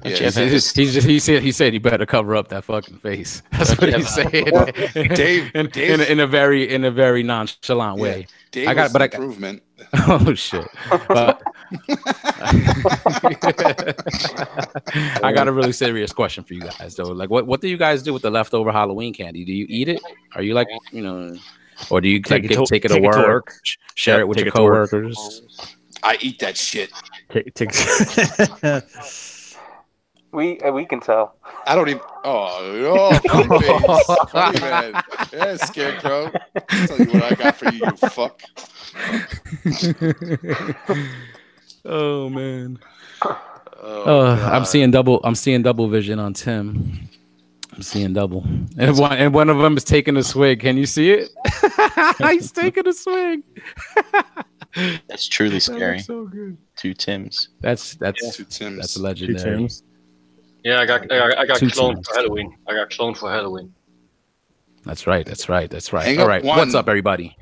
Yeah, he said you better cover up that fucking face. That's what he said. Dave, in a very nonchalant way. Dave, I got improvement. Oh shit! But I got a really serious question for you guys though. Like, what do you guys do with the leftover Halloween candy? Do you eat it? Are you like, or do you take it to work? Share it with your coworkers? I eat that shit. We can tell. I don't even. Funny man. Yeah, Scarecrow. I'll tell you what I got for you, you fuck. Oh man. I'm seeing double vision on Tim. I'm seeing double, and one of them is taking a swig. Can you see it? He's taking a swig. That's truly scary. So good. Two Tims. That's two Tims. That's legendary. Yeah, I got cloned for Halloween. That's right. Hang All right. one. What's up, everybody?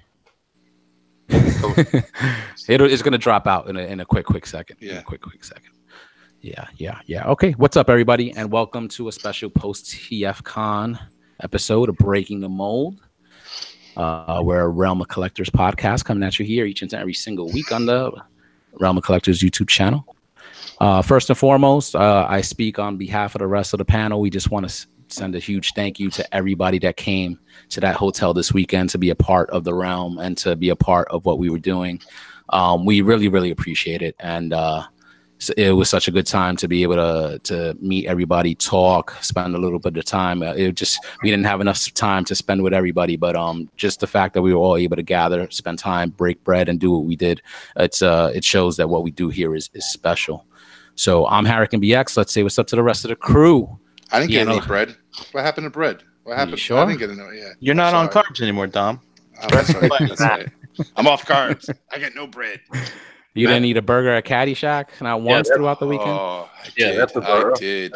It's gonna drop out in a quick second. Yeah. In a quick second. Yeah. Okay. What's up, everybody, and welcome to a special post TFCon episode of Breaking the Mold. We're a Realm of Collectors podcast coming at you here each and every single week on the Realm of Collectors YouTube channel. First and foremost, I speak on behalf of the rest of the panel. We just want to send a huge thank you to everybody that came to that hotel this weekend to be a part of the Realm and to be a part of what we were doing. We really, really appreciate it. And it was such a good time to be able to meet everybody, talk, spend a little bit of time. We didn't have enough time to spend with everybody, but just the fact that we were all able to gather, spend time, break bread, and do what we did, it shows that what we do here is special. So I'm Harrican BX. Let's say what's up to the rest of the crew. I didn't get any bread. What happened to bread? What happened? Sure? I didn't get any. Yeah. You're not on carbs anymore, Dom. Oh, that's right. That's right. I'm off carbs. I get no bread. You didn't eat a burger at Caddyshack? Not once throughout the weekend? Oh, I did.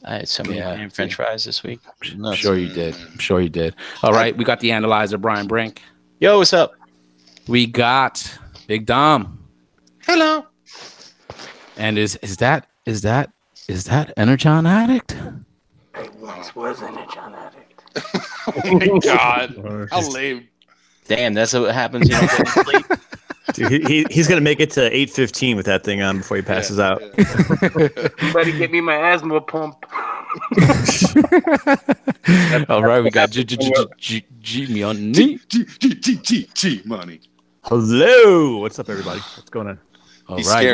I had so many French fries this week. I'm sure you did. All right, we got the analyzer, Brian Brink. Yo, what's up? We got Big Dom. Hello. And is that Energon Addict? I once was Energon Addict. Oh my god. How lame. Damn, that's what happens. Dude, he's gonna make it to 8:15 with that thing on before he passes out. Somebody get me my asthma pump. All right, we got G money. G money. Hello, what's up, everybody? What's going on? All right,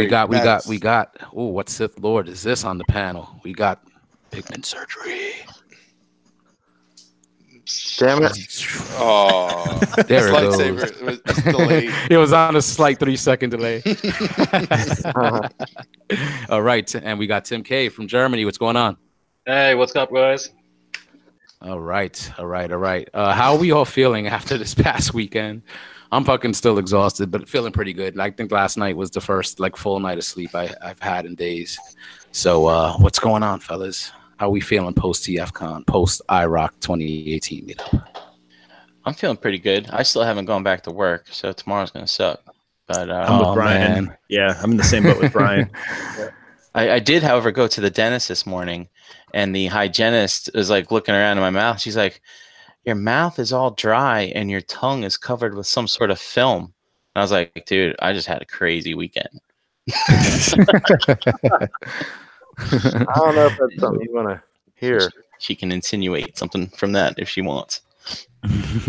we got. Oh, what Sith Lord is this on the panel? We got pigment surgery. Damn it! Oh, there it goes. It was delayed. It was on a slight 3-second delay. All right, and we got Tim K from Germany. What's going on? Hey, what's up, guys? All right. How are we all feeling after this past weekend? I'm fucking still exhausted, but feeling pretty good. I think last night was the first full night of sleep I've had in days. So what's going on, fellas? How are we feeling post TFCon, post IROC 2018 meetup? I'm feeling pretty good. I still haven't gone back to work, so tomorrow's gonna suck. But I'm with Brian. Man. Yeah, I'm in the same boat with Brian. I did, however, go to the dentist this morning, and the hygienist was looking around in my mouth. She's like, "Your mouth is all dry, and your tongue is covered with some sort of film." And I was like, "Dude, I just had a crazy weekend." I don't know if that's something you want to hear. She can insinuate something from that if she wants.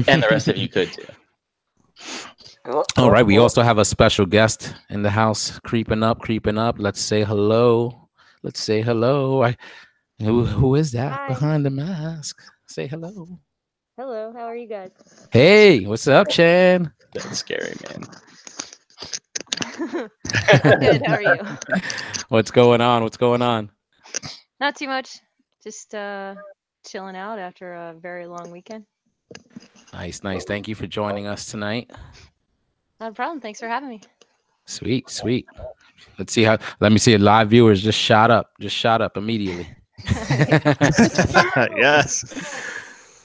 And the rest of you could too. All right, we also have a special guest in the house creeping up. Let's say hello. Who is that? Hi. Behind the mask? Say hello. Hello, how are you guys? Hey, what's up, Chan? That's scary, man. Good, how are you? What's going on? Not too much. Just chilling out after a very long weekend. Nice. Thank you for joining us tonight. Not a problem. Thanks for having me. Sweet. Let me see. Live viewers just shot up immediately. Yes.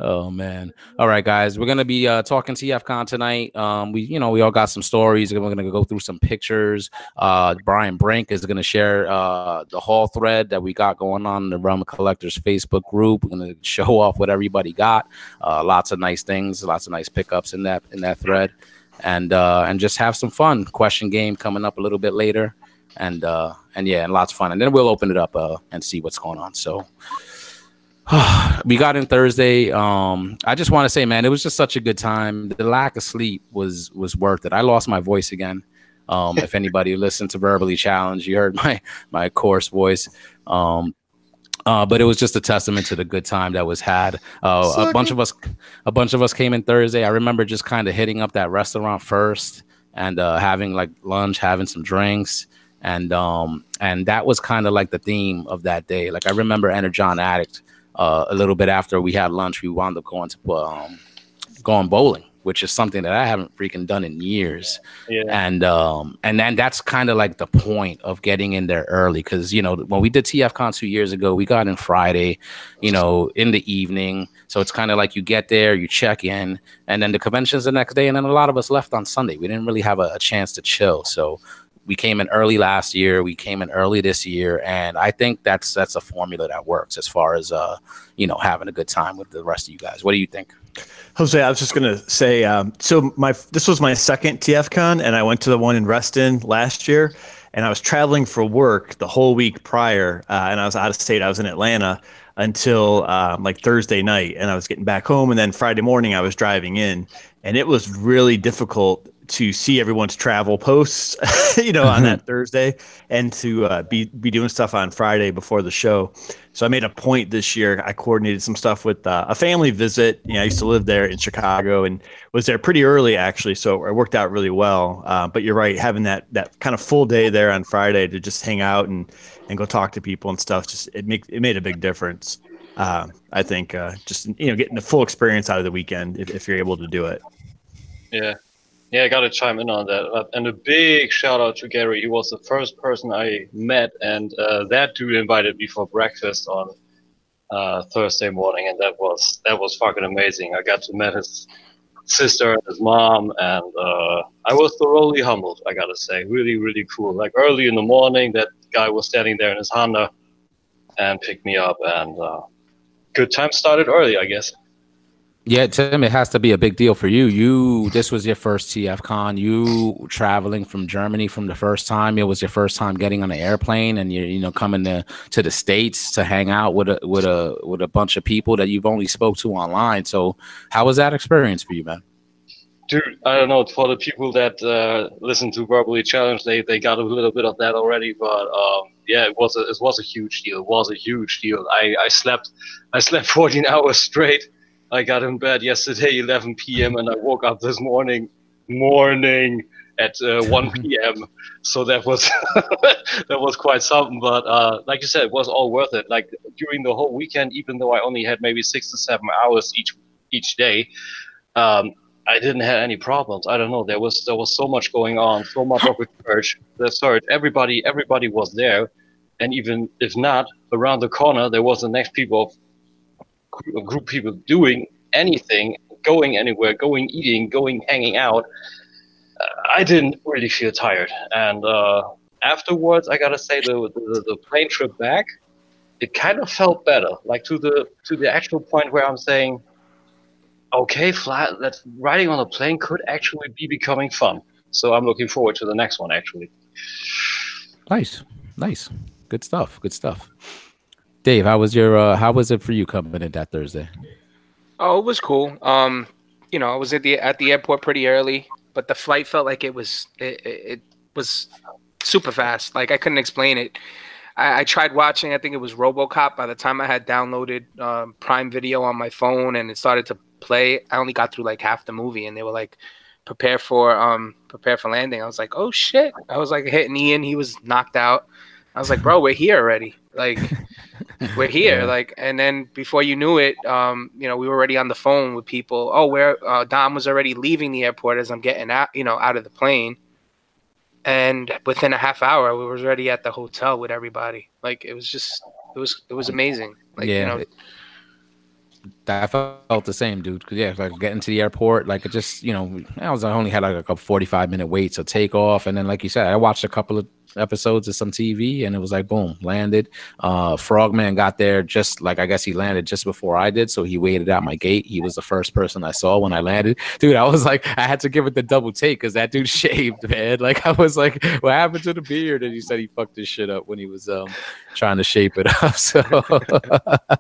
Oh man! All right, guys, we're gonna be talking TFCon tonight. We all got some stories. We're gonna go through some pictures. Brian Brink is gonna share the haul thread that we got going on in the Realm of Collectors Facebook group. We're gonna show off what everybody got. Lots of nice things, lots of nice pickups in that thread, and just have some fun. Question game coming up a little bit later, and lots of fun. And then we'll open it up and see what's going on. So. We got in Thursday. I just want to say, man, it was just such a good time. The lack of sleep was worth it. I lost my voice again. If anybody listened to Verbally Challenged, you heard my coarse voice. But it was just a testament to the good time that was had. A bunch of us came in Thursday. I remember just kind of hitting up that restaurant first and having like lunch, having some drinks. And that was kind of like the theme of that day. Like I remember Energon Addict. A little bit after we had lunch, we wound up going bowling, which is something that I haven't freaking done in years. Yeah. And then that's kind of like the point of getting in there early, because when we did TFCon 2 years ago, we got in Friday, in the evening. So it's kind of like you get there, you check in, and then the convention's the next day, and then a lot of us left on Sunday. We didn't really have a chance to chill. So we came in early last year. We came in early this year, and I think that's a formula that works as far as having a good time with the rest of you guys. What do you think? Jose, I was just gonna say, this was my second TFCon, and I went to the one in Reston last year, and I was traveling for work the whole week prior, and I was out of state. I was in Atlanta until like Thursday night, and I was getting back home, and then Friday morning I was driving in, and it was really difficult to see everyone's travel posts, on that Thursday, and to be doing stuff on Friday before the show. So I made a point this year. I coordinated some stuff with a family visit. I used to live there in Chicago and was there pretty early, actually. So it worked out really well. But you're right, having that kind of full day there on Friday to just hang out and go talk to people and stuff, it made a big difference. I think getting the full experience out of the weekend if you're able to do it. Yeah, I got to chime in on that. And a big shout out to Gary. He was the first person I met, and that dude invited me for breakfast on Thursday morning, and that was fucking amazing. I got to meet his sister and his mom, and I was thoroughly humbled, I gotta say. Really, really cool. Like early in the morning, that guy was standing there in his Honda and picked me up, and good time started early, I guess. Yeah, Tim, it has to be a big deal for you. This was your first TFCon. You traveling from Germany from the first time. It was your first time getting on an airplane, and you're coming to the States to hang out with a bunch of people that you've only spoke to online. So, how was that experience for you, man? Dude, I don't know. For the people that listen to Verbally Challenged, they got a little bit of that already. But yeah, it was a huge deal. It was a huge deal. I slept 14 hours straight. I got in bed yesterday 11 p.m. and I woke up this morning at 1 p.m. So that was that was quite something. But like you said, it was all worth it. Like during the whole weekend, even though I only had maybe 6 to 7 hours each day, I didn't have any problems. I don't know. There was so much going on, so much of the search. Everybody was there, and even if not, around the corner there was the next a group of people doing anything, going anywhere, going eating, going hanging out. I didn't really feel tired, and afterwards, I gotta say the plane trip back, it kind of felt better, like to the actual point where I'm saying, okay, riding on a plane could actually be becoming fun. So I'm looking forward to the next one, actually. Nice, good stuff. Dave, how was it for you coming in that Thursday? Oh, it was cool. I was at the airport pretty early, but the flight felt like it was super fast. Like I couldn't explain it. I tried watching, I think it was RoboCop. By the time I had downloaded Prime Video on my phone and it started to play, I only got through like half the movie, and they were like, prepare for landing. I was like, oh shit. I was like hitting Ian, he was knocked out. I was like, bro, we're here already. Like we're here. Like, and then before you knew it, we were already on the phone with people. Oh, Dom was already leaving the airport as I'm getting out, out of the plane. And within a half hour, we were already at the hotel with everybody. Like, it was amazing. Like, yeah. I felt the same, dude. Cause yeah, like getting to the airport, like it just, I only had like a 45-minute wait to take off, and then like you said, I watched a couple of episodes of some TV, and it was like boom, landed. Frogman got there just like I guess he landed just before I did, so he waited at my gate. He was the first person I saw when I landed, dude. I was like, I had to give it the double take because that dude shaved, man. Like I was like, what happened to the beard? And he said he fucked his shit up when he was trying to shape it up. So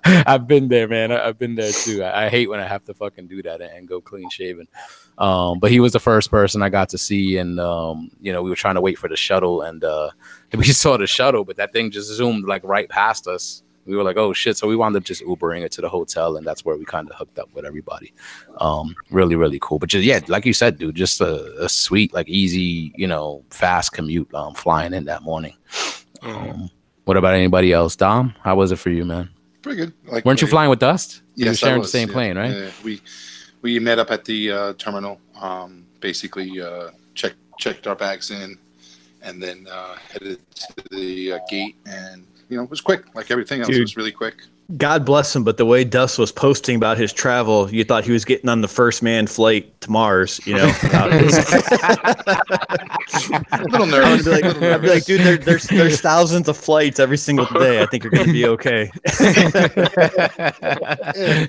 I've been there, man. I've been there too. I hate when I have to fucking do that and go clean shaven. But he was the first person I got to see, and we were trying to wait for the shuttle, and we saw the shuttle, but that thing just zoomed like right past us. We were like, oh shit. So we wound up just Ubering it to the hotel, and that's where we kind of hooked up with everybody. Really, really cool. But just, yeah, like you said, dude, just a sweet, like easy, fast commute flying in that morning. What about anybody else? Dom, how was it for you, man? Pretty good. Like, weren't you flying with Dust? Yes, you were sharing the same plane, right? Yeah. We met up at the terminal. Basically, checked our bags in, and then headed to the gate. And it was quick. Like everything else, it was really quick. God bless him, but the way Dust was posting about his travel, you thought he was getting on the first man flight to Mars, A little nervous. I'd be like, dude, there's thousands of flights every single day. I think you're going to be okay.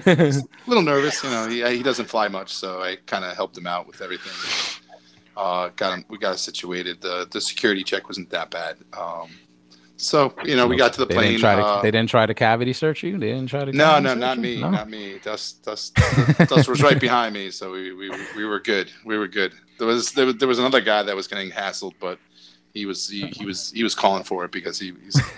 A little nervous, he doesn't fly much, so I kind of helped him out with everything. We got us situated. The security check wasn't that bad. So we got to the plane. They didn't try to cavity search you. They didn't try to. No, not me. Dust was right behind me, so we were good. We were good. There was another guy that was getting hassled, but he was calling for it because he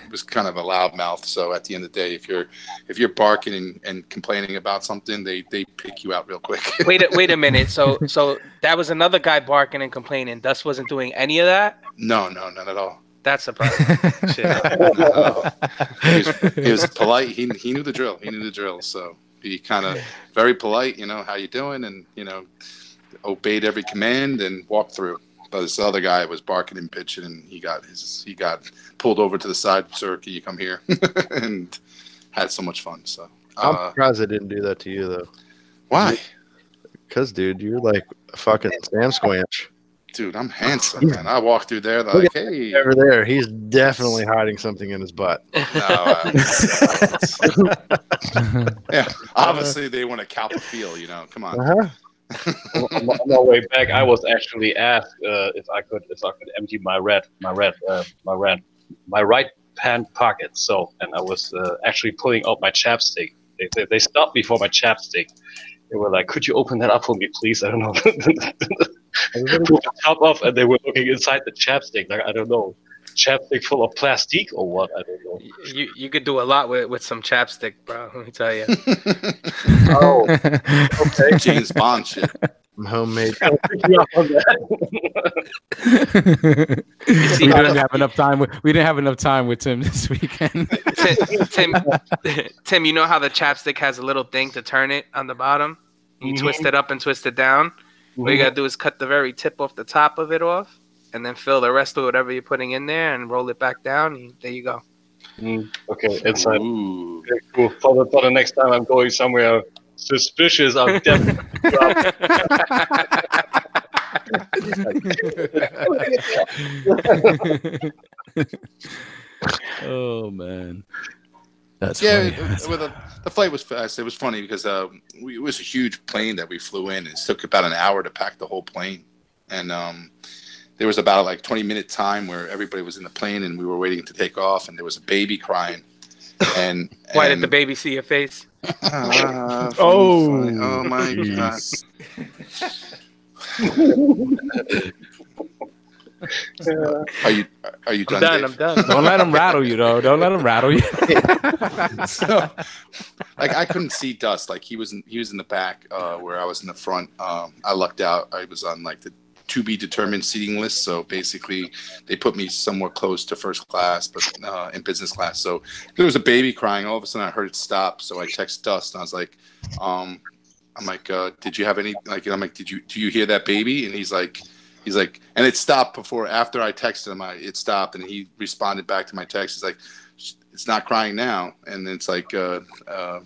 was kind of a loudmouth. So at the end of the day, if you're barking and complaining about something, they pick you out real quick. Wait a minute. So that was another guy barking and complaining. Dust wasn't doing any of that? No, not at all. That's surprising. He was polite. He knew the drill. So he kind of very polite. How you doing? And obeyed every command and walked through. But this other guy was barking and pitching, and he got pulled over to the side. Sir, can you come here? And had so much fun. So I'm surprised they didn't do that to you though. Why? Because dude, you're like a fucking Sam Squanch. Dude, I'm handsome, man. I walk through there, like, hey. Over there, he's definitely hiding something in his butt. Yeah, obviously they want to cow the feel, Come on. On my way back, I was actually asked if I could empty my right pant pocket. So, and I was actually pulling out my chapstick. They stopped me for my chapstick. They were like, "Could you open that up for me, please?" I don't know. Pull the top off, and they were looking inside the chapstick. Like, I don't know, chapstick full of plastic or what? I don't know. You could do a lot with some chapstick, bro. Let me tell you. Oh, okay. James Bond shit. Homemade. We didn't have enough time. We didn't have enough time with Tim this weekend. Tim, you know how the chapstick has a little thing to turn it on the bottom? You twist it up and twist it down. What you gotta do is cut the very tip off the top of it off, and then fill the rest of whatever you're putting in there, and roll it back down. There you go. Okay, inside. Okay, cool. For the next time I'm going somewhere suspicious, I'm definitely. Oh man, that's funny. The flight was fast. It was funny because it was a huge plane that we flew in. It took about an hour to pack the whole plane, and there was about a 20-minute time where everybody was in the plane and we were waiting to take off, and there was a baby crying. And why did the baby see your face? Oh my God. Are you done? I'm done. Don't let him rattle you, though. Don't let him rattle you. So, I couldn't see Dust. Like he was in the back where I was in the front. I lucked out. I was on the to be determined seating list. So basically, they put me somewhere close to first class, but in business class. So there was a baby crying. All of a sudden, I heard it stop. So I text Dust, and I was like, I'm like, did you have any? I'm like, do you hear that baby? And he's like, and it stopped after I texted him. It stopped, and he responded back to my text. He's like, it's not crying now. And it's like, and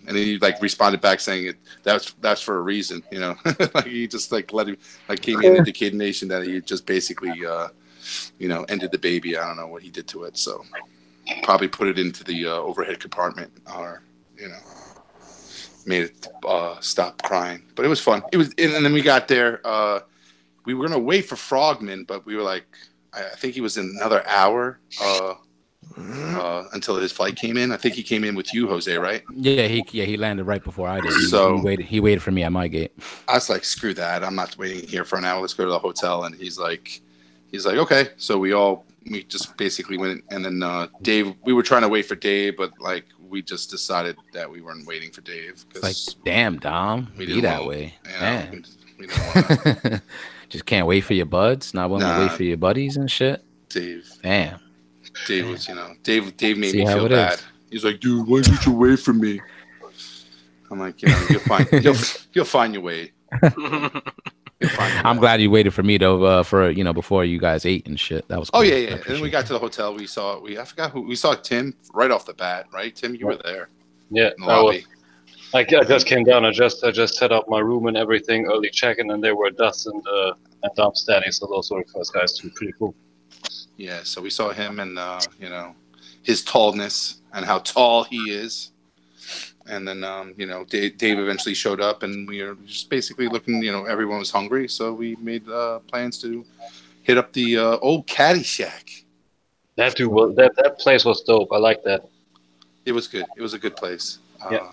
then he like responded back saying that's for a reason, you know. Like he just like let him like came in indication that he just basically, you know, ended the baby. I don't know what he did to it, so probably put it into the overhead compartment or you know made it stop crying. But it was fun. It was, and then we got there. We were gonna wait for Frogman, but we were like, I think he was in another hour. Until his flight came in. I think he came in with you, Jose, right? Yeah, he landed right before I did. He waited for me at my gate. I was like, screw that. I'm not waiting here for an hour. Let's go to the hotel. And he's like, okay. So we just basically went, and then Dave. We were trying to wait for Dave, but like we just decided that we weren't waiting for Dave. Like, damn, Dom, be that way. You know, we didn't want just can't wait for your buds. Not willing to wait for your buddies and shit. Dave. Damn. Dave was, you know, Dave made me feel bad. He's like, dude, why did you wait for me? I'm like, you know, you'll find your way. I'm glad you waited for me though, for you know, before you guys ate and shit. That was cool. Oh yeah. And then we got to the hotel. I forgot who we saw. Tim right off the bat, right? Tim, you were there. Yeah, in the lobby. I just came down. I just set up my room and everything, early check-in, and there were Dust and Dom standing. So those were the first guys too. Pretty cool. Yeah, so we saw him and you know, his tallness and how tall he is. And then you know, Dave eventually showed up, and we were just basically looking. You know, everyone was hungry, so we made plans to hit up the old Caddy Shack. That place was dope. I like that. It was good. It was a good place. Yeah.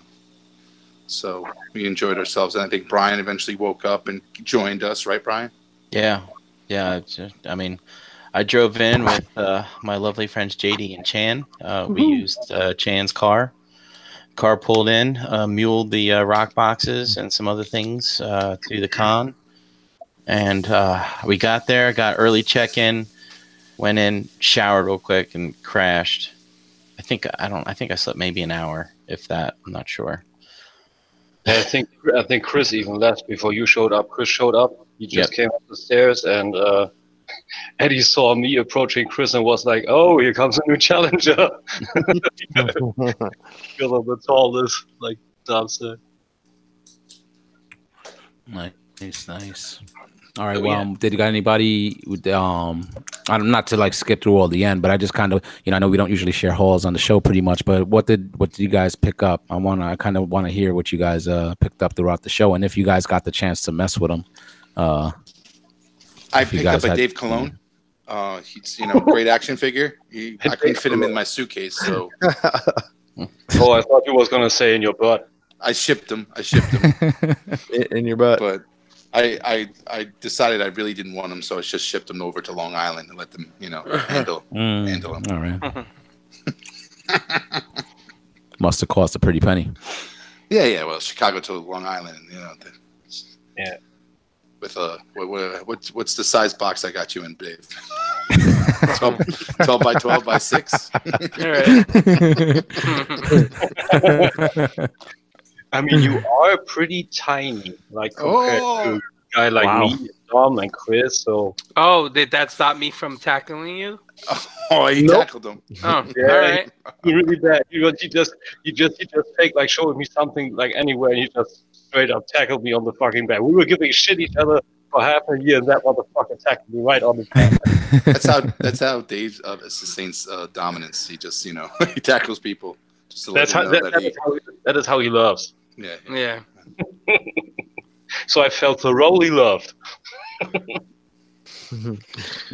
So we enjoyed ourselves, and I think Brian eventually woke up and joined us, right, Brian? Yeah. I mean, I drove in with my lovely friends JD and Chan. We used Chan's car. Car pulled in, muled the rock boxes and some other things to the con. And we got there, got early check-in, went in, showered real quick, and crashed. I think I slept maybe an hour, if that. I'm not sure. I think Chris even left before you showed up. Chris showed up. He just came up the stairs, and Eddie saw me approaching Chris and was like, "Oh, here comes a new challenger." Because of the tallness, like Dom said. Nice. All right. Did you got anybody? I'm not to like skip through all the end, but I just kind of, you know, I know we don't usually share hauls on the show pretty much, but what did you guys pick up? I kind of want to hear what you guys picked up throughout the show, and if you guys got the chance to mess with them. I picked up a Dave Colon. He's, you know, great action figure. I couldn't fit him in my suitcase, so. Oh, I thought you was gonna say in your butt. I shipped him in your butt. But I decided I really didn't want him, so I just shipped him over to Long Island and let them, you know, handle him. All right. Must have cost a pretty penny. Yeah. Well, Chicago to Long Island, you know. Yeah. With what's the size box I got you in, Dave? 12 by 12 by 6. I mean, you are pretty tiny, like compared to a guy like me, Tom, and Chris. So. Oh, did that stop me from tackling you? Oh, he tackled him. Oh, yeah, all right. He really bad. He just take like showing me something like anywhere, and he just straight up tackled me on the fucking back. We were giving shit each other for half a year, and that motherfucker tackled me right on the back. That's how Dave sustains dominance. He just, you know, he tackles people. Just to that is how he loves. Yeah. So I felt thoroughly loved.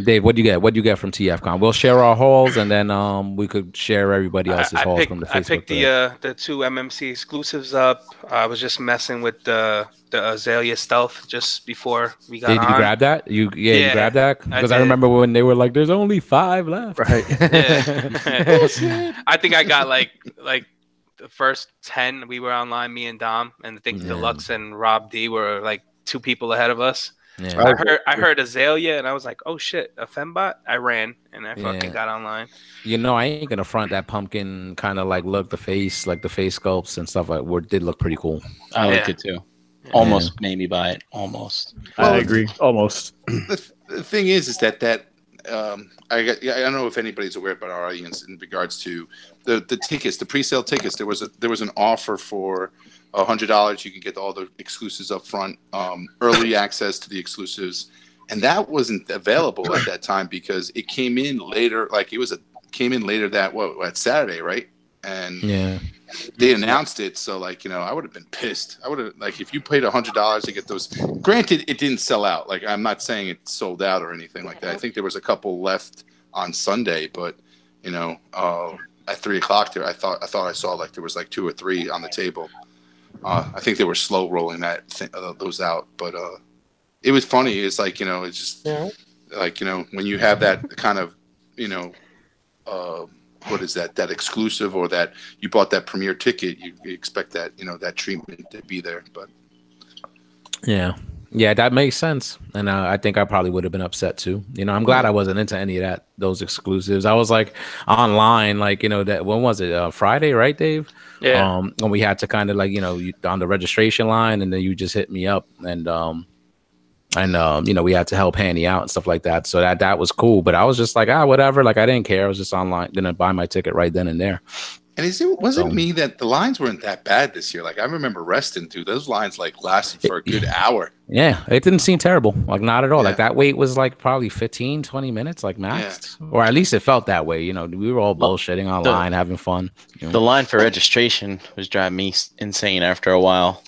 Dave, what do you get? What do you get from TFCon? We'll share our hauls, and then we could share everybody else's hauls from the Facebook. I picked the two MMC exclusives up. I was just messing with the Azalea Stealth just before we got on. Did you grab that? You grabbed that? Because I remember when they were like, "There's only 5 left." Right. Yeah. I think I got like the first 10. We were online, me and Dom, and I think Deluxe and Rob D were like 2 people ahead of us. Yeah. I heard Azalea, and I was like, "Oh shit, a fembot!" I ran, and I fucking got online. You know, I ain't gonna front that pumpkin kind of like look, the face sculpts and stuff like did look pretty cool. I like it too. Almost made me buy it. Almost. Well, I agree. Almost. The thing is that I don't know if anybody's aware about our audience in regards to the tickets, the pre-sale tickets. There was an offer for $100. You can get all the exclusives up front, early access to the exclusives, and that wasn't available at that time because it came in later. Like came in later that Saturday, right? And Yeah. they announced it, so like I would have been pissed. I would have like if you paid $100 to get those. Granted, it didn't sell out. Like I'm not saying it sold out or anything like that. I think there was a couple left on Sunday, but at 3:00 there, I thought I saw like there was like 2 or 3 on the table. I think they were slow rolling those out, but it was funny. It's like it's just like when you have that kind of what is that exclusive or that you bought that premiere ticket, you expect that that treatment to be there. But yeah, that makes sense, and I think I probably would have been upset too. I'm glad I wasn't into any of those exclusives. I was like online, like that when was it, Friday, right, Dave? Yeah. When we had to kind of like you on the registration line, and then you just hit me up, and we had to help Hanny out and stuff like that. So that was cool. But I was just like, whatever. Like I didn't care. I was just online, gonna buy my ticket right then and there. And was it me that the lines weren't that bad this year? Like I remember Reston too. Those lines like lasted for a good hour. Yeah, it didn't seem terrible. Like not at all. Yeah. Like that wait was like probably 15, 20 minutes, like max. Yeah. Or at least it felt that way. We were all bullshitting online, having fun. The line for registration was driving me insane after a while.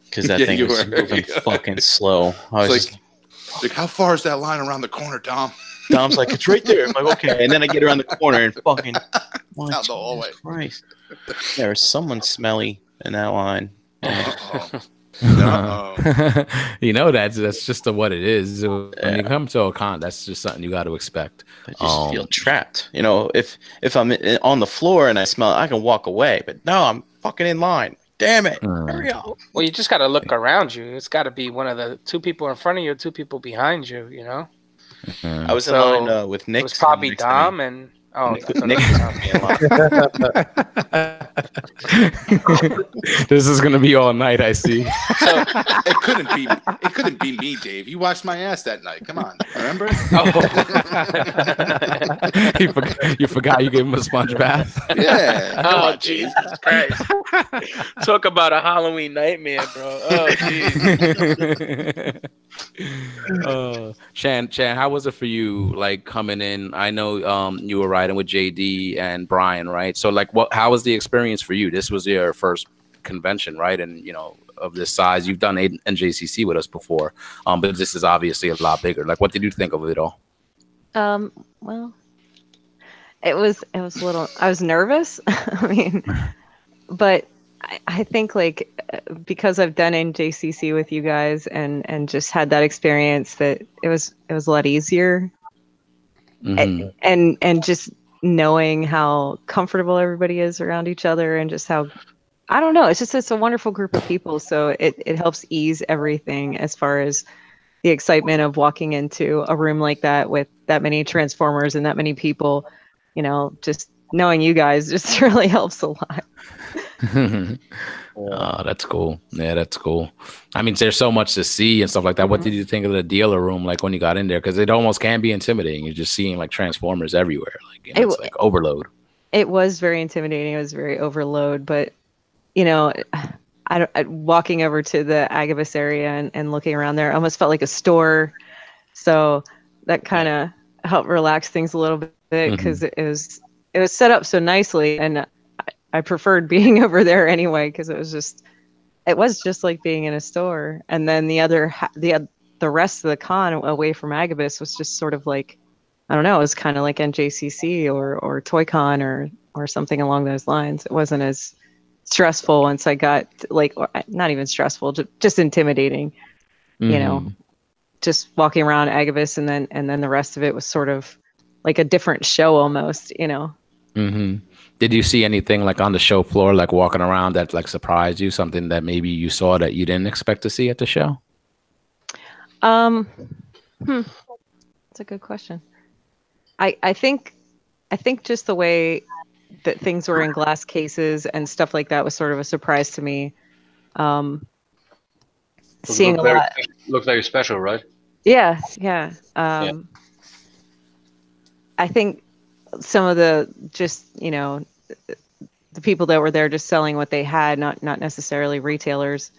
Because that thing was moving fucking slow. I was like, how far is that line around the corner, Dom? Dom's like, it's right there. I'm like, okay. And then I get around the corner and fucking down the hallway. Christ. There's someone smelly in that line. That's just what it is. When you come to a con, that's just something you got to expect. I just feel trapped. If I'm on the floor and I smell it, I can walk away. But no, I'm fucking in line. Damn it. Hurry up. Well, you just got to look around you. It's got to be one of the 2 people in front of you, 2 people behind you, I was in line with Nick. It was probably Dom and... Oh, Nick This is gonna be all night. I see. So it couldn't be me, Dave. You washed my ass that night. Come on, remember? You forgot you gave him a sponge bath. Yeah. Oh, Jesus Christ! Talk about a Halloween nightmare, bro. Oh, jeez. Chan, how was it for you? Like coming in, I know you were riding with JD and Brian, right? So like, how was the experience for you? This was your first convention, right? And of this size, you've done NJCC with us before, but this is obviously a lot bigger. Like, what did you think of it all? Well, it was a little. I was nervous. I mean, but I think like because I've done NJCC with you guys and just had that experience, that it was a lot easier. Mm-hmm. And just knowing how comfortable everybody is around each other, and just how, I don't know, it's a wonderful group of people. So it helps ease everything as far as the excitement of walking into a room like that with that many Transformers and that many people. Just knowing you guys just really helps a lot. Oh, that's cool. Yeah, that's cool. I mean, there's so much to see and stuff like that. Mm-hmm. What did you think of the dealer room, like when you got in there? Because it almost can be intimidating. You're just seeing like Transformers everywhere. Like it's like overload. It was very intimidating. It was very overload. But walking over to the Agabus area and looking around there, almost felt like a store. So that kind of helped relax things a little bit because it was set up so nicely, and I preferred being over there anyway because it was just like being in a store. And then the rest of the con away from Agabus was just sort of like, I don't know, it was kind of like NJCC or ToyCon or something along those lines. It wasn't as stressful once I got not even stressful, just intimidating, just walking around Agabus, and then the rest of it was sort of like a different show almost, Mm-hmm. Did you see anything like on the show floor, like walking around, that like surprised you? Something that maybe you saw that you didn't expect to see at the show? That's a good question. I think just the way that things were in glass cases and stuff like that was sort of a surprise to me. Seeing a lot. Looked very special, right? Yeah. I think some of the just, you know, the people that were there just selling what they had, not necessarily retailers,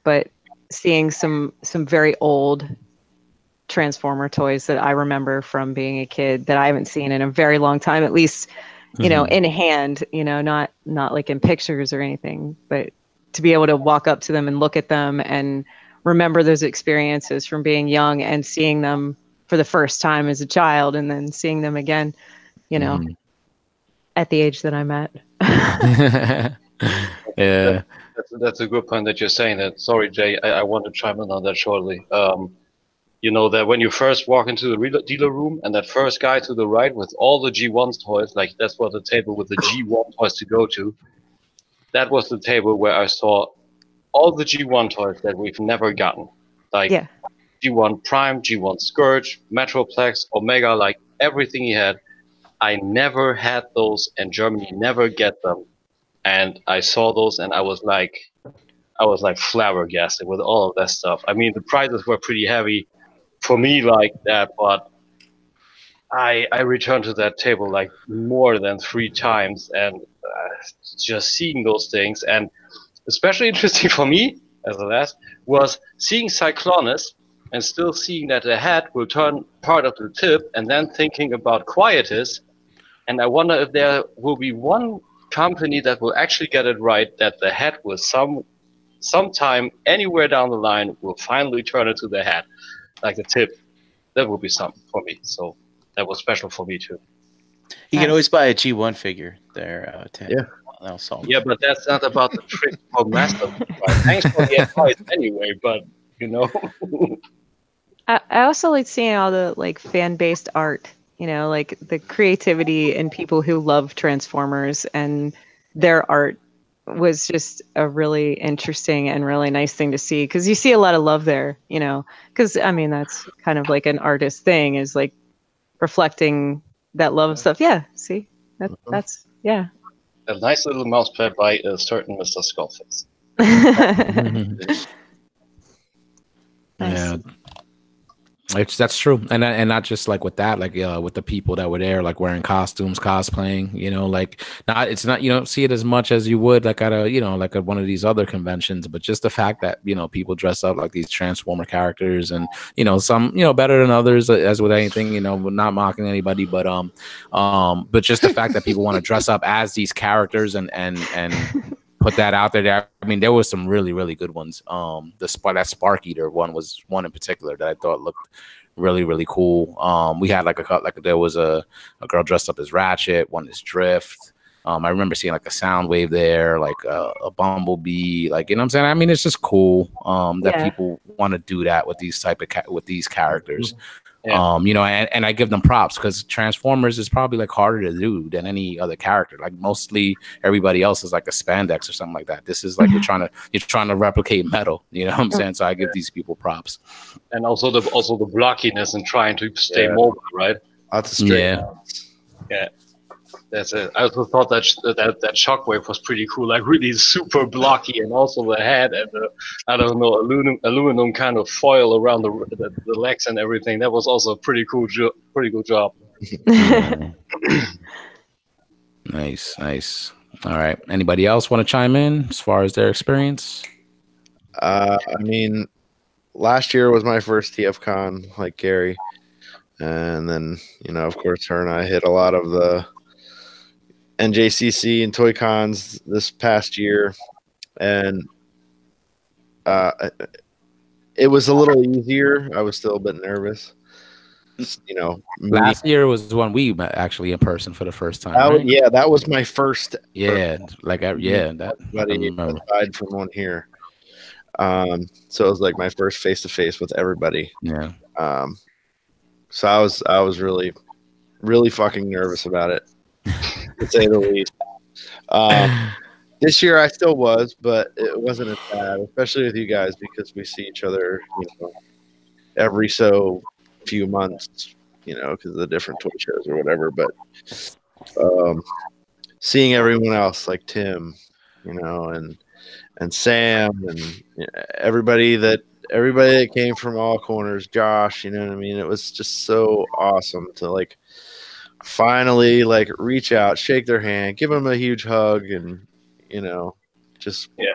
but seeing some very old Transformer toys that I remember from being a kid that I haven't seen in a very long time, at least, you know, in hand, you know, not like in pictures or anything, but to be able to walk up to them and look at them and remember those experiences from being young and seeing them for the first time as a child and then seeing them again, you know, at the age that I'm at. Yeah. That's a good point that you're saying that. Sorry, Jay, I want to chime in on that shortly. You know that when you first walk into the dealer room and that first guy to the right with all the G1 toys, like that's what the table with the G1 toys to go to. That was the table where I saw all the G1 toys that we've never gotten. Like Yeah. G1 Prime, G1 Scourge, Metroplex, Omega, like everything he had. I never had those, and Germany never get them. And I saw those, and I was like flabbergasted with all of that stuff. I mean, the prices were pretty heavy for me like that, but I returned to that table like more than 3 times, and just seeing those things, and especially interesting for me as a last was seeing Cyclonus and still seeing that the head will turn part of the tip, and then thinking about Quietus, and I wonder if there will be one company that will actually get it right, that the head will sometime anywhere down the line will finally turn into the head, like the tip. That would be something for me. So that was special for me too. You can always buy a G1 figure there, Tim. Yeah. Yeah, but that's not about the trick for Master. Thanks for the advice anyway, but you know. I also like seeing all the like fan-based art, you know, like the creativity and people who love Transformers, and their art was just a really interesting and really nice thing to see, because you see a lot of love there, you know, because I mean that's kind of like an artist thing, is like reflecting that love of stuff. Yeah, see, that's yeah. A nice little mouse pad by a certain Mr. Skullface. Yeah, that's true, and not just like with that, like with the people that were there, like wearing costumes, cosplaying. You know, like it's not, you don't see it as much as you would like at a, you know, like at one of these other conventions, but just the fact that, you know, people dress up like these Transformer characters, and you know, some, you know, better than others, as with anything, you know, not mocking anybody, but just the fact that people want to dress up as these characters and put that out there. I mean, there was some really, really good ones. That Spark Eater one was one in particular that I thought looked really, really cool. We had there was a girl dressed up as Ratchet, one as Drift. I remember seeing like a Soundwave there, like a Bumblebee, like, you know what I'm saying? I mean, it's just cool that people want to do that with these with these characters. Yeah. You know, and I give them props, because Transformers is probably like harder to do than any other character. Like mostly everybody else is like a spandex or something like that. This is like you're trying to replicate metal. You know what I'm saying? So I give these people props. And also the blockiness and trying to stay mobile, right? Lots of straight. Yeah. That's it. I also thought that Shockwave was pretty cool, like really super blocky, and also the head and the, I don't know, aluminum kind of foil around the legs and everything. That was also a pretty cool job. Nice. All right. Anybody else want to chime in as far as their experience? I mean, last year was my first TFCon, like Gary, and then, you know, of course, her and I hit a lot of the NJCC and Toy Cons this past year, and it was a little easier. I was still a bit nervous. You know, last year was when we met actually in person for the first time. Right? Right? Yeah, that was my first. Aside from one here. So it was like my first face to face with everybody. Yeah. So I was really, really fucking nervous about it, to say the least. This year I still was, but it wasn't as bad, especially with you guys, because we see each other, you know, every so few months, you know, because of the different toy shows or whatever. But seeing everyone else, like Tim, you know, and Sam, and everybody that came from all corners, Josh, you know what I mean? It was just so awesome to like finally like reach out, shake their hand, give them a huge hug, and just like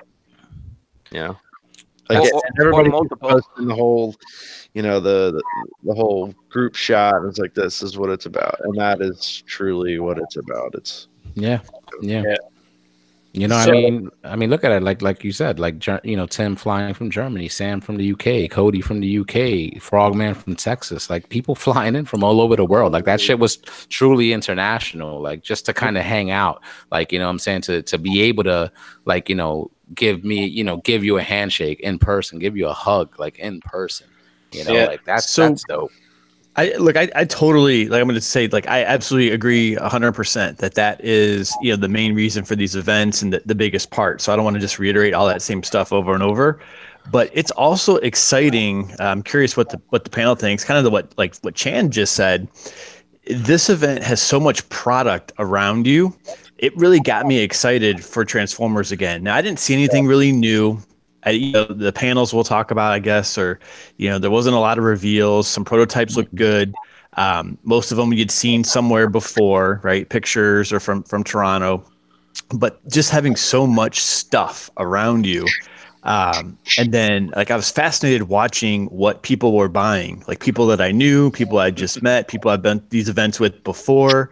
Or- and or everybody keeps multiple. posting the whole the whole group shot. It's like this is what it's about, and that is truly what it's about. It's Yeah. Yeah. You know, So- I mean, look at it. Like you said, like Tim flying from Germany, Sam from the UK, Cody from the UK, Frogman from Texas. Like people flying in from all over the world. Like that shit was truly international. Like just to kind of hang out. Like what I'm saying, to be able to like give you a handshake in person, give you a hug like in person. Yeah. Like that's dope. I totally like. I'm going to say like I absolutely agree 100% that is the main reason for these events and the biggest part. So I don't want to just reiterate all that same stuff over and over, but it's also exciting. I'm curious what the panel thinks. Kind of what Chan just said. This event has so much product around you. It really got me excited for Transformers again. Now I didn't see anything really new. The panels we'll talk about, I guess, or there wasn't a lot of reveals. Some prototypes looked good. Most of them you'd seen somewhere before, right? Pictures or from Toronto, but just having so much stuff around you. And then like I was fascinated watching what people were buying, like people that I knew, people I just met, people I've been to these events with before.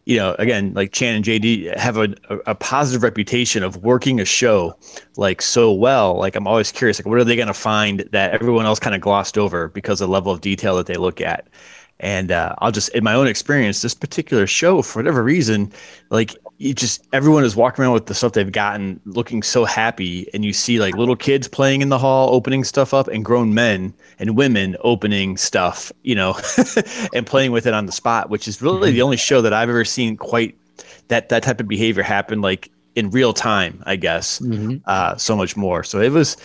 Again, like Chan and JD have a positive reputation of working a show like so well. Like I'm always curious, like what are they going to find that everyone else kind of glossed over because of the level of detail that they look at. And I'll just, in my own experience, this particular show, for whatever reason, like everyone is walking around with the stuff they've gotten looking so happy. And you see like little kids playing in the hall, opening stuff up, and grown men and women opening stuff, and playing with it on the spot, which is really the only show that I've ever seen quite that type of behavior happen like in real time, I guess. So much more. So it was,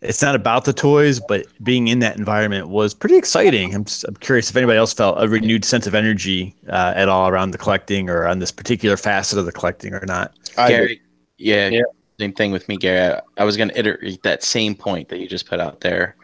it's not about the toys, but being in that environment was pretty exciting. I'm curious if anybody else felt a renewed sense of energy at all around the collecting or on this particular facet of the collecting or not. Gary, yeah, same thing with me, Gary. I was going to iterate that same point that you just put out there.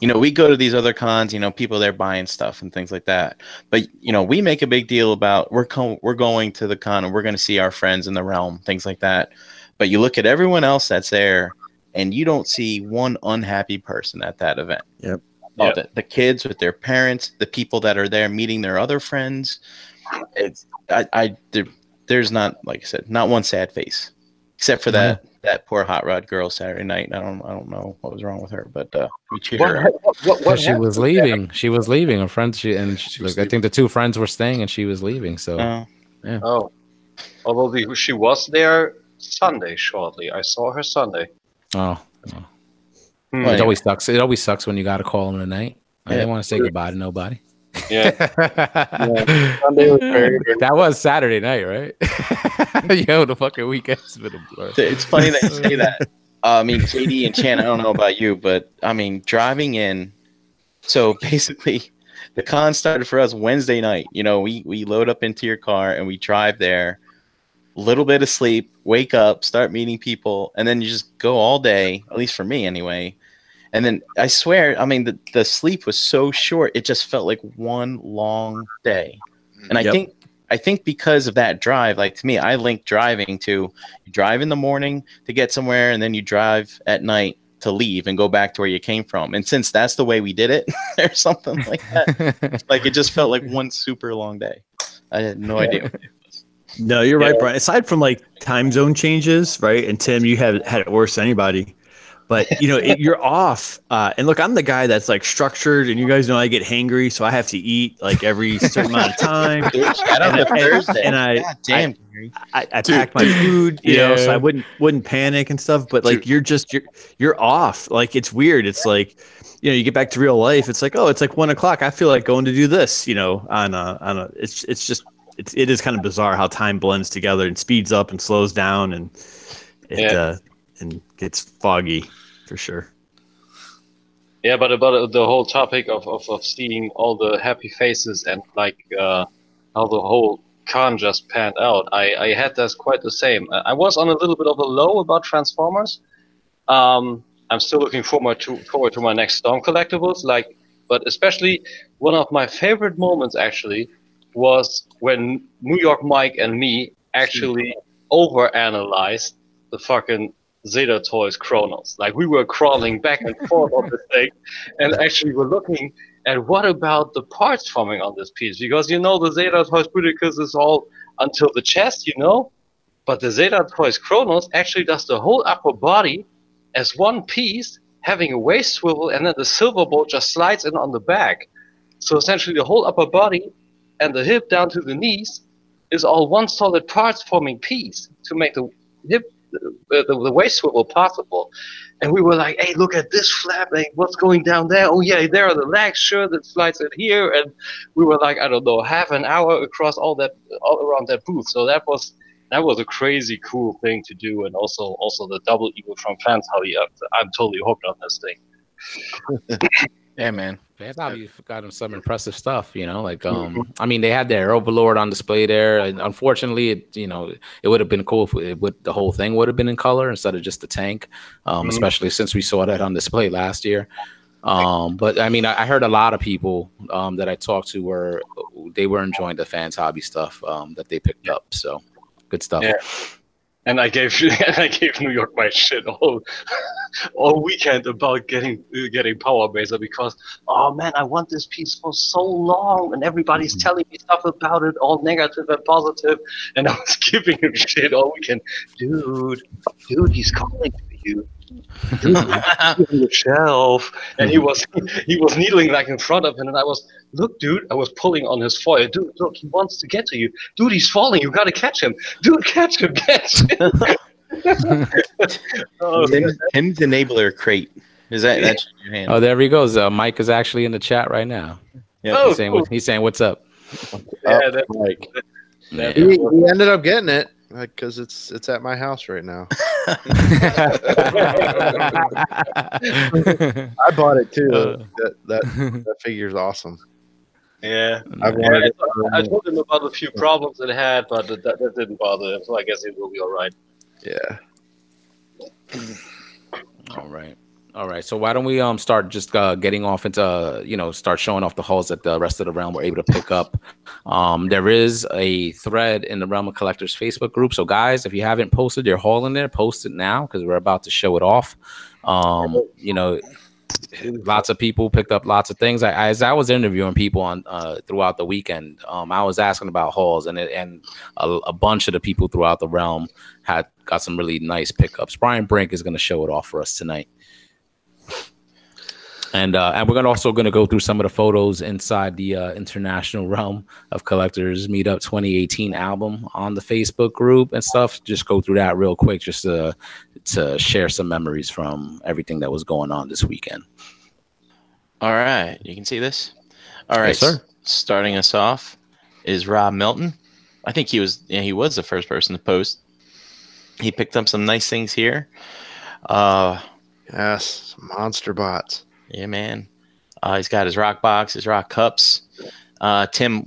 We go to these other cons, people there buying stuff and things like that. But, we make a big deal about we're going to the con and we're going to see our friends in the realm, things like that. But you look at everyone else that's there, and you don't see one unhappy person at that event. Yep. The kids with their parents, the people that are there meeting their other friends. There's not, like I said, not one sad face, except for that poor hot rod girl Saturday night. I don't know what was wrong with her, but we cheered her up. She was leaving. She was leaving. Her friends, I think the two friends were staying, and she was leaving. So, yeah. Oh, although she was there Sunday shortly. I saw her Sunday. Oh. Well, it always sucks. It always sucks when you got to call them tonight. I didn't want to say goodbye to nobody. Yeah. Sunday was very good. That was Saturday night, right? Yo, the fucking weekend's been a blur. It's funny that you say that. I mean, JD and Chan, I don't know about you, but I mean, driving in. So basically, the con started for us Wednesday night. We load up into your car and we drive there. Little bit of sleep, wake up, start meeting people, and then you just go all day, at least for me anyway. And then I swear, I mean, the sleep was so short, it just felt like one long day. And I think because of that drive, like to me, I link driving to you drive in the morning to get somewhere, and then you drive at night to leave and go back to where you came from. And since that's the way we did it, or something like that, like it just felt like one super long day. I had no idea. No, you're right, Brian. Aside from like time zone changes, right? And Tim, you had it worse than anybody. But you're off. And look, I'm the guy that's like structured, and you guys know I get hangry, so I have to eat like every certain amount of time. And I pack my food, so I wouldn't panic and stuff. But like you're off. Like it's weird. It's like you get back to real life. It's like it's like 1 o'clock. I feel like going to do this. On a it's just. It is kind of bizarre how time blends together and speeds up and slows down and and gets foggy for sure. Yeah, but about the whole topic of seeing all the happy faces and like how the whole con just panned out, I had that's quite the same. I was on a little bit of a low about Transformers. I'm still looking forward to my next Storm collectibles. Like but especially one of my favorite moments actually was when New York Mike and me actually overanalyzed the fucking Zeta Toys Chronos. Like we were crawling back and forth on this thing, and actually we're looking at what about the parts forming on this piece, because you know the Zeta Toys Bruticus is all until the chest, you know, but the Zeta Toys Chronos actually does the whole upper body as one piece, having a waist swivel, and then the silver bolt just slides in on the back. So essentially the whole upper body and the hip down to the knees is all one solid parts forming piece to make the hip, the waist swivel possible. And we were like, hey, look at this flap, hey, what's going down there? Oh yeah, there are the legs, sure, that slides in here. And we were like, I don't know, half an hour across all around that booth. So that was a crazy cool thing to do. And also the double eagle from Fans Hobby. I'm totally hooked on this thing. Yeah, man. Fans Hobby got them some impressive stuff, you know. Like, I mean, they had their Overlord on display there. And unfortunately, it would have been cool if the whole thing would have been in color instead of just the tank, especially since we saw that on display last year. But I mean, I heard a lot of people that I talked to were enjoying the Fans Hobby stuff that they picked up. So good stuff. Yeah. And I gave New York my shit all weekend about getting Power Baser, because oh man, I want this piece for so long, and everybody's telling me stuff about it, all negative and positive, and I was giving him shit all weekend. Dude, he's calling for you. Dude, on the shelf, and he was kneeling like in front of him, and I was, look, dude, I was pulling on his foil. Dude, look, he wants to get to you. Dude, he's falling. You gotta catch him. Dude, catch him. Tim's enabler crate. Is that's your hand? Oh, there he goes. Mike is actually in the chat right now. Yeah, he's saying what's up. Yeah, that's Mike. Yeah. He ended up getting it because it's at my house right now. I bought it too. That figure's awesome. Yeah, I wanted I told him about a few problems it had, but that didn't bother him, so I guess it will be all right. Yeah. All right. So why don't we start just getting off into start showing off the hauls that the rest of the realm were able to pick up. There is a thread in the Realm of Collectors Facebook group. So guys, if you haven't posted your haul in there, post it now because we're about to show it off. Lots of people picked up lots of things. As I was interviewing people on throughout the weekend, I was asking about hauls, and a bunch of the people throughout the realm got some really nice pickups. Brian Brink is going to show it off for us tonight. And we're also going to go through some of the photos inside the International Realm of Collectors Meetup 2018 album on the Facebook group and stuff. Just go through that real quick, just to share some memories from everything that was going on this weekend. All right, you can see this. All right, yes, sir. Starting us off is Rob Milton. I think he was the first person to post. He picked up some nice things here. Yes, some monster bots. Yeah, man. He's got his rock box, his rock cups. Tim,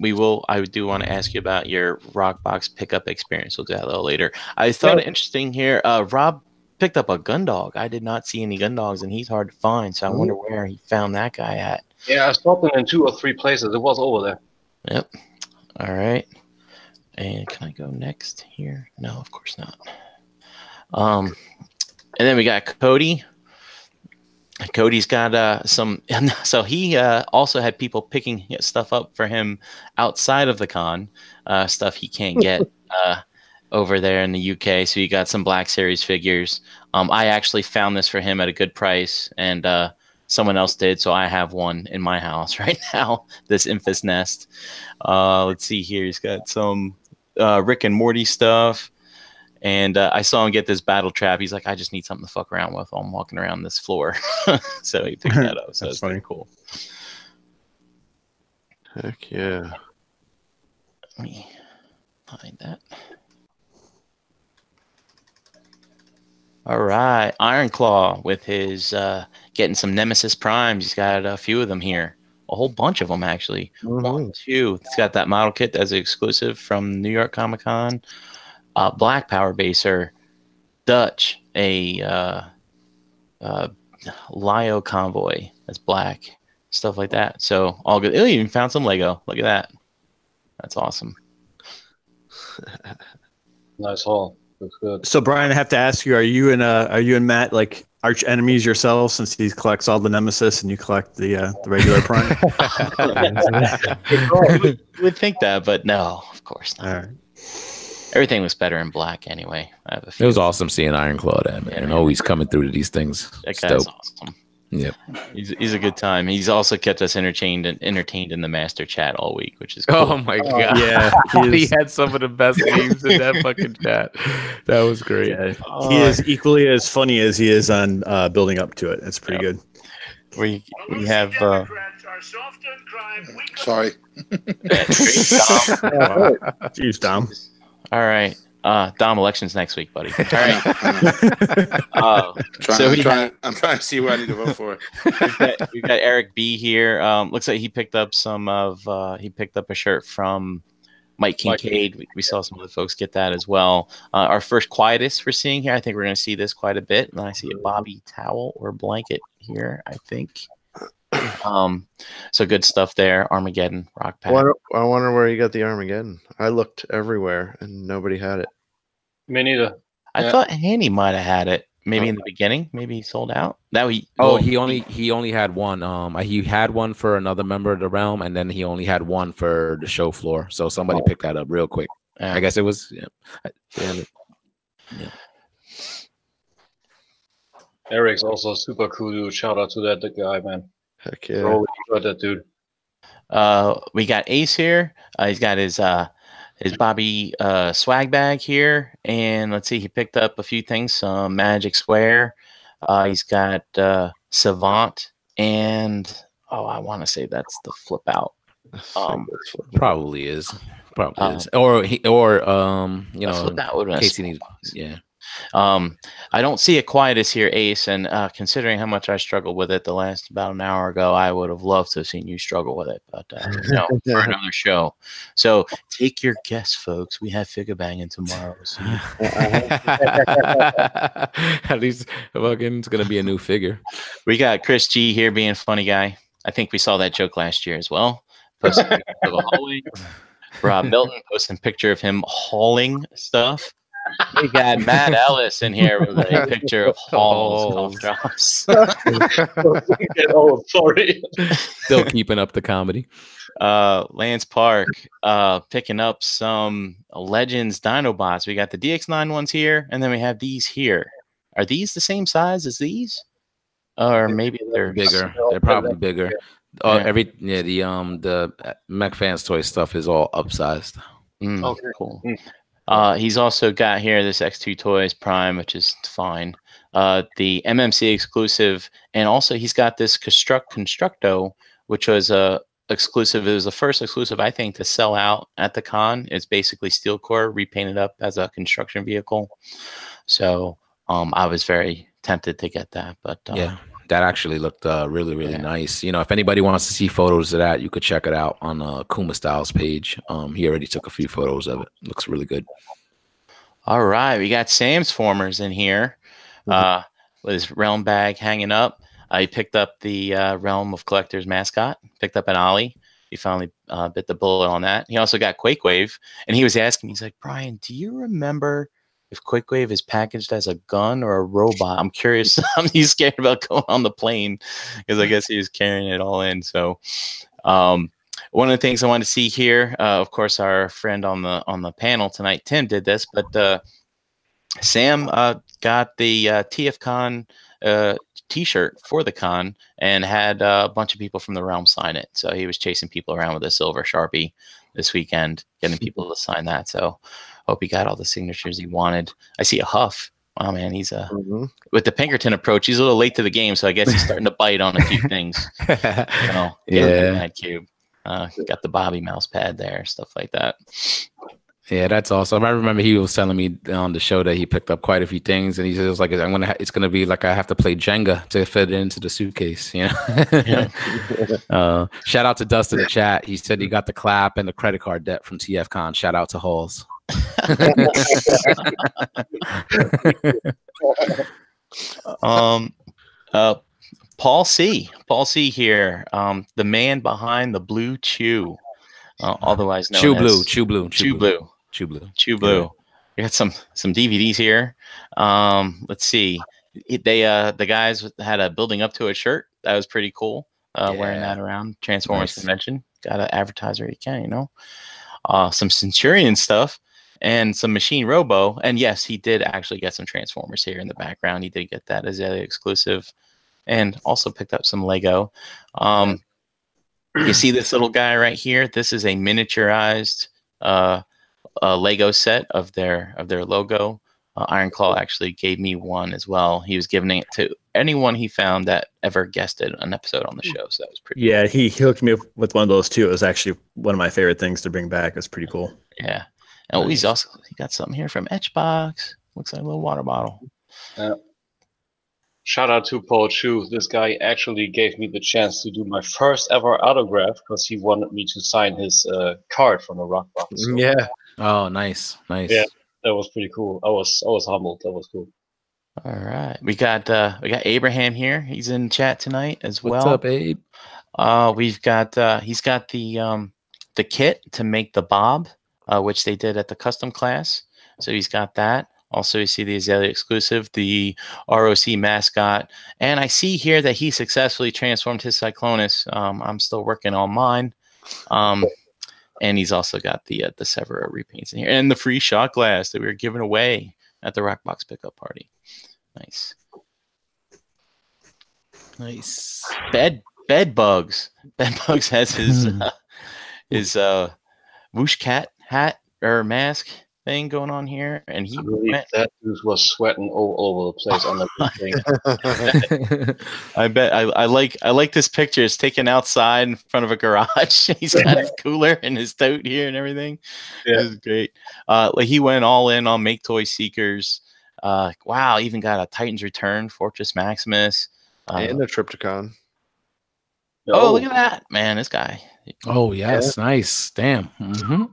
I do want to ask you about your rock box pickup experience. We'll do that a little later. I thought it interesting here. Rob picked up a gun dog. I did not see any gun dogs, and he's hard to find. So I wonder where he found that guy at. Yeah, I saw them in 2 or 3 places. It was over there. Yep. All right. And can I go next here? No, of course not. And then we got Cody. Cody's got some. So he also had people picking stuff up for him outside of the con, stuff he can't get over there in the UK. So he got some Black Series figures. I actually found this for him at a good price, and someone else did. So I have one in my house right now. This Infus Nest. Let's see here. He's got some Rick and Morty stuff. And I saw him get this battle trap. He's like, I just need something to fuck around with while I'm walking around this floor. So he picked that up. So that's pretty cool. Heck yeah. Let me hide that. All right. Iron Claw with his getting some Nemesis Primes. He's got a few of them here. A whole bunch of them, actually. 1, 2. He's got that model kit that's exclusive from New York Comic Con. Black Power Baser, Dutch, a Lio Convoy that's black, stuff like that. So all good. Oh, you even found some Lego. Look at that. That's awesome. Nice haul. Looks good. So Brian, I have to ask you: Are you and Matt like arch enemies yourselves? Since he collects all the Nemesis and you collect the regular Prime. You would think that, but no, of course not. All right. Everything was better in black anyway. I have a It few. was awesome seeing Ironclaw there, man. And always coming through to these things. That It's guy's dope. awesome. Yep. He's a good time. He's also kept us entertained in the master chat all week, which is cool. Oh my god! Yeah, he had some of the best memes in that fucking chat. That was great. Yeah, he is equally as funny as he is on building up to it. That's pretty good. We have Sorry. Jeez, Dom. all right. Dom, elections next week, buddy. All right. I'm trying to see who I need to vote for. We've got Eric B here. Looks like he picked up a shirt from Mike Kincaid. We saw some other folks get that as well. Our first quietest we're seeing here. I think we're going to see this quite a bit. And I see a Bobby towel or blanket here, I think. So good stuff there. Armageddon, Rock Pack. I wonder where you got the Armageddon. I looked everywhere and nobody had it. Me neither. I thought Handy might have had it. Maybe in the beginning. Maybe he sold out. He only had one. He had one for another member of the realm, and then he only had one for the show floor. So somebody picked that up real quick. I guess it was. Yeah. Damn it. Yeah. Eric's also super cool dude. Shout out to that guy, man. Heck yeah. Totally enjoyed that dude. We got Ace here. He's got his Bobby swag bag here, and let's see, he picked up a few things. Some Magic Square. He's got Savant, and I want to say that's the flip out. Probably is. Or in case he needs. Yeah. I don't see a quietus here, Ace, and considering how much I struggled with it the last about an hour ago, I would have loved to have seen you struggle with it, but for another show. So take your guess, folks. We have figure banging tomorrow. So. At least it's gonna be a new figure. We got Chris G here being funny guy. I think we saw that joke last year as well. Posting a picture of a hallway. Rob Milton posting a picture of him hauling stuff. We got Matt Ellis in here with a picture of Hall's drops. Oh, sorry. Still keeping up the comedy. Lance Park picking up some Legends Dinobots. We got the DX9 ones here, and then we have these here. Are these the same size as these? Or maybe they're bigger. They're probably bigger. The Mech Fans toy stuff is all upsized. Okay. Cool. He's also got here this X2 Toys Prime, which is fine. The MMC exclusive, and also he's got this Constructo, which was exclusive. It was the first exclusive, I think, to sell out at the con. It's basically steel core repainted up as a construction vehicle. So I was very tempted to get that, but yeah. That actually looked really, really nice. If anybody wants to see photos of that, you could check it out on Kuma Styles page. He already took a few photos of it. Looks really good. All right. We got Sam's Formers in here with his Realm bag hanging up. He picked up the Realm of Collectors mascot, picked up an Ollie. He finally bit the bullet on that. He also got Quake Wave, and he was asking, he's like, Brian, do you remember if Quickwave is packaged as a gun or a robot? I'm curious. He's scared about going on the plane because I guess he was carrying it all in. So one of the things I want to see here, of course, our friend on the panel tonight, Tim, did this, but Sam got the TFCon T-shirt for the con and had a bunch of people from the realm sign it. So he was chasing people around with a silver Sharpie this weekend, getting people to sign that. So hope he got all the signatures he wanted. I see a Huff. Oh man, he's with the Pinkerton approach. He's a little late to the game, so I guess he's starting to bite on a few things. Mad Cube. Got the Bobby mouse pad there, stuff like that. Yeah, that's awesome. I remember he was telling me on the show that he picked up quite a few things, and he said it was like it's gonna be like I have to play Jenga to fit it into the suitcase. Shout out to Dust in the chat. He said he got the clap and the credit card debt from TFCon. Shout out to Halls. Paul C. Paul C. here, the man behind the Blue Chew, otherwise known Chew as Blue, Chew Blue, Chew Blue. Chew Blue. Chew Blue. We got some DVDs here. Let's see. The guys had a building up to a shirt that was pretty cool. Wearing that around Transformers Convention. Got an advertiser you can, you know. Some Centurion stuff and some Machine Robo. And yes, he did actually get some Transformers here in the background. He did get that Azalea exclusive, and also picked up some Lego. You see this little guy right here? This is a miniaturized Lego set of their logo. Iron Claw actually gave me one as well. He was giving it to anyone he found that ever guested an episode on the show. So that was pretty Yeah, he hooked me up with one of those too. It was actually one of my favorite things to bring back. It was pretty cool. Yeah. And he got something here from Etchbox. Looks like a little water bottle. Shout out to Paul Chu. This guy actually gave me the chance to do my first ever autograph because he wanted me to sign his card from the rock box. So, Yeah. Oh, nice. Yeah, that was pretty cool. I was humbled. That was cool. All right. We got Abraham here. He's in chat tonight as well. What's up, Abe? We've got he's got the kit to make the Bob, which they did at the custom class. So he's got that. Also, you see the Azalea exclusive, the ROC mascot, and I see here that he successfully transformed his Cyclonus. I'm still working on mine, and he's also got the Severo repaints in here, and the free shot glass that we were giving away at the Rockbox pickup party. Nice. Bed bugs. Bed bugs has his whoosh cat hat or mask thing going on here, and he that dude was sweating all over the place on the thing. I bet I like this picture. It's taken outside in front of a garage. He's got his cooler and his tote here and everything. Yeah, this is great. Like he went all in on Make Toy Seekers. Wow, even got a Titan's Return, Fortress Maximus, and a Triptychon. Oh, look at that, man! This guy. Oh yes, nice. Damn. Mm-hmm.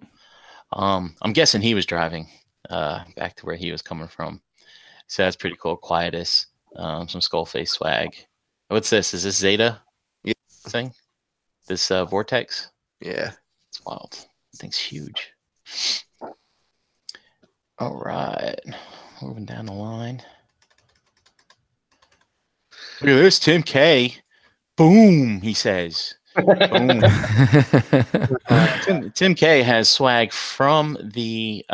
I'm guessing he was driving back to where he was coming from. So that's pretty cool. Quietus, some Skullface swag. What's this? Is this Zeta thing? This Vortex? Yeah. It's wild. That thing's huge. All right. Moving down the line. Look at this, Tim K. Boom, he says. Boom. Tim K has swag from the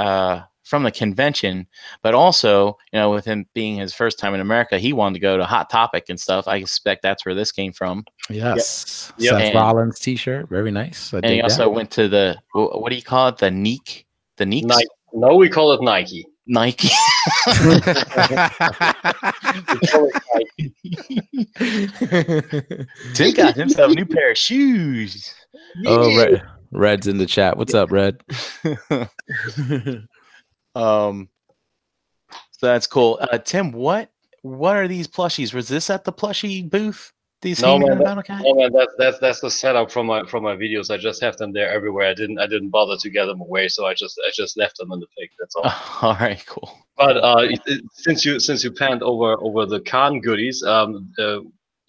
convention, but also, you know, with him being his first time in America, he wanted to go to Hot Topic and stuff. I expect that's where this came from. Yes. Yep. Seth Rollins t-shirt. Very nice. And he also went to the, what do you call it? The Neek? The Neeks? Nike. No, we call it Nike. Nike. Tim got himself a new pair of shoes. Oh, Red's in the chat. What's up, Red? So that's cool. Tim, what are these plushies? Was this at the plushie booth? These no man, that's the setup from my videos. I just have them there everywhere. I didn't bother to get them away, so I just left them in the pic. That's all. All right, cool. But since you panned over the Khan goodies,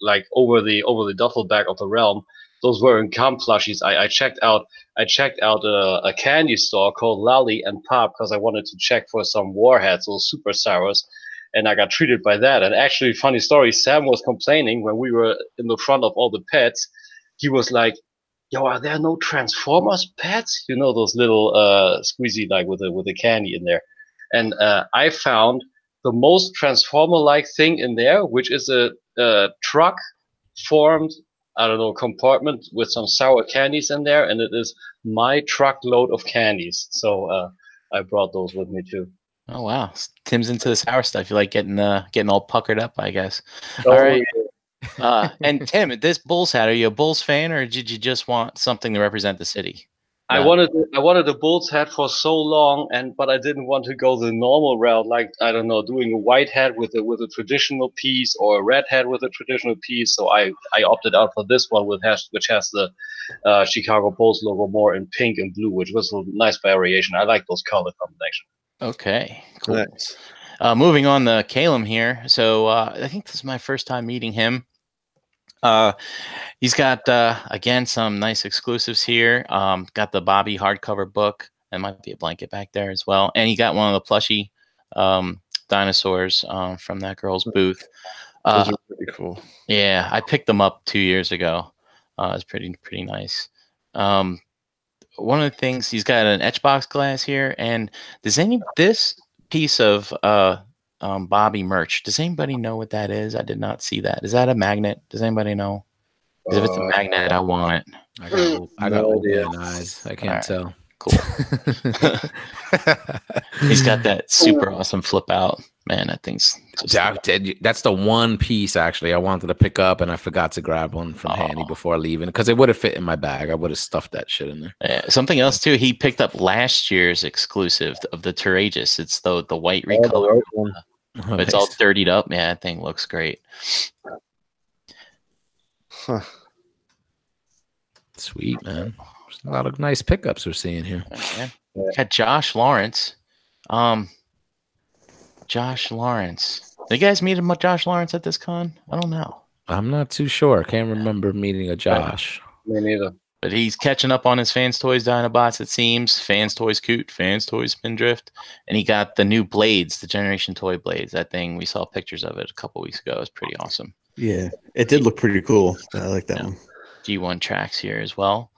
like over the duffel bag of the realm, those were in Khan plushies. I checked out a candy store called Lolly and Pop because I wanted to check for some warheads, those super sours. And I got treated by that. And actually, funny story, Sam was complaining when we were in the front of all the pets. He was like, yo, are there no Transformers pets? You know, those little squeezy, like with the candy in there. And I found the most Transformer-like thing in there, which is a truck formed, I don't know, compartment with some sour candies in there. And it is my truckload of candies. So I brought those with me too. Oh wow, Tim's into the sour stuff. You like getting all puckered up, I guess. Oh, all right. And Tim, this Bulls hat, are you a Bulls fan, or did you just want something to represent the city? I wanted a Bulls hat for so long, but I didn't want to go the normal route, like, I don't know, doing a white hat with a traditional piece or a red hat with a traditional piece. So I opted out for this one, which has the Chicago Bulls logo more in pink and blue, which was a nice variation. I like those color combinations. Okay, cool. Nice. Moving on to Calum here. So I think this is my first time meeting him. He's got again some nice exclusives here. Got the Bobby hardcover book. That might be a blanket back there as well. And he got one of the plushie dinosaurs from that girl's booth. Those are pretty cool. Yeah, I picked them up 2 years ago. It's pretty nice. One of the things, he's got an etchbox glass here, and this piece of Bobby merch, does anybody know what that is? I did not see that. Is that a magnet? Does anybody know? 'Cause if it's a magnet, I want it. I got open eyes. I can't tell. Cool. He's got that super awesome flip out. Man, that thing's just that's the one piece actually I wanted to pick up, and I forgot to grab one from Handy before leaving because it would have fit in my bag. I would have stuffed that shit in there. Yeah, something else too. He picked up last year's exclusive of the Turageous. It's the white recolor. But it's all dirtied up. Yeah, that thing looks great. Huh. Sweet, man. There's a lot of nice pickups we're seeing here. Yeah. Got Josh Lawrence. Josh Lawrence. Did you guys meet him with Josh Lawrence at this con? I don't know. I'm not too sure. I can't remember meeting a Josh. Me neither. But he's catching up on his Fans Toys Dinobots, it seems. Fans Toys Coot, Fans Toys Spindrift. And he got the new blades, the Generation Toy blades. That thing, we saw pictures of it a couple weeks ago. It's pretty awesome. Yeah, it did look pretty cool. I like that one. G1 tracks here as well.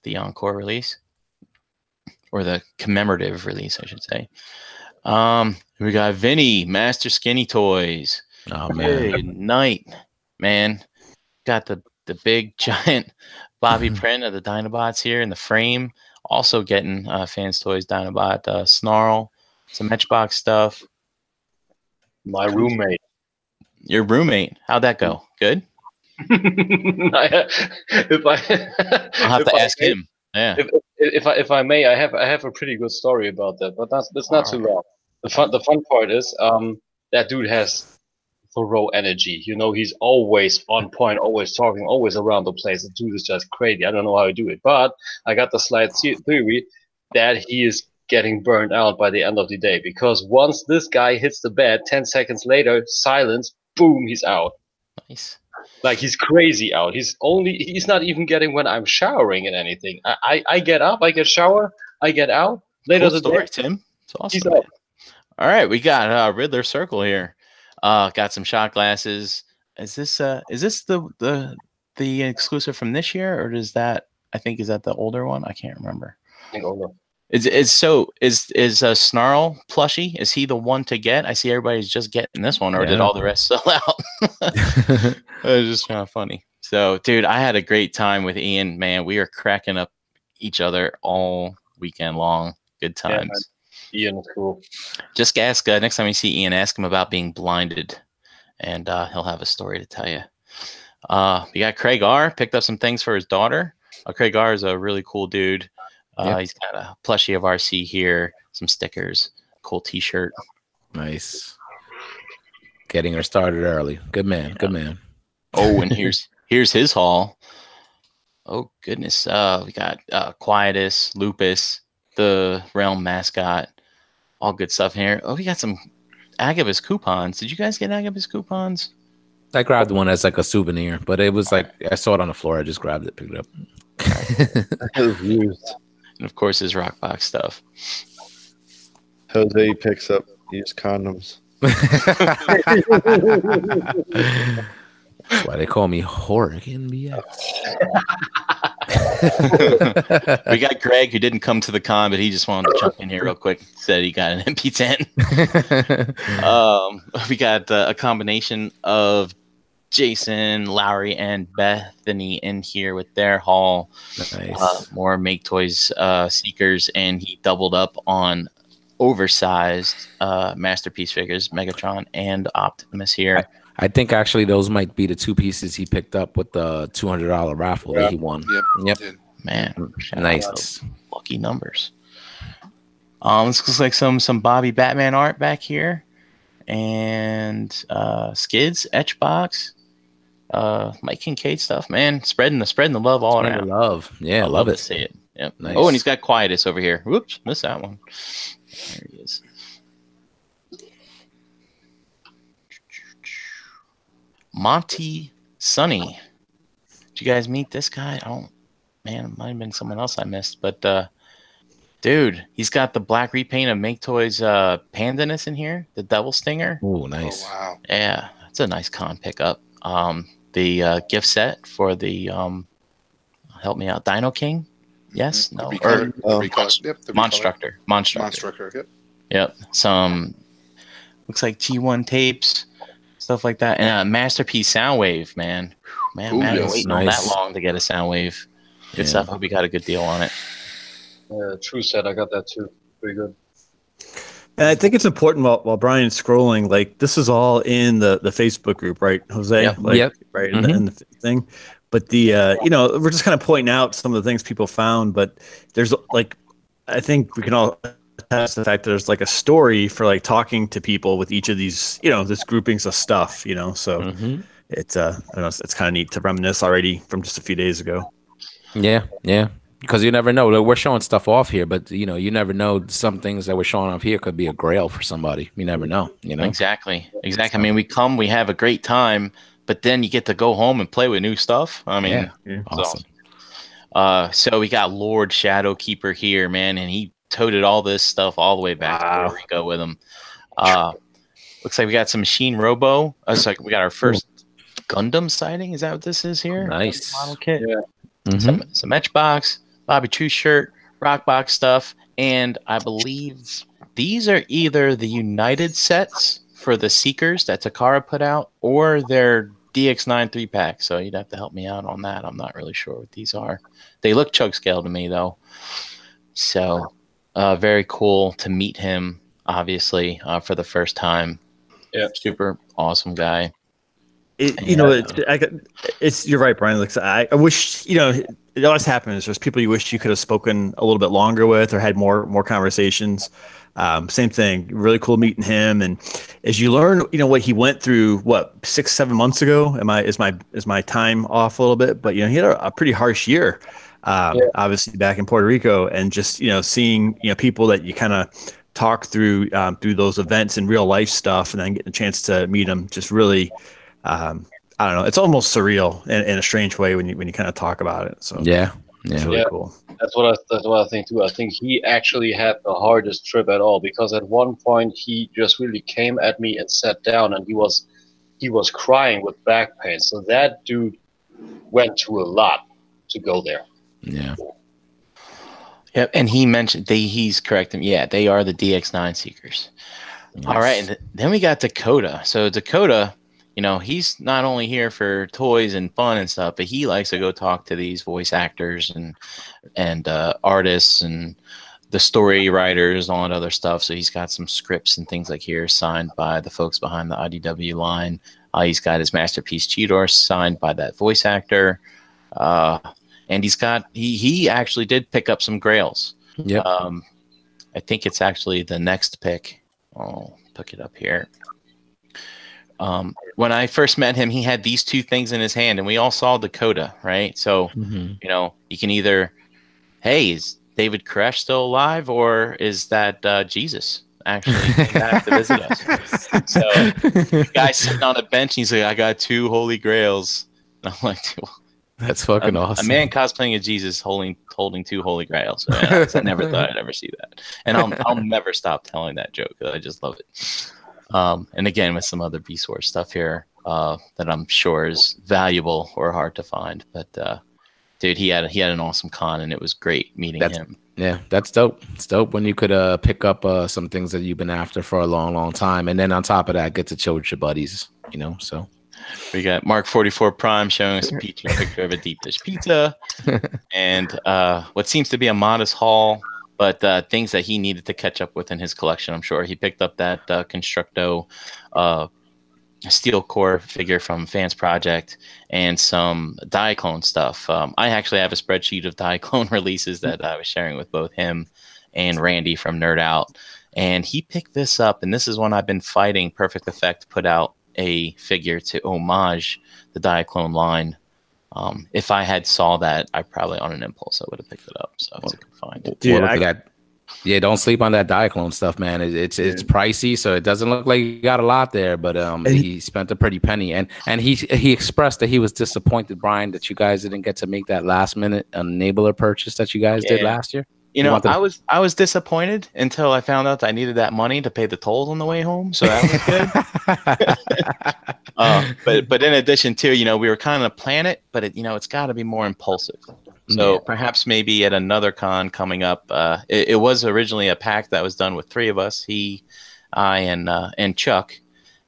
The Encore release. Or the commemorative release, I should say. We got Vinny, Master Skinny Toys. Oh, man. Good night, man. Got the big, giant Bobby print of the Dinobots here in the frame. Also getting Fans Toys Dinobot Snarl. Some Matchbox stuff. My roommate. Your roommate. How'd that go? Good? I'll have to ask him. Yeah. If I may, I have a pretty good story about that, but that's not too long. The fun part is that dude has thorough energy. You know, he's always on point, always talking, always around the place. The dude is just crazy. I don't know how he do it, but I got the slight theory that he is getting burned out by the end of the day, because once this guy hits the bed, 10 seconds later, silence, boom, he's out. Nice. Like, he's crazy out. He's not even getting when I'm showering and anything. I get up, I get shower, I get out. Later Cool story, Tim. It's awesome. He's out. All right, we got Riddler Circle here. Got some shot glasses. Is this the exclusive from this year, or is that the older one? I can't remember. I think older. Is Snarl plushie? Is he the one to get? I see everybody's just getting this one, or did all the rest sell out? It was just kind of funny. So, dude, I had a great time with Ian. Man, we are cracking up each other all weekend long. Good times. Yeah, Ian is cool. Just ask next time you see Ian, ask him about being blinded, and he'll have a story to tell you. We got Craig R. Picked up some things for his daughter. Craig R. is a really cool dude. He's got a plushie of RC here, some stickers, cool T-shirt. Nice. Getting her started early. Good man. Good man. Oh, and here's his haul. Oh goodness. We got Quietus, Lupus, the Realm mascot, all good stuff here. Oh, we got some Agabus coupons. Did you guys get Agabus coupons? I grabbed one as like a souvenir, but it was like I saw it on the floor. I just grabbed it, picked it up. It was used. And of course, his Rockbox stuff. Jose picks up used condoms. That's why they call me Horrigan BX. We got Greg, who didn't come to the con, but he just wanted to jump in here real quick. Said he got an MP10. We got a combination of Jason, Lowry, and Bethany in here with their haul. Nice. More Make Toys seekers, and he doubled up on oversized masterpiece figures, Megatron and Optimus here. I think actually those might be the two pieces he picked up with the $200 raffle that he won. Yep. Man, Nice. Lucky numbers. This looks like some Bobby Batman art back here, and Skids etch box. Mike Kincaid stuff, man. Spreading the love all around. Love. Yeah, I love to it. see it. Yep. Nice. Oh, and he's got Quietus over here. Whoops, missed that one. There he is. Monty Sonny. Did you guys meet this guy? I don't. Man, it might have been someone else I missed, but dude, he's got the black repaint of Make Toys Pandanus in here, the Devil Stinger. Oh, Oh nice. wow. Yeah, that's a nice con pickup. The gift set for the help me out, Dino King. Yes, no, The or recolor. Yep. The recolor. Monstructor. Monstructor. Yep. Yep. Some looks like G1 tapes, stuff like that, and a Masterpiece Soundwave, man. Man, Ooh, Matt, yes. waiting on that Nice. long to get a Soundwave. Good Yeah. stuff. Hope you got a good deal on it. True set. I got that too. Pretty good. And I think it's important while Brian's scrolling, like this is all in the Facebook group, right, Jose? Yep. Like, Yep. right in the thing. But the we're just kind of pointing out some of the things people found, but there's like, I think we can all attest to the fact that there's like a story for like talking to people with each of these, this groupings of stuff, so Mm-hmm. it's I don't know, it's kind of neat to reminisce already from just a few days ago. Yeah, yeah. Because you never know. Like, we're showing stuff off here, but you never know. Some things that we're showing off here could be a grail for somebody. You never know. Exactly. I mean, we have a great time, but then you get to go home and play with new stuff. I mean, Yeah. it's Awesome. So we got Lord Shadowkeeper here, man, and he toted all this stuff all the way back to Puerto Rico with him. Looks like we got some Machine Robo. It's like we got our first Gundam sighting. Is that what this is here? Nice. Model kit. Yeah. Mhm. Some Etchbox, Bobby True shirt, Rockbox stuff, and I believe these are either the United sets for the Seekers that Takara put out, or their DX9 3-pack. So you'd have to help me out on that. I'm not really sure what these are. They look chug scale to me though. So very cool to meet him, obviously, for the first time. Yeah. Super awesome guy. You're right, Brian. Like, I wish, it always happens. There's people you wish you could have spoken a little bit longer with or had more conversations. Same thing. Really cool meeting him. And as you learn, what he went through, 6-7 months ago, is my time off a little bit, but he had a pretty harsh year, obviously back in Puerto Rico, and just, seeing, people that you kind of talk through those events and real life stuff, and then getting a chance to meet him, just really, I don't know. It's almost surreal in a strange way when you kind of talk about it. So Yeah. it's really cool. That's what I think too. I think he actually had the hardest trip at all, because at one point he just really came at me and sat down, and he was crying with back pain. So that dude went through a lot to go there. Yeah. Yeah, and he mentioned he's correct. Yeah, they are the DX9 Seekers. Nice. All right, and then we got Dakota. So Dakota, he's not only here for toys and fun and stuff, but he likes to go talk to these voice actors and artists and the story writers, all that other stuff. So he's got some scripts and things like here signed by the folks behind the IDW line. He's got his Masterpiece Cheetor signed by that voice actor. And he actually did pick up some grails. Yep. I think it's actually the next pick. I'll pick it up here. When I first met him, he had these two things in his hand, and we all saw Dakota, right? So, you can either, hey, is David Koresh still alive, or is that Jesus actually came back to visit us? So, the guy sitting on a bench, he's like, I got 2 holy grails. And I'm like, that's fucking awesome. A man cosplaying as Jesus holding 2 holy grails. I never thought I'd ever see that, and I'll never stop telling that joke. I just love it. And again, with some other Beast Wars stuff here that I'm sure is valuable or hard to find. But dude, he had an awesome con, and it was great meeting him. Yeah, that's dope. It's dope when you could pick up some things that you've been after for a long, long time, and then on top of that, get to chill with your buddies. So. We got Mark 44 Prime showing us a picture of a deep dish pizza, and what seems to be a modest haul, but things that he needed to catch up with in his collection. I'm sure he picked up that Constructo steel core figure from Fans Project and some Diaclone stuff. I actually have a spreadsheet of Diaclone releases that I was sharing with both him and Randy from Nerd Out, and he picked this up, and this is one I've been fighting Perfect Effect to put out a figure to homage the Diaclone line. If I had saw that, I probably on an impulse I would have picked it up. So it's a good find. Dude, look at that. Yeah, don't sleep on that Diaclone stuff, man. It's pricey, so it doesn't look like he got a lot there, but he spent a pretty penny, and he expressed that he was disappointed, Brian, that you guys didn't get to make that last minute enabler purchase that you guys did last year. You know, I was disappointed until I found out I needed that money to pay the tolls on the way home, so that was good. But in addition to, you know, we were kind of planning it, but it's got to be more impulsive. So perhaps maybe at another con coming up, it was originally a pack that was done with 3 of us, he, I, and Chuck.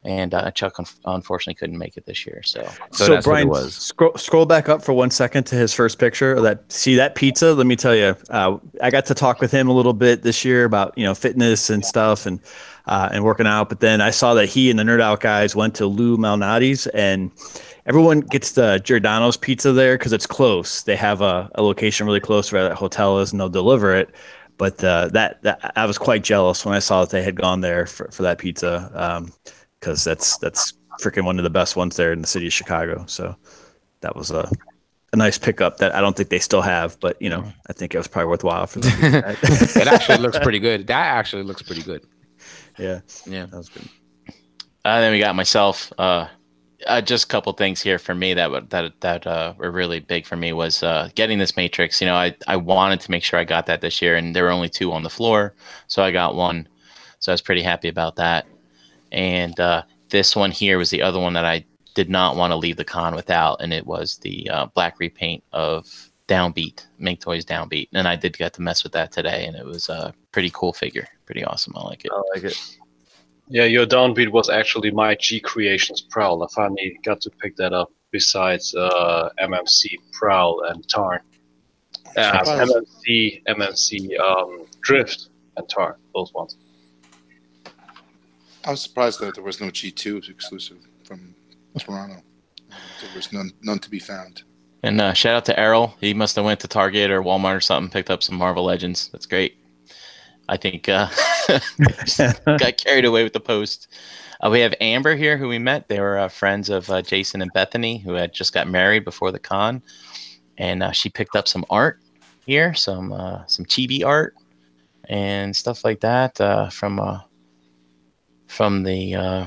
And Chuck unfortunately couldn't make it this year. So that's Brian, what it was. Scroll back up for 1 second to his first picture of that. See that pizza? Let me tell you, I got to talk with him a little bit this year about fitness and stuff and working out. But then I saw that he and the Nerd Out guys went to Lou Malnati's, and everyone gets the Giordano's pizza there because it's close. They have a location really close where that hotel is, and they'll deliver it. But that I was quite jealous when I saw that they had gone there for that pizza. Because that's freaking one of the best ones there in the city of Chicago. So that was a nice pickup that I don't think they still have, but I think it was probably worthwhile for them. It actually looks pretty good. That actually looks pretty good. Yeah, that was good. Then we got myself. Just a couple things here for me that were really big for me was getting this Matrix. I wanted to make sure I got that this year, and there were only 2 on the floor, so I got 1. So I was pretty happy about that. And this one here was the other one that I did not want to leave the con without, and it was the black repaint of Downbeat, Mink Toys Downbeat. And I did get to mess with that today, and it was a pretty cool figure. Pretty awesome. I like it. I like it. Yeah, your Downbeat was actually my G Creations Prowl. I finally got to pick that up besides MMC Prowl and Tarn. MMC Drift and Tarn, those ones. I was surprised that there was no G2 exclusive from Toronto. There was none to be found. And shout out to Errol. He must have went to Target or Walmart or something, picked up some Marvel Legends. That's great. I think got carried away with the post. We have Amber here, who we met. They were friends of Jason and Bethany, who had just got married before the con. And she picked up some art here, some chibi art and stuff like that from the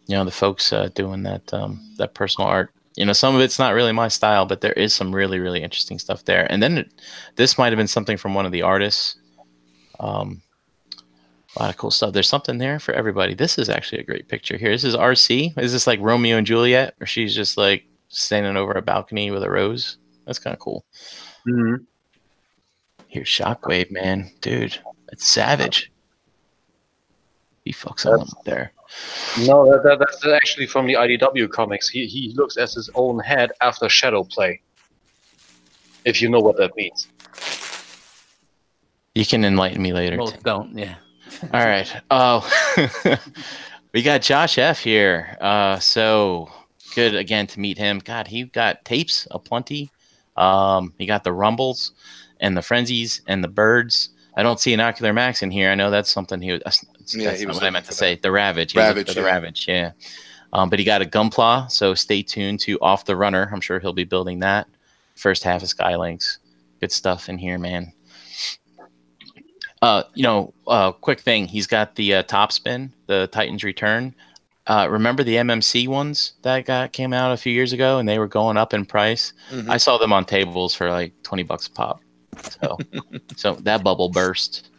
the folks doing that personal art. Some of it's not really my style, but there is some really, really interesting stuff there. And then this might have been something from one of the artists. A lot of cool stuff. There's something there for everybody. This is actually a great picture here. This is RC. Is this like Romeo and Juliet, or she's just like standing over a balcony with a rose? That's kind of cool. Mm-hmm. Here's Shockwave, man. Dude, it's savage. He fucks on up there. No, that's actually from the IDW comics. He looks at his own head after Shadow Play. If you know what that means. You can enlighten me later. Most don't, yeah. All right. Oh, we got Josh F here. So good again to meet him. God, he got tapes aplenty. He got the Rumbles and the Frenzies and the Birds. I don't see an Ocular Max in here. I know that's something he was. That's not what I meant to say. The Ravage. The Ravage, yeah. But he got a Gunpla, so stay tuned to Off the Runner. I'm sure he'll be building that. First half of Skylinks. Good stuff in here, man. Quick thing. He's got the Top Spin, the Titan's Return. Remember the MMC ones that came out a few years ago, and they were going up in price? Mm-hmm. I saw them on tables for like $20 a pop. So that bubble burst.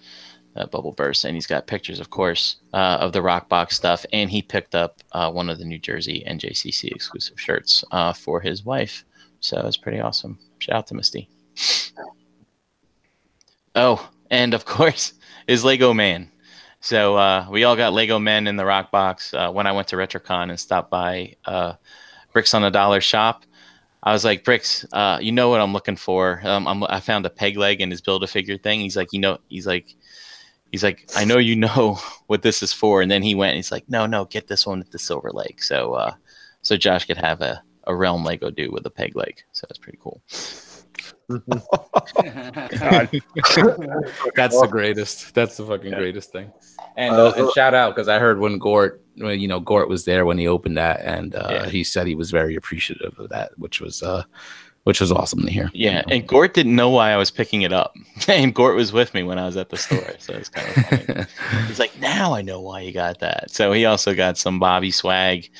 And he's got pictures, of course, of the Rockbox stuff, and he picked up one of the New Jersey NJCC exclusive shirts for his wife. So it's pretty awesome. Shout out to Misty. Oh, and of course, is Lego Man. So we all got Lego Men in the Rockbox. When I went to RetroCon and stopped by Bricks on a Dollar shop, I was like, Bricks, you know what I'm looking for. I found a peg leg in his Build-A-Figure thing. He's like, he's like, I know you know what this is for. And then he went and he's like, no, get this one with the silver leg. So so Josh could have a Realm Lego dude with a peg leg. So that's pretty cool. That's the greatest. That's the fucking greatest thing. And shout out, because I heard when Gort was there when he opened that, and he said he was very appreciative of that, which was which was awesome to hear. Yeah, and Gort didn't know why I was picking it up, and Gort was with me when I was at the store, so it's kind of funny. He's like, "Now I know why you got that." So he also got some Bobby swag,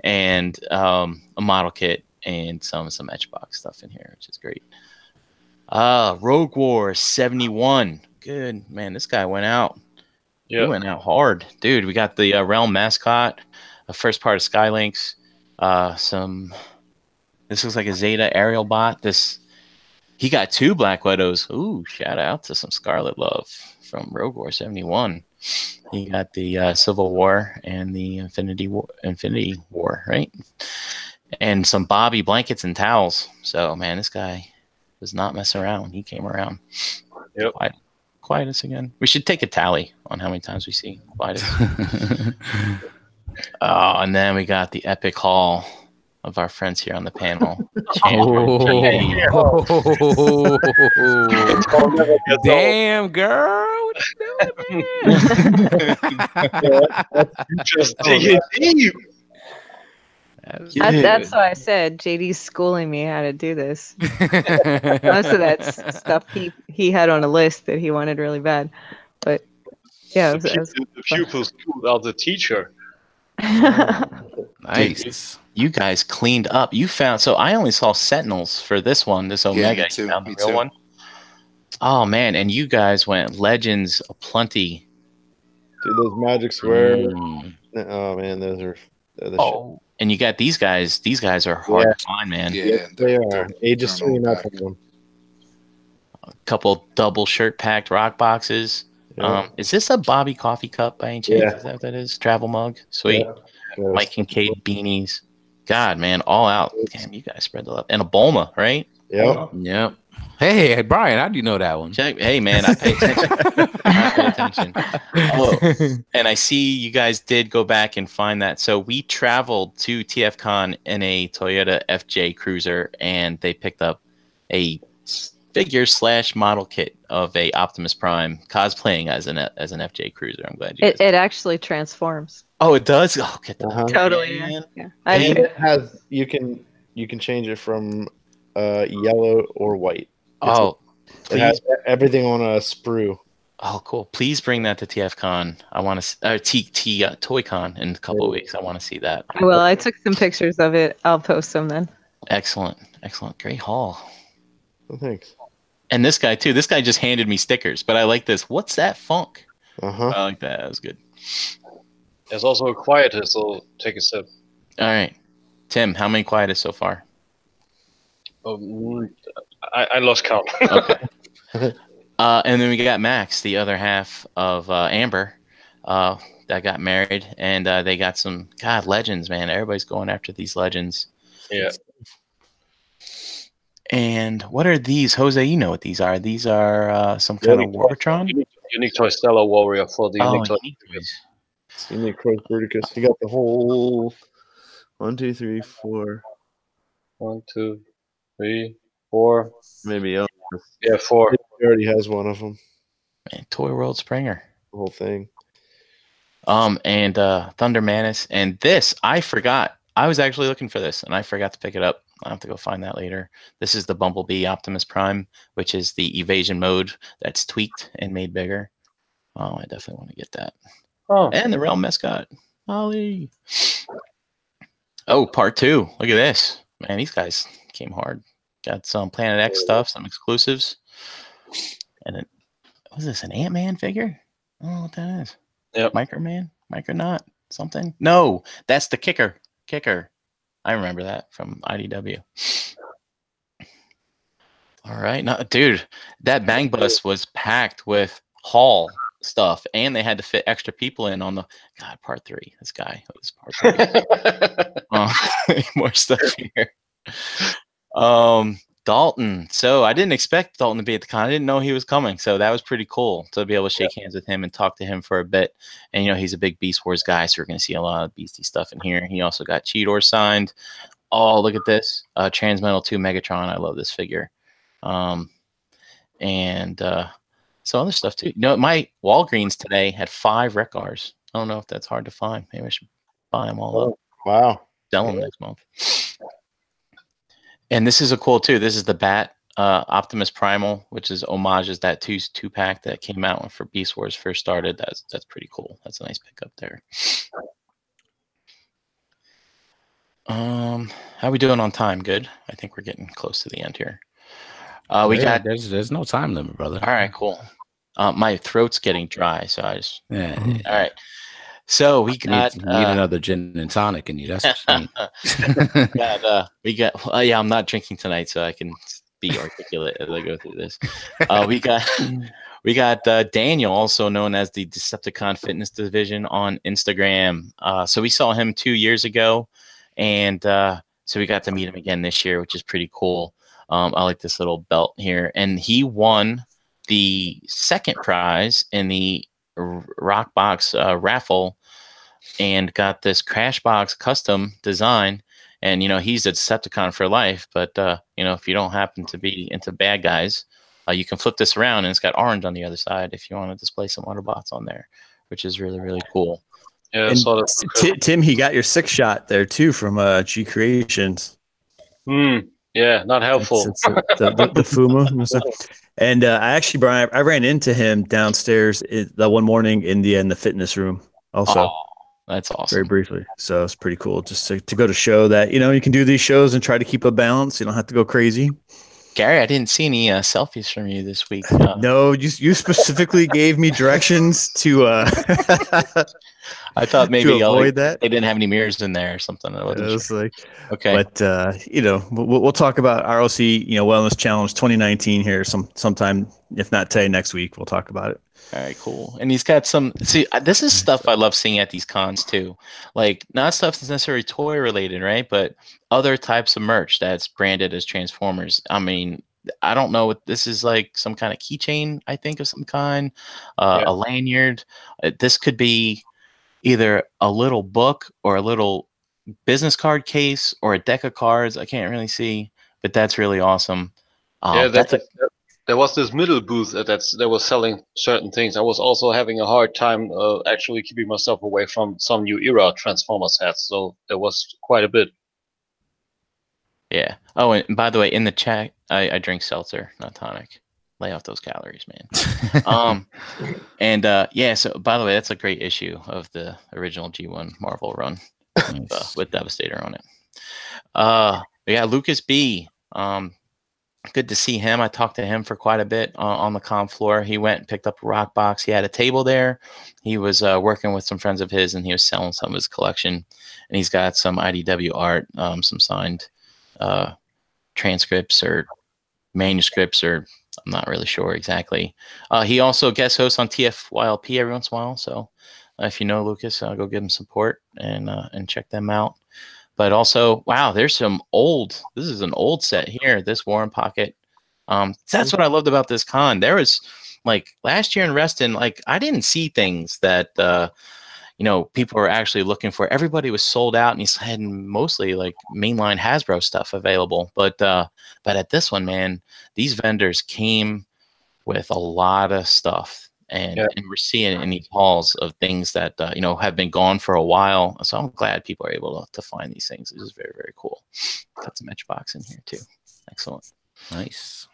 and a model kit, and some Etchbox stuff in here, which is great. Rogue War 71. Good man, this guy went out. He went out hard, dude. We got the Realm mascot, the first part of Skylinks, some. This looks like a Zeta aerial bot. He got 2 Black Widows. Ooh, shout out to some Scarlet Love from Rogue War 71. He got the Civil War and the Infinity War, right? And some Bobby blankets and towels. So, man, this guy does not mess around. He came around. Yep. Quietus again. We should take a tally on how many times we see Quietus. And then we got the epic haul of our friends here on the panel. Damn, girl. What you doing, Just digging deep. That's why I said JD's schooling me how to do this. Most of that stuff he had on a list that he wanted really bad, but yeah, The pupils schooled out the teacher. Nice. You guys cleaned up. You found, so I only saw Sentinels for this one, this Omega. Me too, You found the me real too. one. Oh man, and you guys went Legends aplenty. Dude, those Magic Square. Mm. Oh man, those are they're the Oh, and you got these guys. These guys are hard to find, man. shit. Yeah, Yes, they are. they're Ages all 3 and up back. on them. A couple double shirt packed rock boxes. Yeah. Is this a Bobby coffee cup by any chance? Yeah. Is that what that is? Travel mug. Sweet. Yeah. Mike Kincaid beanies. God, man, all out. Damn, you guys spread the love. And a Bulma, right? Yep. Yep. Hey, Brian, how do you know that one? Check. Hey, man, I pay attention. I pay attention. Oh, and I see you guys did go back and find that. So we traveled to TFCon in a Toyota FJ Cruiser, and they picked up a figure / model kit of a Optimus Prime cosplaying as an FJ Cruiser. I'm glad you. it actually transforms. Oh, it does. Oh, get the Totally. man. Yeah. And I, it has you can change it from yellow or white. Oh, It has please. everything on a sprue. Oh, cool. Please bring that to TFCon. I want to ToyCon in a couple of weeks. I want to see that. well, I took some pictures of it. I'll post them then. Excellent. Great haul. Oh, thanks. And this guy too. This guy just handed me stickers, but I like this. What's that funk? Uh-huh. I like that. That was good. There's also a quietus, so take a sip. All right, Tim. How many quietus so far? I lost count. Okay. And then we got Max, the other half of Amber, that got married, and they got some legends, man. Everybody's going after these legends. Yeah. And what are these, Jose? You know what these are? These are some kind of Warbotron. Unique Toy Stellar Warrior for the Unique Toy. Unique Toys. Unique Cross Bruticus. You got the whole 1, 2, 3, 4. 1, 2, 3, 4. Maybe Yeah, 4. he already has one of them. Man, Toy World Springer. The whole thing. And Thunder Manus. And this, I forgot. I was actually looking for this, and I forgot to pick it up. I'll have to go find that later. This is the Bumblebee Optimus Prime, which is the evasion mode that's tweaked and made bigger. Oh, I definitely want to get that. Oh. And the Realm mascot, Ollie. Oh, part 2. Look at this. Man, these guys came hard. Got some Planet X stuff, some exclusives. And what is this, an Ant-Man figure? I don't know what that is. Yep. Microman? Micronaut? Something? No, that's the kicker. I remember that from IDW. All right. No, dude, that Bang Bus was packed with haul stuff, and they had to fit extra people in on the part 3. This guy was part 3. More stuff here. Dalton. So I didn't expect Dalton to be at the con. I didn't know he was coming. So that was pretty cool to be able to shake hands with him and talk to him for a bit. And, he's a big Beast Wars guy, so we're going to see a lot of beastie stuff in here. He also got Cheetor signed. Oh, look at this. Transmetal 2 Megatron. I love this figure. And some other stuff, too. My Walgreens today had 5 Rekars. I don't know if that's hard to find. Maybe I should buy them all up. Wow. Sell them next month. And this is a cool too. This is the Bat Optimus Primal, which is homages that two pack that came out when for Beast Wars first started. That's pretty cool. That's a nice pickup there. How we doing on time? Good. I think we're getting close to the end here. We got there's no time limit, brother. All right, cool. My throat's getting dry, so I just Yeah. all right. So we got you need another gin and tonic in you. That's what you need. we got yeah, I'm not drinking tonight, so I can be articulate as I go through this. We got Daniel, also known as the Decepticon Fitness Division on Instagram. So we saw him 2 years ago, and so we got to meet him again this year, which is pretty cool. I like this little belt here, and he won the second prize in the Rock Box raffle, and got this Crash Box custom design. And he's a Decepticon for life. But if you don't happen to be into bad guys, you can flip this around, and it's got orange on the other side if you want to display some Autobots on there, which is really, really cool. Yeah, and Tim, he got your 6-shot there too from G Creations. Yeah, not helpful. It's the Fuma and stuff. And I actually, Brian, I ran into him downstairs the one morning in the fitness room also. Oh, that's awesome. Very briefly. So it's pretty cool just to go to show that, you can do these shows and try to keep a balance. You don't have to go crazy. Gary, I didn't see any selfies from you this week. No, you specifically gave me directions to I thought maybe avoid that. They didn't have any mirrors in there or something. I wasn't sure. Like, okay. But we'll talk about ROC, Wellness Challenge 2019 here sometime. If not today, next week, we'll talk about it. All right, cool. And he's got some. See, this is stuff I love seeing at these cons too. Like, not stuff that's necessarily toy related, right? But other types of merch that's branded as Transformers. I mean, I don't know what this is, like some kind of keychain, I think, of some kind, a lanyard. This could be either a little book or a little business card case or a deck of cards. I can't really see, but that's really awesome. There was this middle booth that was selling certain things. I was also having a hard time actually keeping myself away from some new era Transformers hats. So there was quite a bit. Yeah. Oh, and by the way, in the chat, I drink seltzer, not tonic. Lay off those calories, man. So by the way, that's a great issue of the original G1 Marvel run with Devastator on it. We got Lucas B. Good to see him. I talked to him for quite a bit on the con floor. He went and picked up a rock box. He had a table there. He was working with some friends of his, and he was selling some of his collection. And he's got some IDW art, some signed transcripts or manuscripts, or I'm not really sure exactly. He also guest hosts on TFYLP every once in a while. So if you know Lucas, go give him support and check them out. But also, wow, there's this is an old set here, this Warren Pocket. That's what I loved about this con. There was, like, last year in Reston, like, I didn't see things that, people were actually looking for. Everybody was sold out, and he's had mostly, like, mainline Hasbro stuff available. But at this one, man, these vendors came with a lot of stuff. And we're seeing in these halls of things that have been gone for a while. So I'm glad people are able to find these things. This is very, very cool. Got some Etchbox in here too. Excellent. Nice.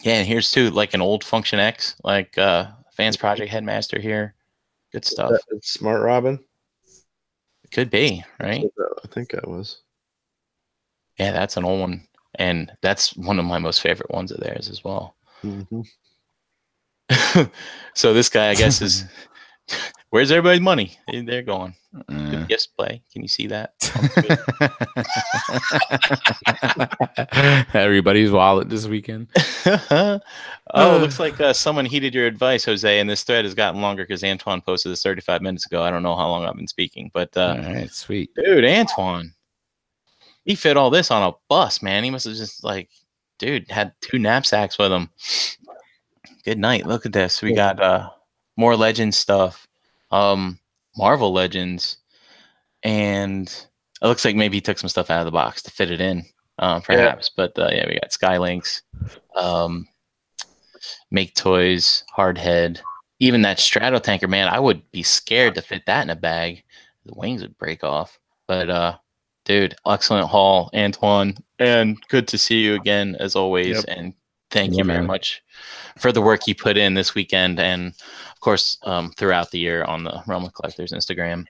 Yeah, and here's too, like, an old Function X, like Fans Project Headmaster here. Good stuff. Smart Robin. It could be, right? I think that was. Yeah, that's an old one, and that's one of my most favorite ones of theirs as well. Mm-hmm. So this guy, I guess, is where's everybody's money? They're going. Good display. Can you see that? Everybody's wallet this weekend. It looks like someone heeded your advice, Jose, and this thread has gotten longer because Antoine posted this 35 minutes ago. I don't know how long I've been speaking, but all right, sweet. Dude, Antoine, he fit all this on a bus, man. He must have just, like, dude, had 2 knapsacks with him. Good night. Look at this. We got more Legends stuff, Marvel Legends, and it looks like maybe he took some stuff out of the box to fit it in, perhaps. Yeah. But we got Skylinks, Make Toys, Hardhead, even that Strato Tanker, man. I would be scared to fit that in a bag. The wings would break off. But Dude, excellent haul, Antoine, and good to see you again as always. Yep. And thank Yeah, you very man. much for the work you put in this weekend, and of course throughout the year on the Realm of Collectors Instagram.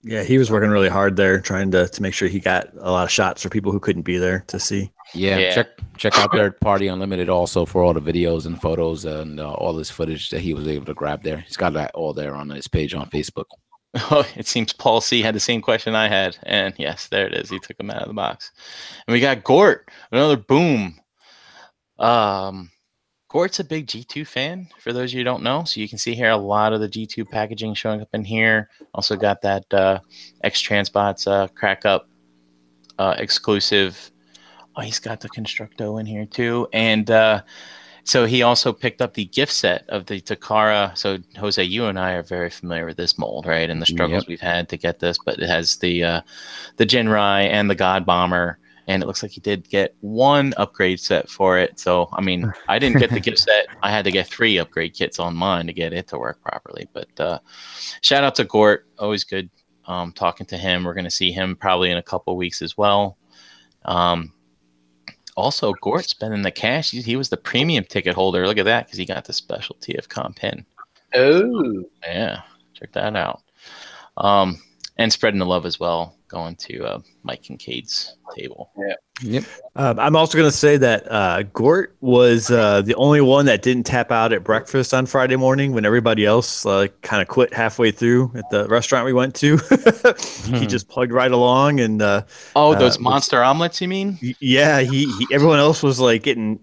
Yeah, he was working really hard there, trying to make sure he got a lot of shots for people who couldn't be there to see. Yeah, Yeah. check out their Party Unlimited also for all the videos and photos and all this footage that he was able to grab there. He's got that all there on his page on Facebook. Oh, it seems Paul C had the same question I had, and yes, there it is. He took him out of the box, and we got Gort, another boom. Gort's a big G2 fan, for those of you who don't know. So you can see here a lot of the G2 packaging showing up in here. Also got that X-Transbots crack up exclusive. Oh, he's got the Constructo in here too. And so he also picked up the gift set of the Takara. So Jose, you and I are very familiar with this mold, right? And the struggles we've had to get this, but it has the Jinrai and the God Bomber. And it looks like he did get one upgrade set for it. So, I mean, I didn't get the gift set. I had to get 3 upgrade kits on mine to get it to work properly. But shout out to Gort. Always good talking to him. We're going to see him probably in a couple weeks as well. Also, Gort spending the cash. He was the premium ticket holder. Look at that, because he got the special TFCon pin. Oh. Yeah, check that out. And spreading the love as well, going to Mike Kincaid's table. Yeah. Yep. I'm also going to say that Gort was the only one that didn't tap out at breakfast on Friday morning when everybody else kind of quit halfway through at the restaurant we went to. He just plugged right along. And those monster omelets, you mean? Yeah, he everyone else was like getting,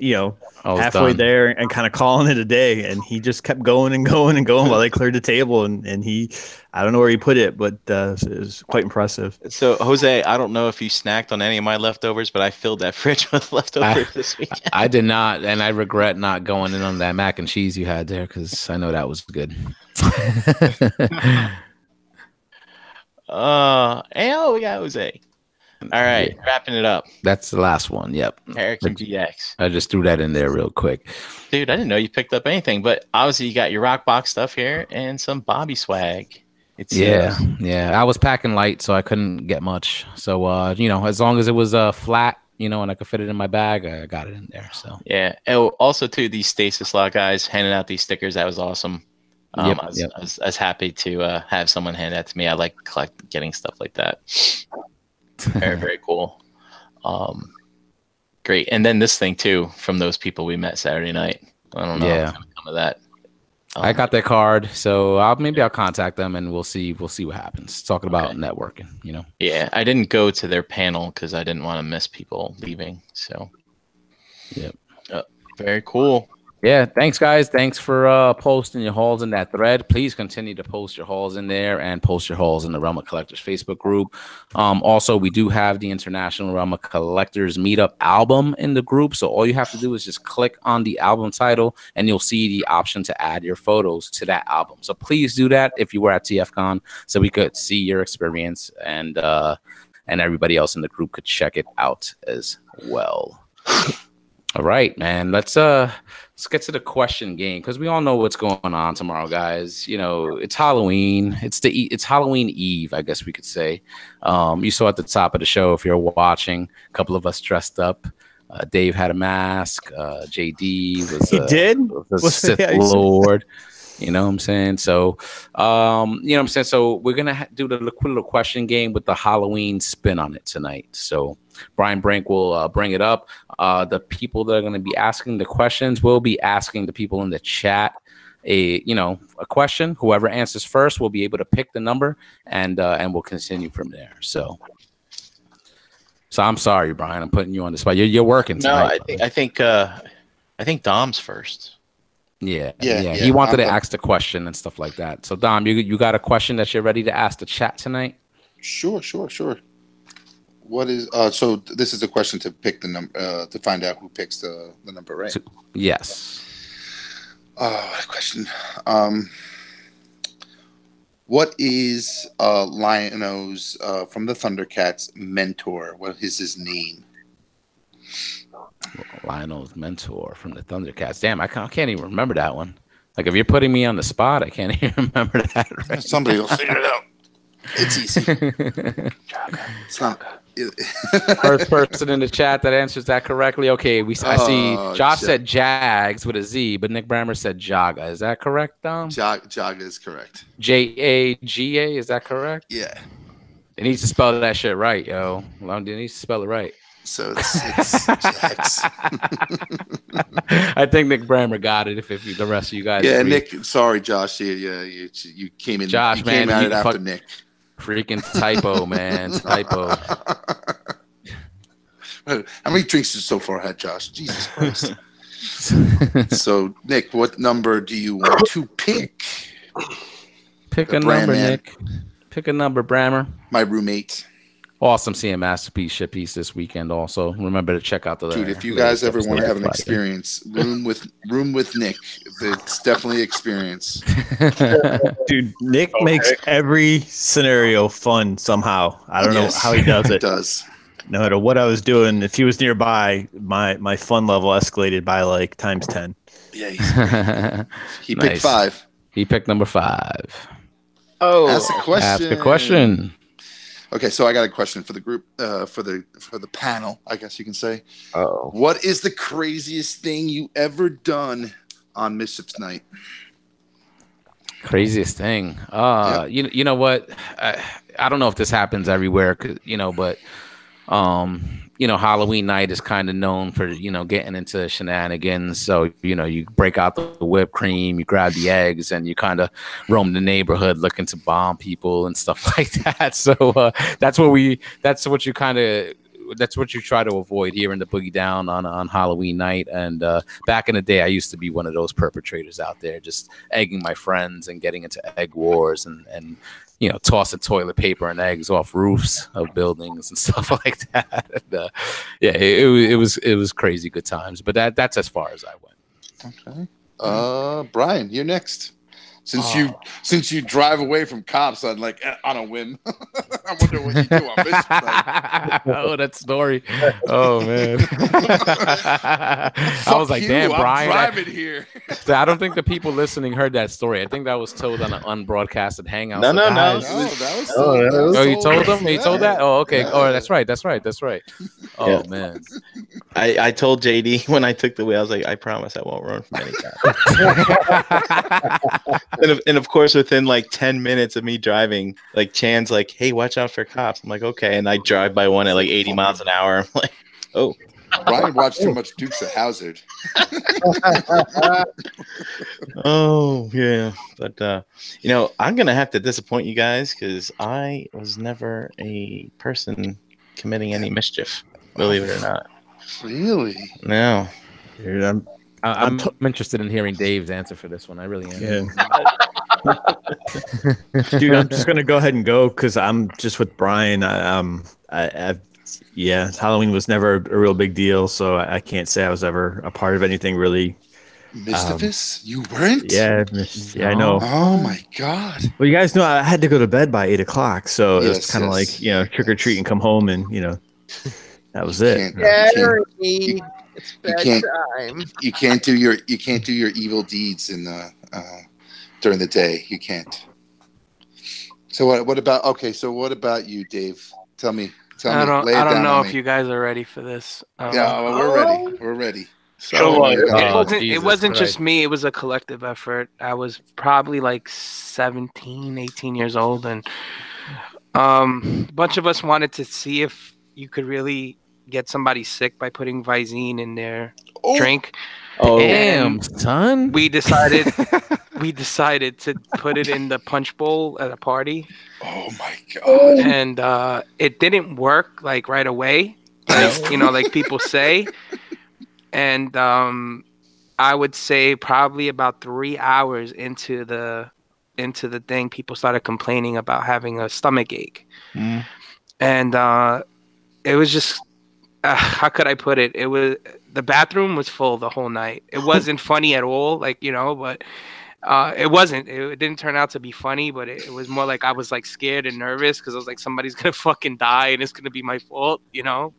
halfway done. there and kind of calling it a day. And he just kept going and going and going while they cleared the table. And he, I don't know where he put it, but it was quite impressive. So, Jose, I don't know if you snacked on any of my leftovers, but I filled that fridge with leftovers this weekend. I did not, and I regret not going in on that mac and cheese you had there because I know that was good. We got Jose. All right, wrapping it up. That's the last one. Yep. American GX. I just threw that in there real quick. Dude, I didn't know you picked up anything, but obviously you got your rock box stuff here and some Bobby swag. I was packing light, so I couldn't get much. So as long as it was flat, and I could fit it in my bag, I got it in there. So yeah. Oh, also too, these Stasis Law guys handing out these stickers. That was awesome. I was happy to have someone hand that to me. I like getting stuff like that. Very, very cool. Great. And then this thing too from those people we met Saturday night. I don't know if it's gonna come to that. I got their card, so I'll contact them and we'll see what happens. Talking about networking, Yeah, I didn't go to their panel because I didn't want to miss people leaving. So, very cool. Yeah, thanks guys. Thanks for posting your hauls in that thread. Please continue to post your hauls in there and post your hauls in the Realm of Collectors Facebook group. Also, we do have the International Realm of Collectors Meetup album in the group. So all you have to do is just click on the album title and you'll see the option to add your photos to that album. So please do that if you were at TFCon so we could see your experience and everybody else in the group could check it out as well. All right, man. Let's get to the question game because we all know what's going on tomorrow, guys. It's Halloween. It's Halloween Eve, I guess we could say. You saw at the top of the show if you're watching, a couple of us dressed up. Dave had a mask. JD was a Sith Lord. You know what I'm saying? So, So we're gonna do the little question game with the Halloween spin on it tonight. So Brian Brink will bring it up. The people that are going to be asking the questions will be asking the people in the chat a question. Whoever answers first will be able to pick the number, and we'll continue from there. So I'm sorry, Brian. I'm putting you on the spot. You're working tonight. No, I think Dom's first. Yeah. He wanted to ask the question and stuff like that. So Dom, you got a question that you're ready to ask the chat tonight? Sure. What is so? This is a question to pick the number to find out who picks the number, right? Yes. What a question. What is Lion-O's from the Thundercats mentor? What is his name? Lionel's mentor from the Thundercats. Damn, I can't even remember that one. Like if you're putting me on the spot, I can't even remember that. Right? Somebody will figure it out. It's easy. It's not. First person in the chat that answers that correctly. Okay, I see Josh said Jags with a Z, but Nick Brammer said Jaga. Is that correct, Dom? Jaga is correct. Jaga, is that correct? Yeah. It needs to spell that shit right, yo. It needs to spell it right. So it's Jags. I think Nick Brammer got it. If the rest of you guys, yeah, agree. Nick. Sorry, Josh. Yeah, you came in. Josh, you man, came at it after Nick. Freaking typo, man, typo. How many drinks you so far had, Josh? Jesus Christ. So, Nick, what number do you want to pick? Pick a number, Nick. Pick a number, Brammer. My roommate. Awesome seeing Masterpiece shit piece this weekend. Also, remember to check out the. Dude, if you guys ever want to have an experience, room with Nick, it's definitely experience. Dude, Nick makes every scenario fun somehow. I don't know how he does it. He does. No matter what I was doing, if he was nearby, my fun level escalated by like times 10. Yeah, he picked 5. He picked number 5. Oh, ask a question. Ask a question. Okay, so I got a question for the group, for the panel, I guess you can say. Oh, what is the craziest thing you ever done on Mischief's Night? Craziest thing, you know what? I don't know if this happens everywhere, but Halloween night is kind of known for getting into shenanigans. So you break out the whipped cream, you grab the eggs, and you kind of roam the neighborhood looking to bomb people and stuff like that. So that's what you try to avoid here in the Boogie Down on Halloween night. And back in the day, I used to be one of those perpetrators out there, just egging my friends and getting into egg wars and tossing toilet paper and eggs off roofs of buildings and stuff like that. And, it was crazy good times. But that's as far as I went. Okay. Brian, you're next. Since you drive away from cops on a whim, I wonder what you do on Mischief Night. Oh, that story! Oh man, I was like, damn, Brian. I'm driving here. I don't think the people listening heard that story. I think that was told on an unbroadcasted hangout. No, that was you told them? You told that? Oh, okay. Oh, that's right. Oh man, I told JD when I took the wheel, I was like, I promise I won't run from any cops. And of course, within like 10 minutes of me driving, like Chan's like, "Hey, watch out for cops." I'm like, "Okay," and I drive by one at like 80 miles an hour. I'm like, "Oh." Brian watched too much Dukes of Hazzard. Oh yeah, but I'm gonna have to disappoint you guys because I was never a person committing any mischief. Believe it or not. Really? No. Dude, I'm interested in hearing Dave's answer for this one. I really am. Yeah. Dude, I'm just gonna go ahead and go because I'm just with Brian. Halloween was never a real big deal, so I can't say I was ever a part of anything really mischievous. You weren't? Yeah, I know. Oh my god. Well, you guys know I had to go to bed by 8 o'clock, so it was kind of like trick or treat and come home, and that was it. It's bedtime. You can't do your evil deeds during the day. You can't. So what about you, Dave? Tell me. I don't know if you guys are ready for this. We're ready. We're ready. So it wasn't just me. It was a collective effort. I was probably like 17, 18 years old, and a bunch of us wanted to see if you could really get somebody sick by putting Visine in their drink. Oh, damn, son. We decided to put it in the punch bowl at a party. Oh my god. And it didn't work like right away. Like people say. And I would say probably about 3 hours into the thing, people started complaining about having a stomach ache. Mm. And it was just how could I put it? It was the bathroom was full the whole night. It wasn't funny at all, but it wasn't. It didn't turn out to be funny, but it was more like I was like scared and nervous because I was like, somebody's gonna fucking die and it's gonna be my fault, But oh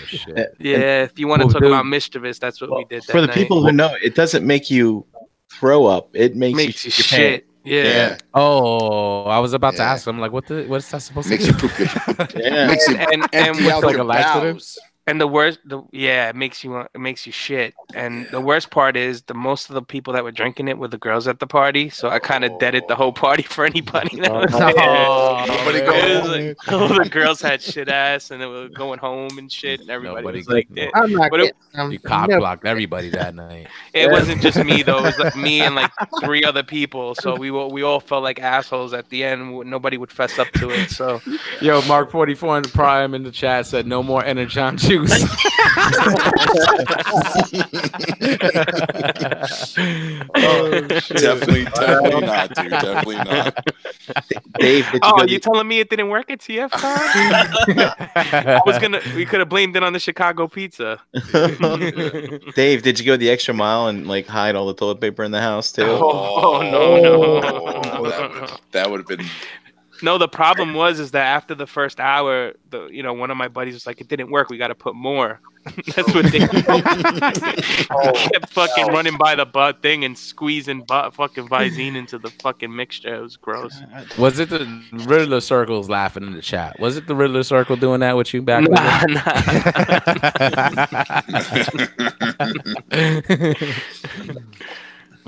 shit. Yeah, if you want to talk about mischievous, that's what we did. For the people who know, it doesn't make you throw up. It makes you shit. Yeah. Oh, I was about to Yeah. ask him like, what's that supposed Makes to you do? poop your Yeah. makes you And empty what's out like your a laxative? bowels. And the worst, it makes you shit. And the worst part is most of the people that were drinking it were the girls at the party. So I kind of deaded the whole party for anybody that was there. Nobody It go was home. like, all the girls had shit ass and they were going home and shit, and everybody Nobody was like, good. I'm not but it, getting them. You cock blocked everybody that night. it wasn't just me though. It was like me and like 3 other people. So we all felt like assholes at the end. Nobody would fess up to it. So Yo, Mark 44 in the Prime in the chat said no more Energon juice. Oh, shit. Definitely not, dude. Definitely not. Dave, did you oh, go you telling me it didn't work at TFCon? We could have blamed it on the Chicago pizza. Dave, did you go the extra mile and like hide all the toilet paper in the house too? Oh, no. That would have been. No, the problem is that after the first hour, one of my buddies was like, "It didn't work. We got to put more." That's what they kept fucking running by the butt thing and squeezing fucking Visine into the fucking mixture. It was gross. Was it the Riddler Circle's laughing in the chat? Was it the Riddler Circle doing that with you back then?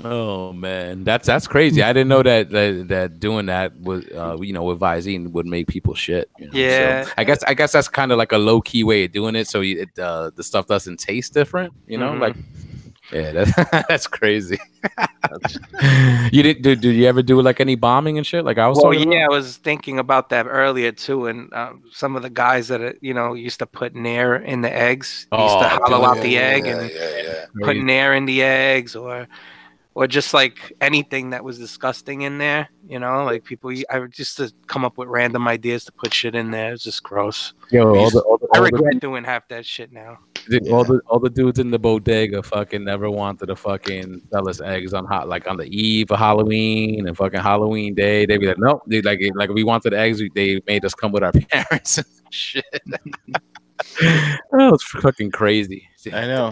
Oh man, that's crazy. I didn't know that doing that was with Visine would make people shit. Yeah, so I guess that's kind of like a low key way of doing it, so the stuff doesn't taste different. Like that's crazy. You did you ever do like any bombing and shit? Like I was. I was thinking about that earlier too, and some of the guys that used to put Nair in the eggs, used to hollow out the egg and put Nair in the eggs, or just like anything that was disgusting in there, like people. I would just to come up with random ideas to put shit in there. It's just gross. Yo, I regret doing half that shit now. All the dudes in the bodega fucking never wanted to fucking sell us eggs on the eve of Halloween and fucking Halloween day. They'd be like, nope. They like we wanted eggs. They made us come with our parents and shit. It's fucking crazy. I know.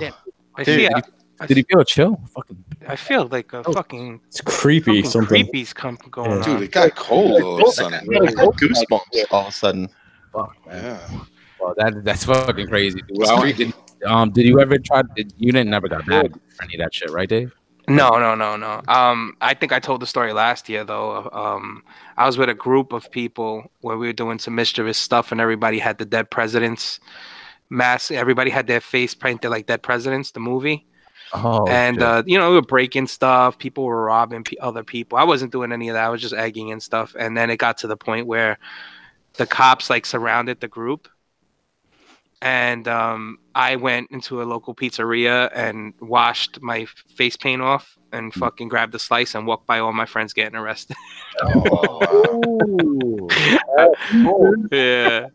Did he feel a chill? Fucking. I feel like a fucking. It's creepy. Something creepy's going on. Dude, it got cold all of a sudden. Goosebumps all of a sudden. Fuck, man. Yeah. Well, that's fucking crazy. Dude. Did you ever try? You never got mad for any of that shit, right, Dave? No. I think I told the story last year though. I was with a group of people where we were doing some mischievous stuff, and everybody had the dead presidents mask. Everybody had their face painted like Dead Presidents, the movie. Oh, and we were breaking stuff. People were robbing other people. I wasn't doing any of that. I was just egging and stuff. And then it got to the point where the cops like surrounded the group. And I went into a local pizzeria and washed my face paint off and fucking grabbed a slice and walked by all my friends getting arrested. Yeah.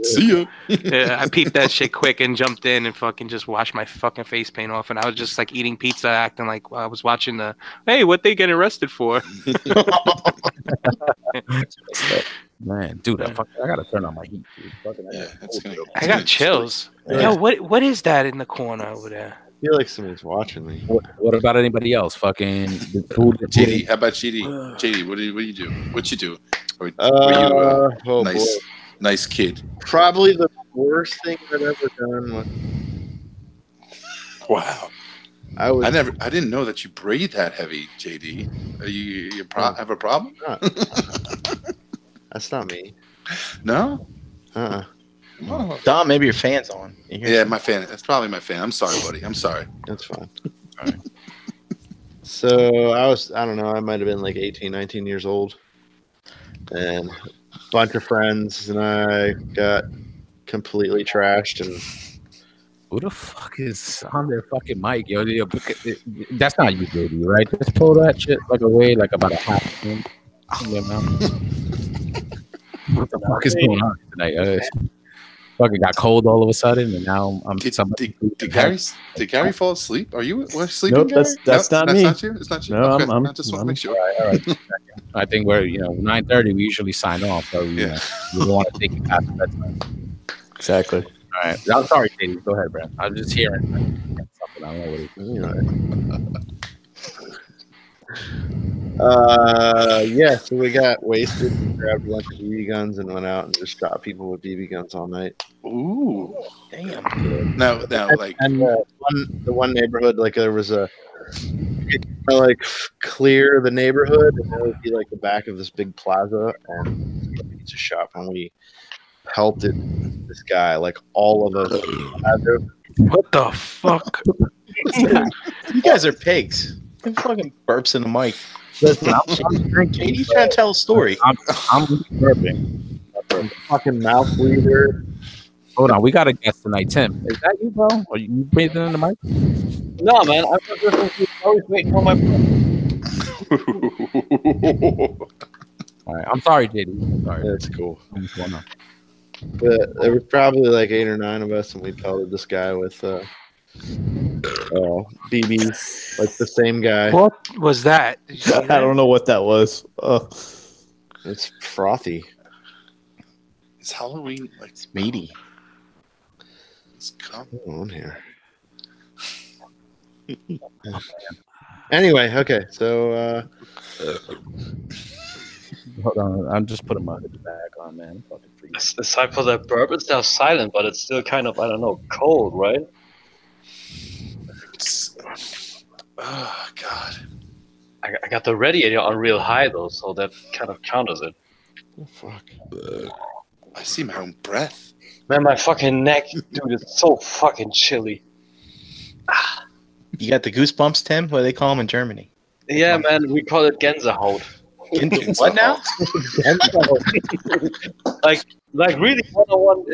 See ya. Yeah, I peeped that shit quick and jumped in and fucking just washed my fucking face paint off. And I was just like eating pizza, acting like I was watching hey, what they getting arrested for? Man, dude, I gotta turn on my heat. Dude. I got chills. Yo, what is that in the corner over there? I feel like someone's watching me. What about anybody else? Fucking the food. JD, how about JD? JD, what do you do? What you do? Were you nice kid? Probably the worst thing I've ever done was. Wow. I didn't know that you breathe that heavy, JD. You have a problem? That's not me. No. Dom, maybe your fan's on. Yeah, my fan. That's probably my fan. I'm sorry, buddy. I'm sorry. That's fine. All right. So I don't know, I might have been like 18, 19 years old. And a bunch of friends and I got completely trashed. And who the fuck is on their fucking mic, yo? That's not you, baby, right? Just pull that shit like away, like about a half in your mouth. What the fuck is going on tonight? Fucking got cold all of a sudden, and now I'm. Did Gary fall asleep? Are you sleeping? Nope, that's not me. That's not you. It's not you. No, okay. I'm I just want to make sure. All right. I think we're 9:30. We usually sign off, so we don't want to take it past bedtime. Exactly. All right. I'm sorry, Katie. Go ahead, Brad. I'm just hearing something. I don't know what it is. Yeah, so we got wasted, grabbed a bunch of BB guns, and went out and just shot people with BB guns all night. Ooh. Damn. Now, like, And the one neighborhood, like there was a like clear the neighborhood, and there would be like the back of this big plaza and a pizza shop, and we pelted this guy, like all of us. What the fuck? You guys are pigs. Who fucking burps in the mic? Listen, I'm drinking. JD's trying to tell a story. I'm burping. Fucking mouth breather. Hold on, we got a guest tonight. Tim, is that you, bro? Are you breathing in the mic? No, man, I'm just listening to always waiting for my All right, I'm sorry, JD. I'm sorry. That's cool. What's going on? But there was probably like 8 or 9 of us, and we pelted this guy with BBs, like the same guy. What was that? Did you see I that? don't know what that was. It's frothy. it's Halloween. Like, It's meaty. it's come. Hold on here. Anyway, okay, so Hold on, I'm just putting my hoodie bag on, man. I'm fucking freezing. Aside for that burp, it's now silent, but it's still kind of, I don't know, cold, right? Oh God. I got the radiator on real high though, so that kind of counters it. oh, fuck. I see my own breath. Man, my fucking neck, dude, it's so fucking chilly. You got the goosebumps, Tim? What do they call them in Germany? Yeah, man, we call it Gänsehaut. What now? like really 101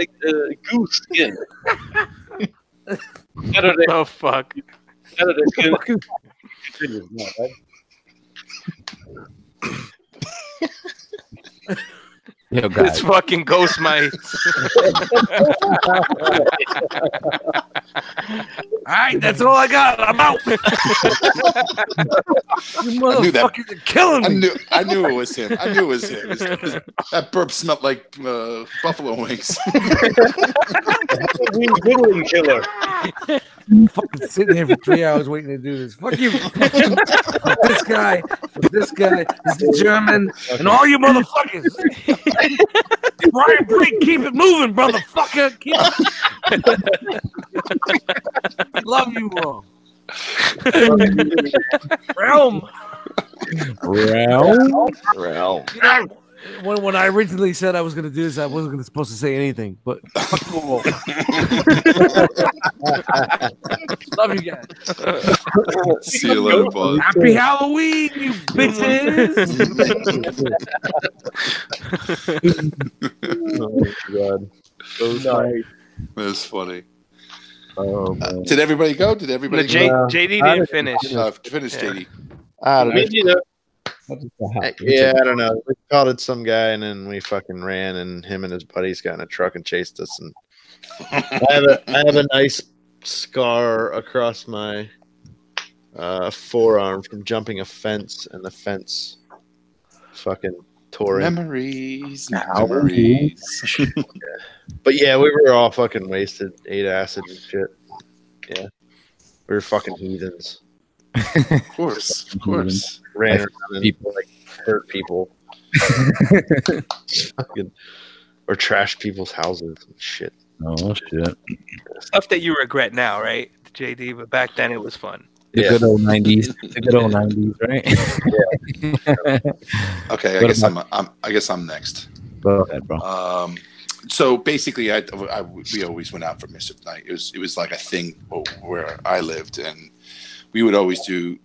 goose skin. Saturday, Oh fuck! Saturday skin. Continues now, right? Yo, It's guys. fucking ghost mites. All right, that's all I got. I'm out. You knew that. motherfuckers are killing me. I knew it was him. I knew it was him. That burp smelled like buffalo wings. Wiggling killer. I'm fucking sitting here for 3 hours waiting to do this. Fuck you. This guy, this is German, and all you motherfuckers. Brian Brink, keep it moving, motherfucker. Keep it. Love you all. Realm. Realm. You know, when I originally said I was going to do this, I wasn't supposed to say anything, but cool. Love you guys. See you later, bud. Happy Halloween, you bitches. Oh, God. That's funny. Oh, man. Did everybody go? Did everybody No, go? JD didn't finish. Finish, Yeah. JD. I don't know. Me neither. Yeah, I don't know. We called it some guy, and then we fucking ran, and him and his buddies got in a truck and chased us. And I have a nice scar across my forearm from jumping a fence, and the fence fucking tore in. Memories. But yeah, we were all fucking wasted, ate acid and shit. Yeah, we were fucking heathens. Of course. Ran around and people like hurt people, fucking, or trashed people's houses and shit. Oh shit! Stuff that you regret now, right, JD? But back then it was fun. The good old '90s. The good old '90s, right? Okay, I guess I'm next. Go ahead, bro. So basically, we always went out for Mischief Night. It was like a thing where I lived, and we would always do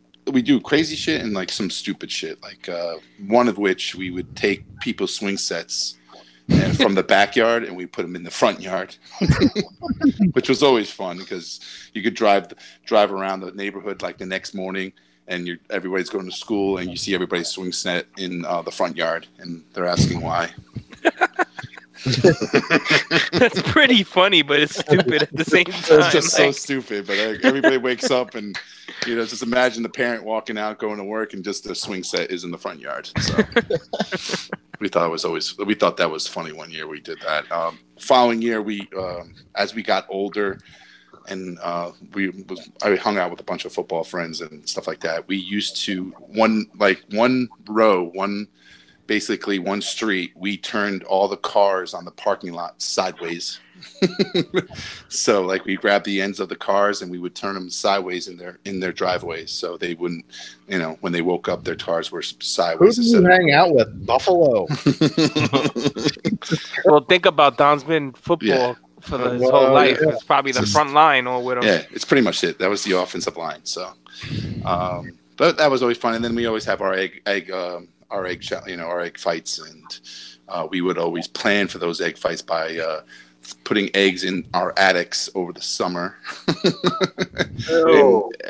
crazy shit and like some stupid shit. Like one of which we would take people's swing sets and from the backyard and we put them in the front yard, which was always fun because you could drive around the neighborhood like the next morning and everybody's going to school and you see everybody's swing set in the front yard and they're asking why. That's pretty funny, but it's stupid at the same time. It's just so stupid. But everybody wakes up and just imagine the parent walking out, going to work, and just the swing set is in the front yard. So we thought that was funny. One year we did that. Following year, we as we got older, and I hung out with a bunch of football friends and stuff like that. We used to one street. We turned all the cars on the parking lot sideways. So like we grabbed the ends of the cars and we would turn them sideways in their driveways, so they wouldn't, when they woke up, their cars were Who sideways. did you hang out with? Buffalo. Well, think about Don's been football for his whole life. Yeah. It's probably the front line or with him. Yeah, it's pretty much it. That was the offensive line. So, but that was always fun. And then we always have our egg fights, and we would always plan for those egg fights by putting eggs in our attics over the summer,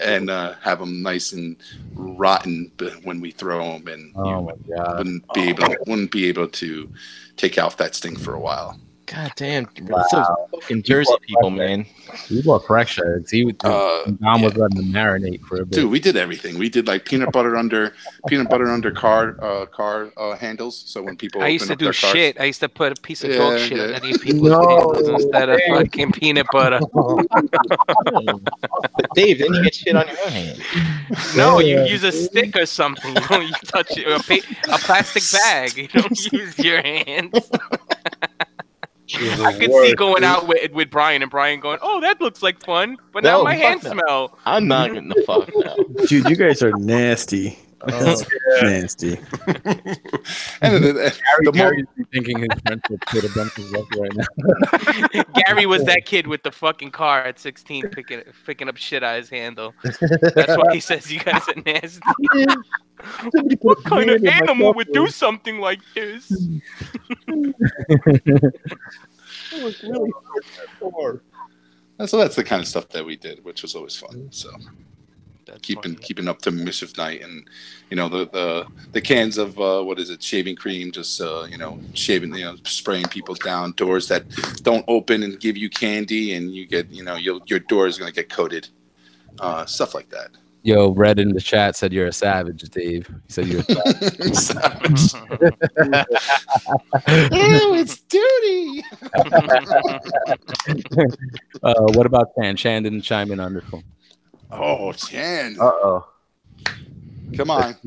and have them nice and rotten when we throw them, and my God. wouldn't be able to take out that stink for a while. God damn, those fucking Jersey people, man. We bought fresh eggs. Dom was letting them marinate for a bit. Dude, we did everything. We did like peanut butter under car handles. So when people I used to open up do their cars, shit. I used to put a piece of dog shit yeah. underneath people's handles instead of fucking peanut butter. But Dave, then you get shit on your own hand. No, you use a stick or something. You don't touch it, a plastic bag. You don't use your hands. I could see going out with Brian and Brian going, "Oh, that looks like fun," but now my hands smell. I'm not getting the fuck now. Dude, you guys are nasty. Nasty. and Gary's thinking his friendship could have done his work right now. Gary was that kid with the fucking car at 16 picking up shit out of his handle. That's why he says you guys are nasty. What kind of animal would do something like this? So that's the kind of stuff that we did, which was always fun. So That's keeping up to mischief night, and the cans of shaving cream, just shaving, spraying people down, doors that don't open and give you candy, and you get your door is going to get coated, stuff like that. Yo, Red in the chat said you're a savage, Dave. He said you're a Savage. Ew, it's dirty. What about Chan? Chan didn't chime in on this one. Oh, Chan. Uh-oh. Come on.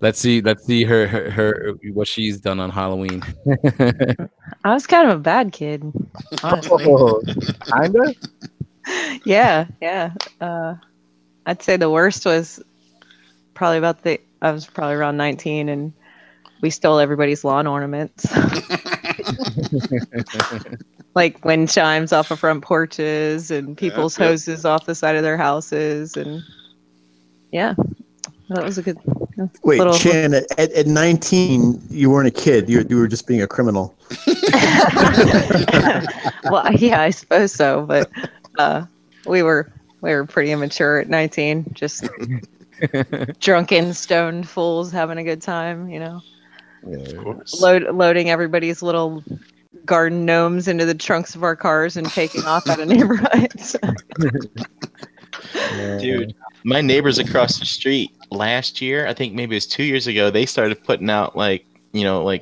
Let's see her what she's done on Halloween. I was kind of a bad kid, honestly. Kinda? Yeah. I'd say the worst was probably I was probably around 19, and we stole everybody's lawn ornaments. Like wind chimes off of front porches and people's hoses off the side of their houses. And yeah, that was a good Wait, Chan, at 19, you weren't a kid. You were just being a criminal. Well, yeah, I suppose so. But we were pretty immature at 19, just drunken, stoned fools having a good time, Yeah, of course. loading everybody's little garden gnomes into the trunks of our cars and taking off out of neighborhoods. Dude, my neighbors across the street last year, I think maybe it was 2 years ago, they started putting out like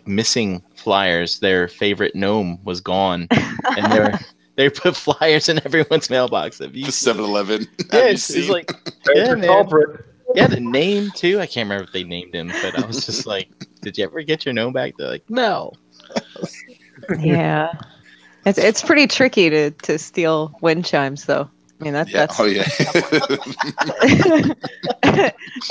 missing flyers. Their favorite gnome was gone, and they put flyers in everyone's mailbox. The 7-Eleven. Yeah, it's like, yeah, man. Yeah, the name too. I can't remember if they named him, but I was just like, "Did you ever get your gnome back?" They're like, "No." Yeah, it's pretty tricky to steal wind chimes, though. I mean that's Oh yeah.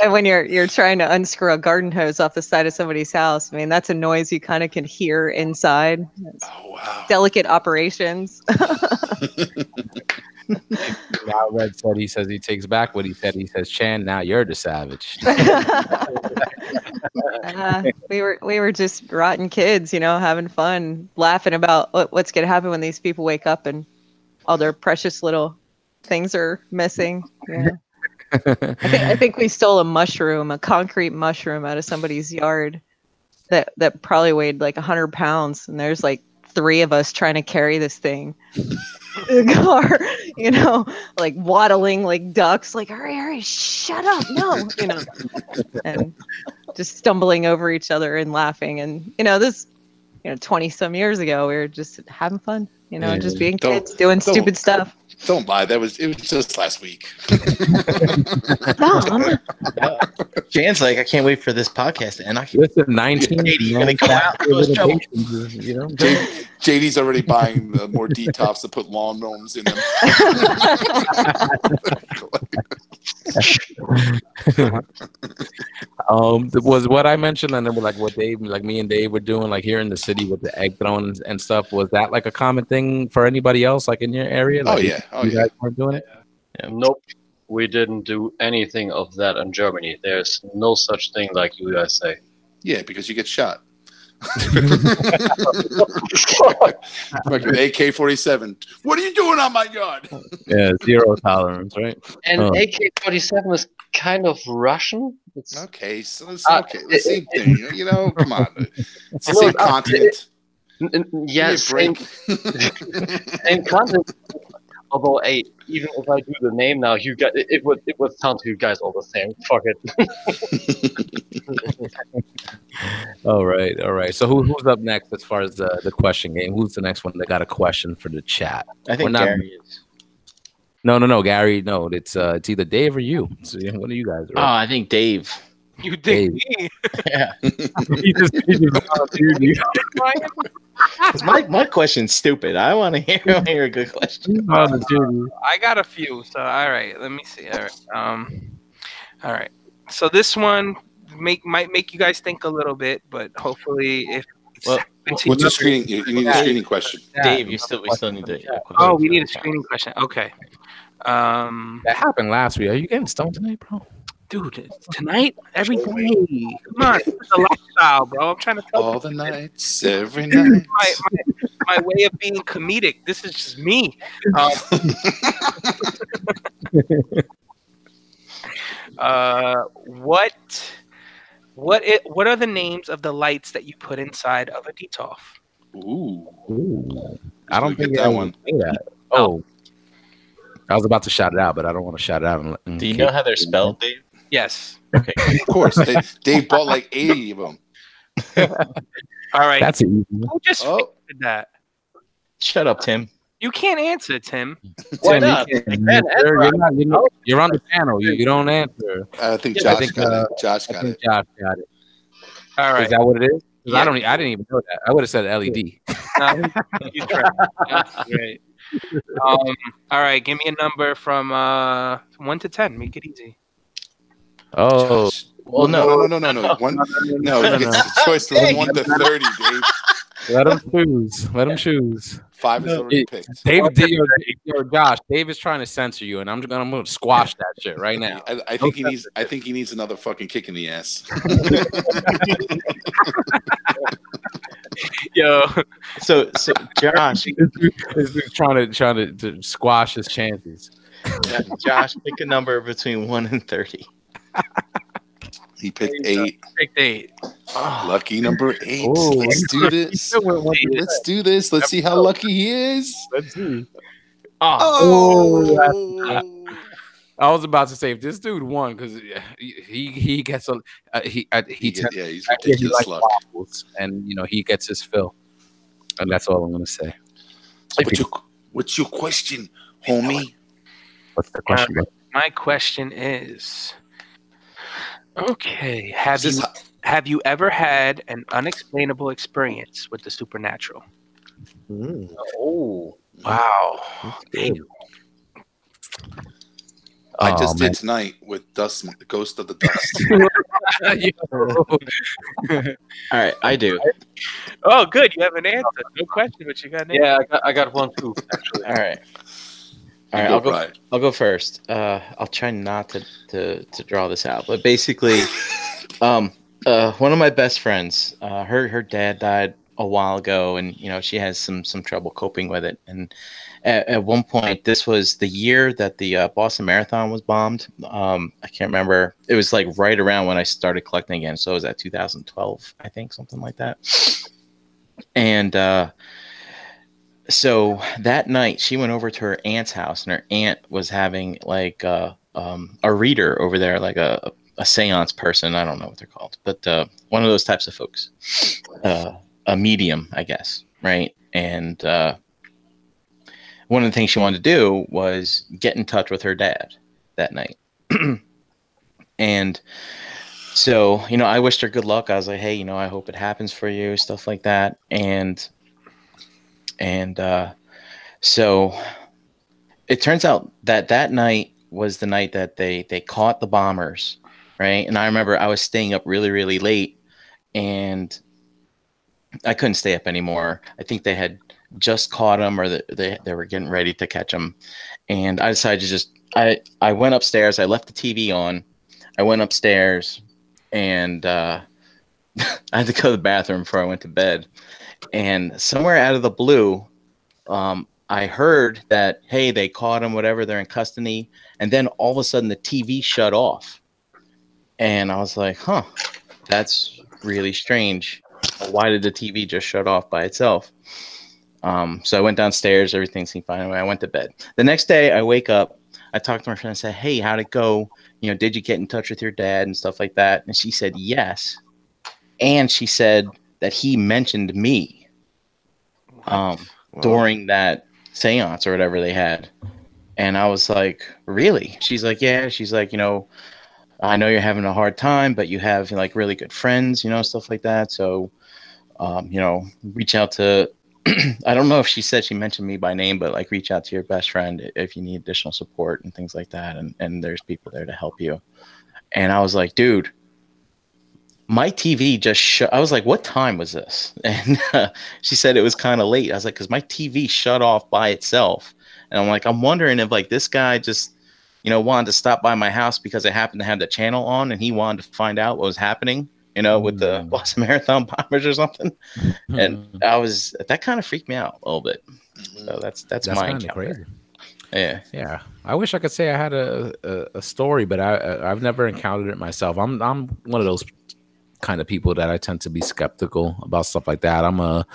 And when you're trying to unscrew a garden hose off the side of somebody's house, I mean that's a noise you kind of can hear inside. Oh wow. Delicate operations. Now Red said he says he takes back what he said. He says, Chan, now you're the savage. We were just rotten kids, having fun, laughing about what's going to happen when these people wake up and all their precious little things are missing. Yeah. I think we stole a concrete mushroom out of somebody's yard that probably weighed like 100 pounds. And there's like 3 of us trying to carry this thing in the car, like waddling like ducks, like, hurry, shut up, no, and just stumbling over each other and laughing. And, this, 20 some years ago. We were just having fun, just being Don't- kids, doing don't- stupid stuff. Don't lie. It was just last week. Mom, Jan's like, I can't wait for this podcast to end. Listen, 1980, You're gonna come out and cause trouble. JD's already buying the more detox to put lawn gnomes in them. Was what I mentioned, and then like what Dave, like me and Dave were doing, like here in the city with the egg throwing and stuff. Was that like a common thing for anybody else, like in your area? Like, you guys weren't doing it. Yeah. Nope. We didn't do anything of that in Germany. There's no such thing like you guys say. Yeah, because you get shot. Like with AK-47. What are you doing on my yard? Yeah, zero tolerance, right? And AK-47 is kind of Russian. It's Okay, so it's okay. The same thing. Come on. It's the same continent. Yes, Give me a same content. Although, even if I do the name now, you guys, it would sound to you guys all the same. Fuck it. All right. So who's up next as far as the question game? Who's the next one that got a question for the chat? I think Gary is. No, Gary. No, it's either Dave or you. So one of you guys. Right? Oh, I think Dave. You dig me? Yeah. he just volunteered you. My question's stupid. I want to hear a good question. I got a few. So all right, let me see. All right. So this one might make you guys think a little bit, but hopefully what's a screening? You need a screening question. Dave, we still need to. Oh, we need a screening question. Okay. That happened last week. Are you getting stoned tonight, bro? Dude, tonight, every day. Come on, this is a lifestyle, bro. I'm trying to tell all the nights, every night. My way of being comedic. This is just me. What are the names of the lights that you put inside of a DTOF? Ooh. I don't think that one. Oh. I was about to shout it out, but I don't want to shout it out. Do you know how they're spelled, Dave? Yes. Okay. Of course. Dave bought like 80 of them. All right. That's easy. Who just figured that? Shut up, Tim. You can't answer, Tim. Why not? You're on the panel. You don't answer. I think Josh got it. Josh got it. Josh got it. All right. Is that what it is? Yeah. I didn't even know that. I would have said LED. You tried. Right. All right. Give me a number from 1 to 10. Make it easy. Oh. Josh. Well, no. You get the choice from 1 to 30, Dave. Let him choose. 5 is already picked. Josh, Dave is trying to censor you, and I'm going to squash that shit right now. I think he needs another fucking kick in the ass. Yo, so Josh is trying to squash his chances. Josh, pick a number between 1 and 30. He picked 8. Picked 8. Oh. Lucky number 8. Let's do this. Let's do this. Let's see how lucky he is. Let's see. Oh. I was about to say if this dude won because he gets he's ridiculous luck, and he gets his fill, and that's all I'm gonna say. What's your question, homie? What's the question? My question is, okay, have you ever had an unexplainable experience with the supernatural? Oh, wow. I just did tonight with Dust, the Ghost of the Dust. All right, I do. Oh, good. You have an answer. No question, but you got an answer. Yeah, I got one too. Actually. All right. I'll go first. I'll try not to draw this out, but basically, one of my best friends, her dad died a while ago, and she has some trouble coping with it. And at one point, this was the year that the Boston Marathon was bombed. I can't remember. It was like right around when I started collecting again. So it was at 2012, I think, something like that. And so that night, she went over to her aunt's house, and her aunt was having like a reader over there, like a seance person. I don't know what they're called, but one of those types of folks. medium, I guess, right? And one of the things she wanted to do was get in touch with her dad that night. And so, I wished her good luck. I was like, hey, I hope it happens for you, stuff like that. And so it turns out that night was the night that they caught the bombers, right? And I remember I was staying up really, really late, and I couldn't stay up anymore. I think they had just caught them, or they were getting ready to catch them. And I decided to I went upstairs. I left the TV on. I went upstairs, and I had to go to the bathroom before I went to bed. And somewhere out of the blue, I heard that, hey, they caught him, whatever, they're in custody. And then all of a sudden the TV shut off. And I was like, huh, that's really strange. Why did the TV just shut off by itself? So I went downstairs, everything seemed fine. I went to bed. The next day I wake up, I talked to my friend and said, hey, how'd it go? Did you get in touch with your dad and stuff like that? And she said, yes. And she said that he mentioned me during that seance or whatever they had. And I was like, really? She's like, yeah. She's like, I know you're having a hard time, but you have like really good friends, stuff like that. So, reach out to, I don't know if she said she mentioned me by name, but like reach out to your best friend if you need additional support and things like that. And there's people there to help you. And I was like, dude, my TV just shut. I was like, what time was this? And she said it was kind of late. I was like, because my TV shut off by itself. And I'm like, I'm wondering if like this guy just, wanted to stop by my house because I happened to have the channel on and he wanted to find out what was happening, with the Boston Marathon bombers or something. And that kind of freaked me out a little bit. So that's my encounter. Crazy. Yeah. I wish I could say I had a story, but I've never encountered it myself. I'm one of those kind of people that I tend to be skeptical about stuff like that. I'm a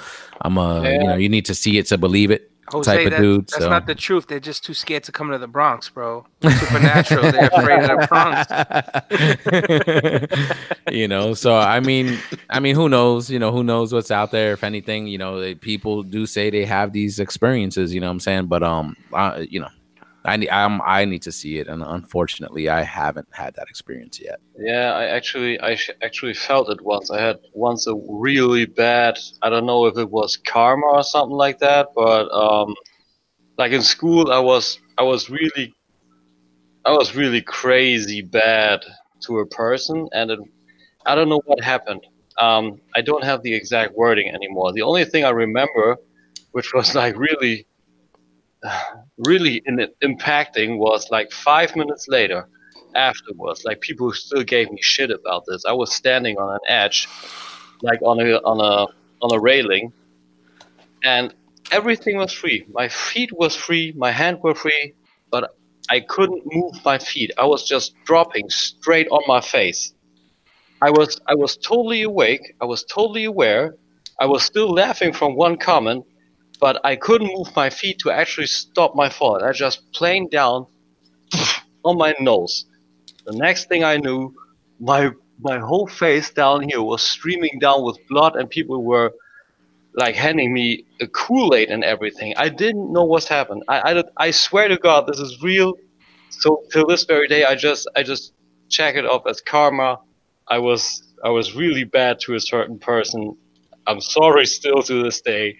you need to see it to believe it. Jose, type of dude. That's not the truth. They're just too scared to come to the Bronx, bro. Supernatural. They're afraid of the Bronx. So I mean, who knows? Who knows what's out there? If anything, people do say they have these experiences. You know what I'm saying? But I need to see it, and unfortunately, I haven't had that experience yet. Yeah, I actually felt it once. I had once a really bad. I don't know if it was karma or something like that, but like in school, I was really crazy bad to a person, and I don't know what happened. I don't have the exact wording anymore. The only thing I remember, which was like really impacting, was like 5 minutes later afterwards, like people still gave me shit about this. I was standing on an edge, like on a railing, and everything was free. My feet was free, my hand were free, but I couldn't move my feet. I was just dropping straight on my face. I was totally awake, I was totally aware, I was still laughing from one comment, but I couldn't move my feet to actually stop my fall. I just planed down on my nose. The next thing I knew, my whole face down here was streaming down with blood, and people were like handing me a Kool-Aid and everything. I didn't know what's happened. I swear to God, this is real. So till this very day, I just check it up as karma. I was really bad to a certain person. I'm sorry still to this day.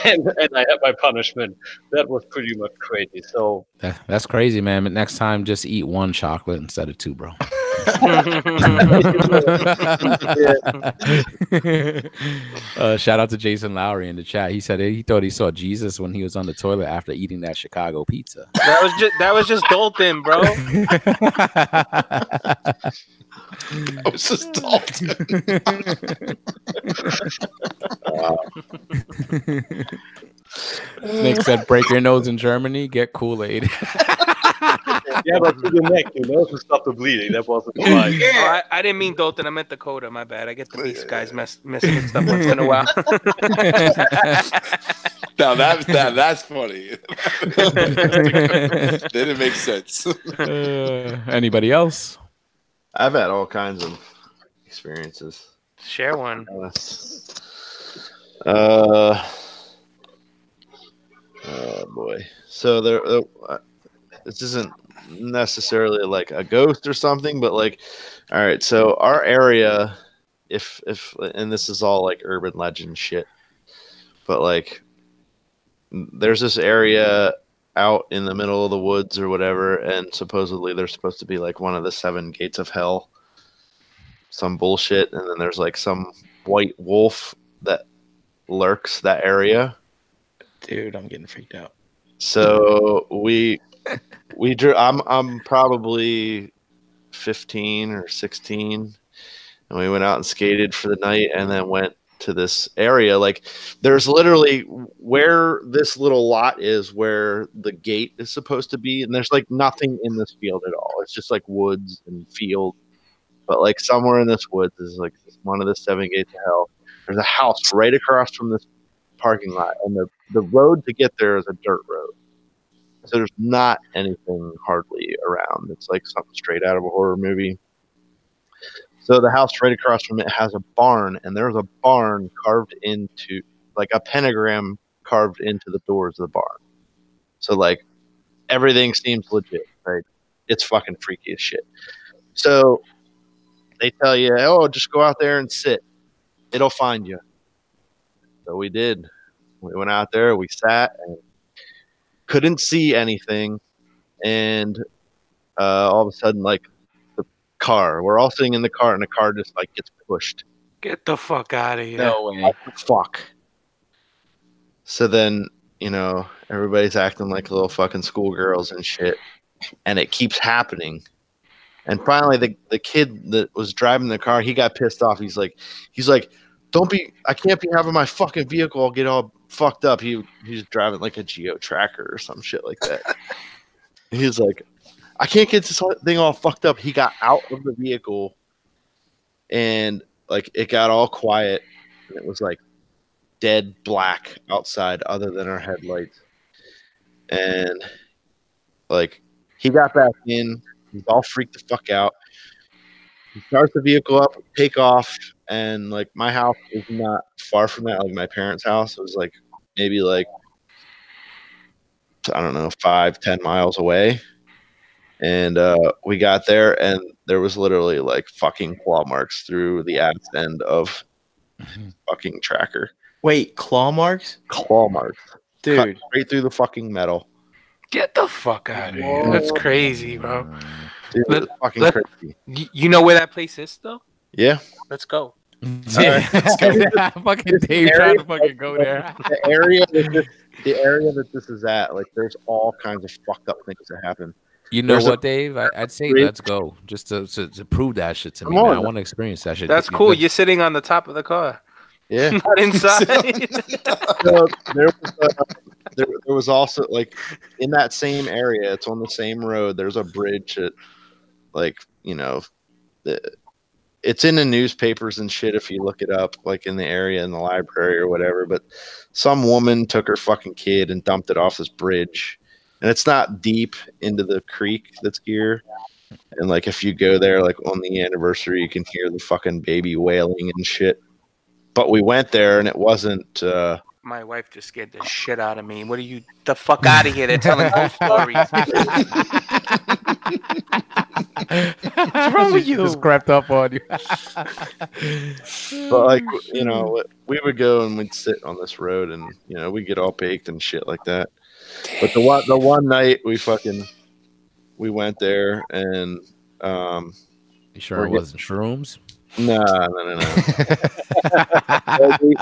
and I had my punishment. That was pretty much crazy. So that's crazy, man. But next time, just eat one chocolate instead of two, bro. Shout out to Jason Lowry in the chat. He said he thought he saw Jesus when he was on the toilet after eating that Chicago pizza. That was just Dalton, bro. That was just Dalton. Nick said, "Break your nose in Germany, get Kool-Aid." Yeah, but to the neck, to stop the bleeding. That wasn't fine. Oh, I didn't mean Dalton. I meant Dakota. My bad. I get the Beast guys mixed up once in a while. Now that's funny. Didn't make sense. Anybody else? I've had all kinds of experiences. Share one. Oh boy. So this isn't necessarily like a ghost or something, but like, all right. So our area, if and this is all like urban legend shit, but like, there's this area out in the middle of the woods or whatever, and supposedly there's supposed to be like one of the 7 gates of hell, some bullshit, and then there's like some white wolf that lurks that area. Dude, I'm getting freaked out. So we drew. I'm probably 15 or 16, and we went out and skated for the night, and then went to this area. Like, there's literally where this little lot is, where the gate is supposed to be, and there's like nothing in this field at all. It's just like woods and field. But like somewhere in this woods is like one of the 7 gates of hell. There's a house right across from this parking lot, and the road to get there is a dirt road. So there's not anything hardly around. It's like something straight out of a horror movie. So the house right across from it has a barn, and there's a barn carved into, like, a pentagram carved into the doors of the barn. So like everything seems legit. Right? It's fucking freaky as shit. So they tell you, oh, just go out there and sit. It'll find you. So we did. We went out there, we sat, and couldn't see anything. And all of a sudden, like, the car, we're all sitting in the car, and the car just like gets pushed. Get the fuck out of here. No way. What the fuck? So then, everybody's acting like little fucking schoolgirls and shit. And it keeps happening. And finally, the kid that was driving the car, he got pissed off. He's like, I can't be having my fucking vehicle all get all fucked up. He's driving like a Geo Tracker or some shit like that. He's like, I can't get this thing all fucked up. He got out of the vehicle, and like it got all quiet, and it was like dead black outside other than our headlights. And like he got back in, he's all freaked the fuck out. He starts the vehicle up, take off, and like my house is not far from that. Like my parents' house was like maybe like, I don't know, 5-10 miles away. And we got there, and there was literally like fucking claw marks through the ass end of fucking tracker. Wait, claw marks? Claw marks. Dude. Cut straight through the fucking metal. Get the fuck out of here. That's crazy, bro. Dude, it was fucking crazy. You know where that place is still? Yeah. Let's go. Fucking Dave trying to fucking go there. The area that this is at, like, there's all kinds of fucked up things that happen. You know what, Dave? I'd say let's go just to prove that shit to me. Man. I want to experience that shit. That's cool. You're sitting on the top of the car. Yeah. Not inside. So there was also, like, in that same area, it's on the same road. There's a bridge that, like, it's in the newspapers and shit if you look it up, like in the area in the library or whatever. But some woman took her fucking kid and dumped it off this bridge. And it's not deep into the creek that's here. And like if you go there, like on the anniversary, you can hear the fucking baby wailing and shit. But we went there, and it wasn't. My wife just scared the shit out of me. What are you? The fuck out of here! They're telling ghost stories. What's wrong with you? Just crept up on you. But like we would go and we'd sit on this road, and we'd get all baked and shit like that. But the one night we went there, and you sure it wasn't shrooms? No. We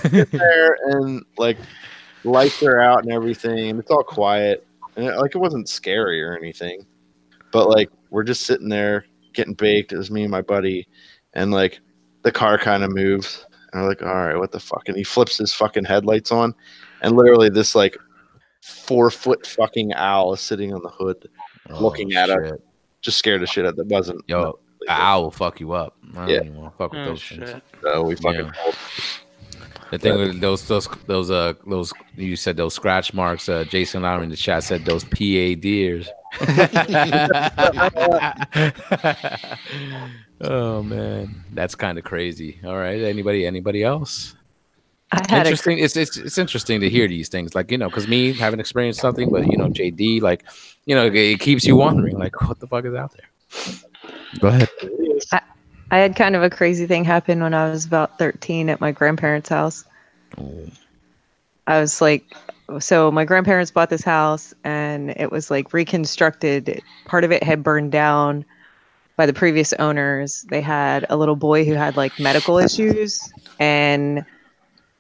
sit there, and like lights are out and everything, and it's all quiet, and it wasn't scary or anything. But like we're just sitting there getting baked. It was me and my buddy, and like the car kind of moves, and we're like, all right, what the fuck? And he flips his fucking headlights on, and literally this like 4-foot fucking owl is sitting on the hood, looking at us, just scared the shit out. That wasn't. Yo, an owl will fuck you up. I don't even want to fuck with those shit. things. So we fucking. The thing with those you said those scratch marks. Jason Lowry in the chat said those PA deers. Oh man, that's kind of crazy. All right, anybody else? I had Interesting. It's interesting to hear these things, like, because me haven't experienced something, but JD, like, it keeps you wondering, like, what the fuck is out there. Go ahead. I had kind of a crazy thing happen when I was about 13 at my grandparents' house. Oh. I was like, so my grandparents bought this house and it was like reconstructed. Part of it had burned down by the previous owners. They had a little boy who had like medical issues. And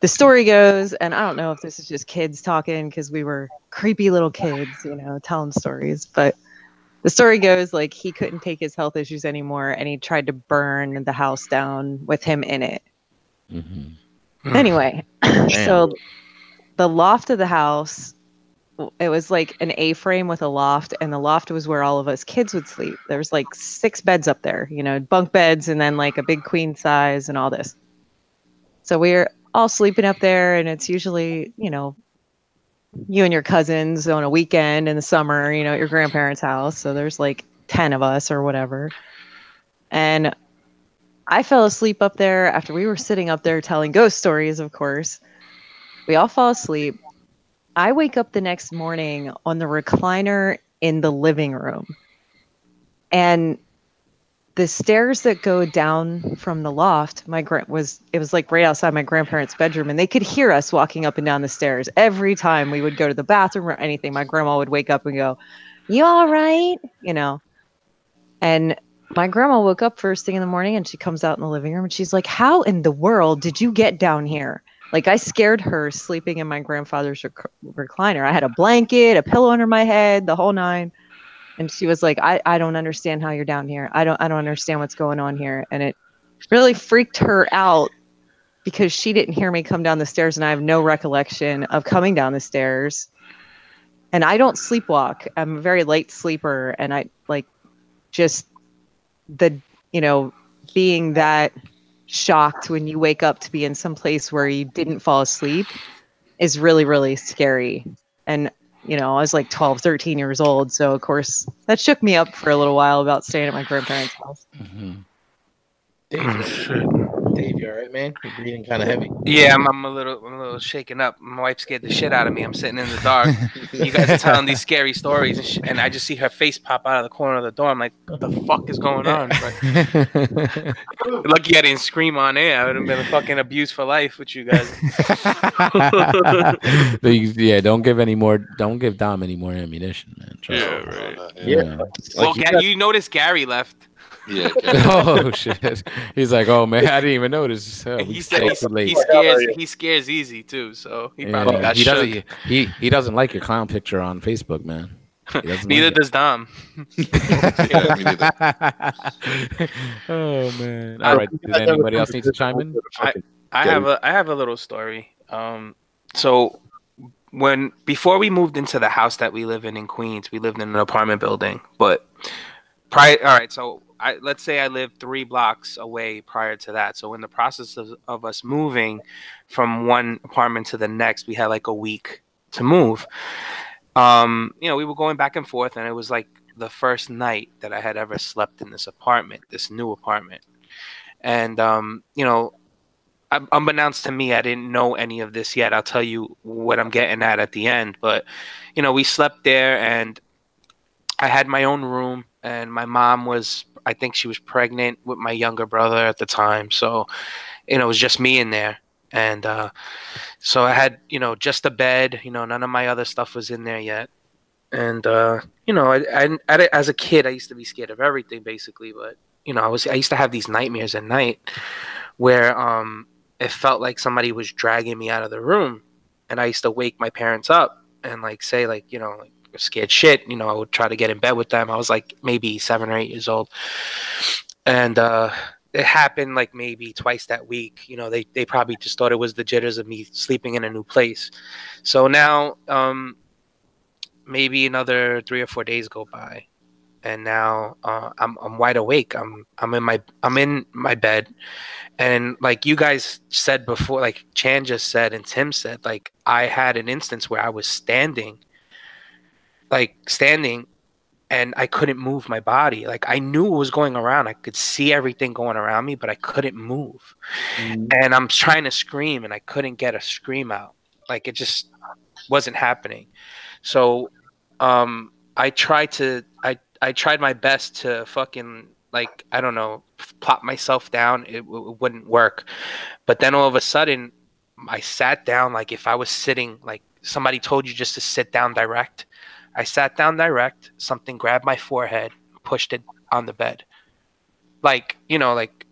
the story goes, and I don't know if this is just kids talking because we were creepy little kids, telling stories, but the story goes like he couldn't take his health issues anymore and he tried to burn the house down with him in it. Mm-hmm. Anyway, so the loft of the house, it was like an A-frame with a loft, and the loft was where all of us kids would sleep. There was like 6 beds up there, bunk beds, and then like a big queen size and all this. So we're all sleeping up there, and it's usually, you and your cousins on a weekend in the summer, at your grandparents' house. So there's like 10 of us or whatever. And I fell asleep up there after we were sitting up there telling ghost stories, of course. We all fall asleep. I wake up the next morning on the recliner in the living room. And the stairs that go down from the loft, it was like right outside my grandparents' bedroom, and they could hear us walking up and down the stairs. Every time we would go to the bathroom or anything, my grandma would wake up and go, "You all right?" And my grandma woke up first thing in the morning and she comes out in the living room and she's like, "How in the world did you get down here?" Like, I scared her sleeping in my grandfather's recliner. I had a blanket, a pillow under my head, the whole nine. And she was like, I don't understand how you're down here. I don't understand what's going on here. And it really freaked her out because she didn't hear me come down the stairs, and I have no recollection of coming down the stairs. And I don't sleepwalk. I'm a very light sleeper, and I like just being that shocked when you wake up to be in some place where you didn't fall asleep is really, really scary. And I was like 12, 13 years old. So, of course, that shook me up for a little while about staying at my grandparents' house. Mm-hmm. Dave, you all right, man? You're breathing kind of heavy. Yeah, I'm a little shaken up. My wife scared the shit out of me. I'm sitting in the dark. You guys are telling these scary stories, and I just see her face pop out of the corner of the door. I'm like, what the fuck is going on? But lucky I didn't scream on air. I would have been fucking abused for life with you guys. Yeah, don't give Dom any more ammunition, man. Trust me. Right. Yeah. Well, you noticed Gary left. Yeah. Oh shit! He's like, oh man, I didn't even notice. He scares easy too, so he probably got shook. He doesn't like your clown picture on Facebook, man. Neither does Dom. Yeah, me neither. Oh man! All right, did anybody else need to chime in? I have a little story. So before we moved into the house that we live in Queens, we lived in an apartment building, but all right, so let's say I lived 3 blocks away prior to that. So in the process of us moving from one apartment to the next, we had like a week to move. We were going back and forth, and it was like the first night that I had ever slept in this new apartment. And, unbeknownst to me, I didn't know any of this yet. I'll tell you what I'm getting at the end. But, we slept there, and I had my own room, and my mom I think she was pregnant with my younger brother at the time. So, it was just me in there. And so I had, just a bed, none of my other stuff was in there yet. And, I as a kid, I used to be scared of everything, basically. But, I used to have these nightmares at night where it felt like somebody was dragging me out of the room. And I used to wake my parents up and say scared shit. I would try to get in bed with them. I was like maybe 7 or 8 years old. And it happened like maybe twice that week. They probably just thought it was the jitters of me sleeping in a new place. So now maybe another 3 or 4 days go by, and now I'm wide awake. I'm in my bed, and like you guys said before, like Chan just said and Tim said, like I had an instance where I was standing and I couldn't move my body. Like I knew what was going around. I could see everything going around me, but I couldn't move. And I'm trying to scream and I couldn't get a scream out. Like it just wasn't happening. So I tried my best to fucking, like, I don't know, plop myself down. It wouldn't work. But then all of a sudden I sat down like if I was sitting, like somebody told you just to sit down direct. I sat down direct, something grabbed my forehead, pushed it on the bed. Like, you know, like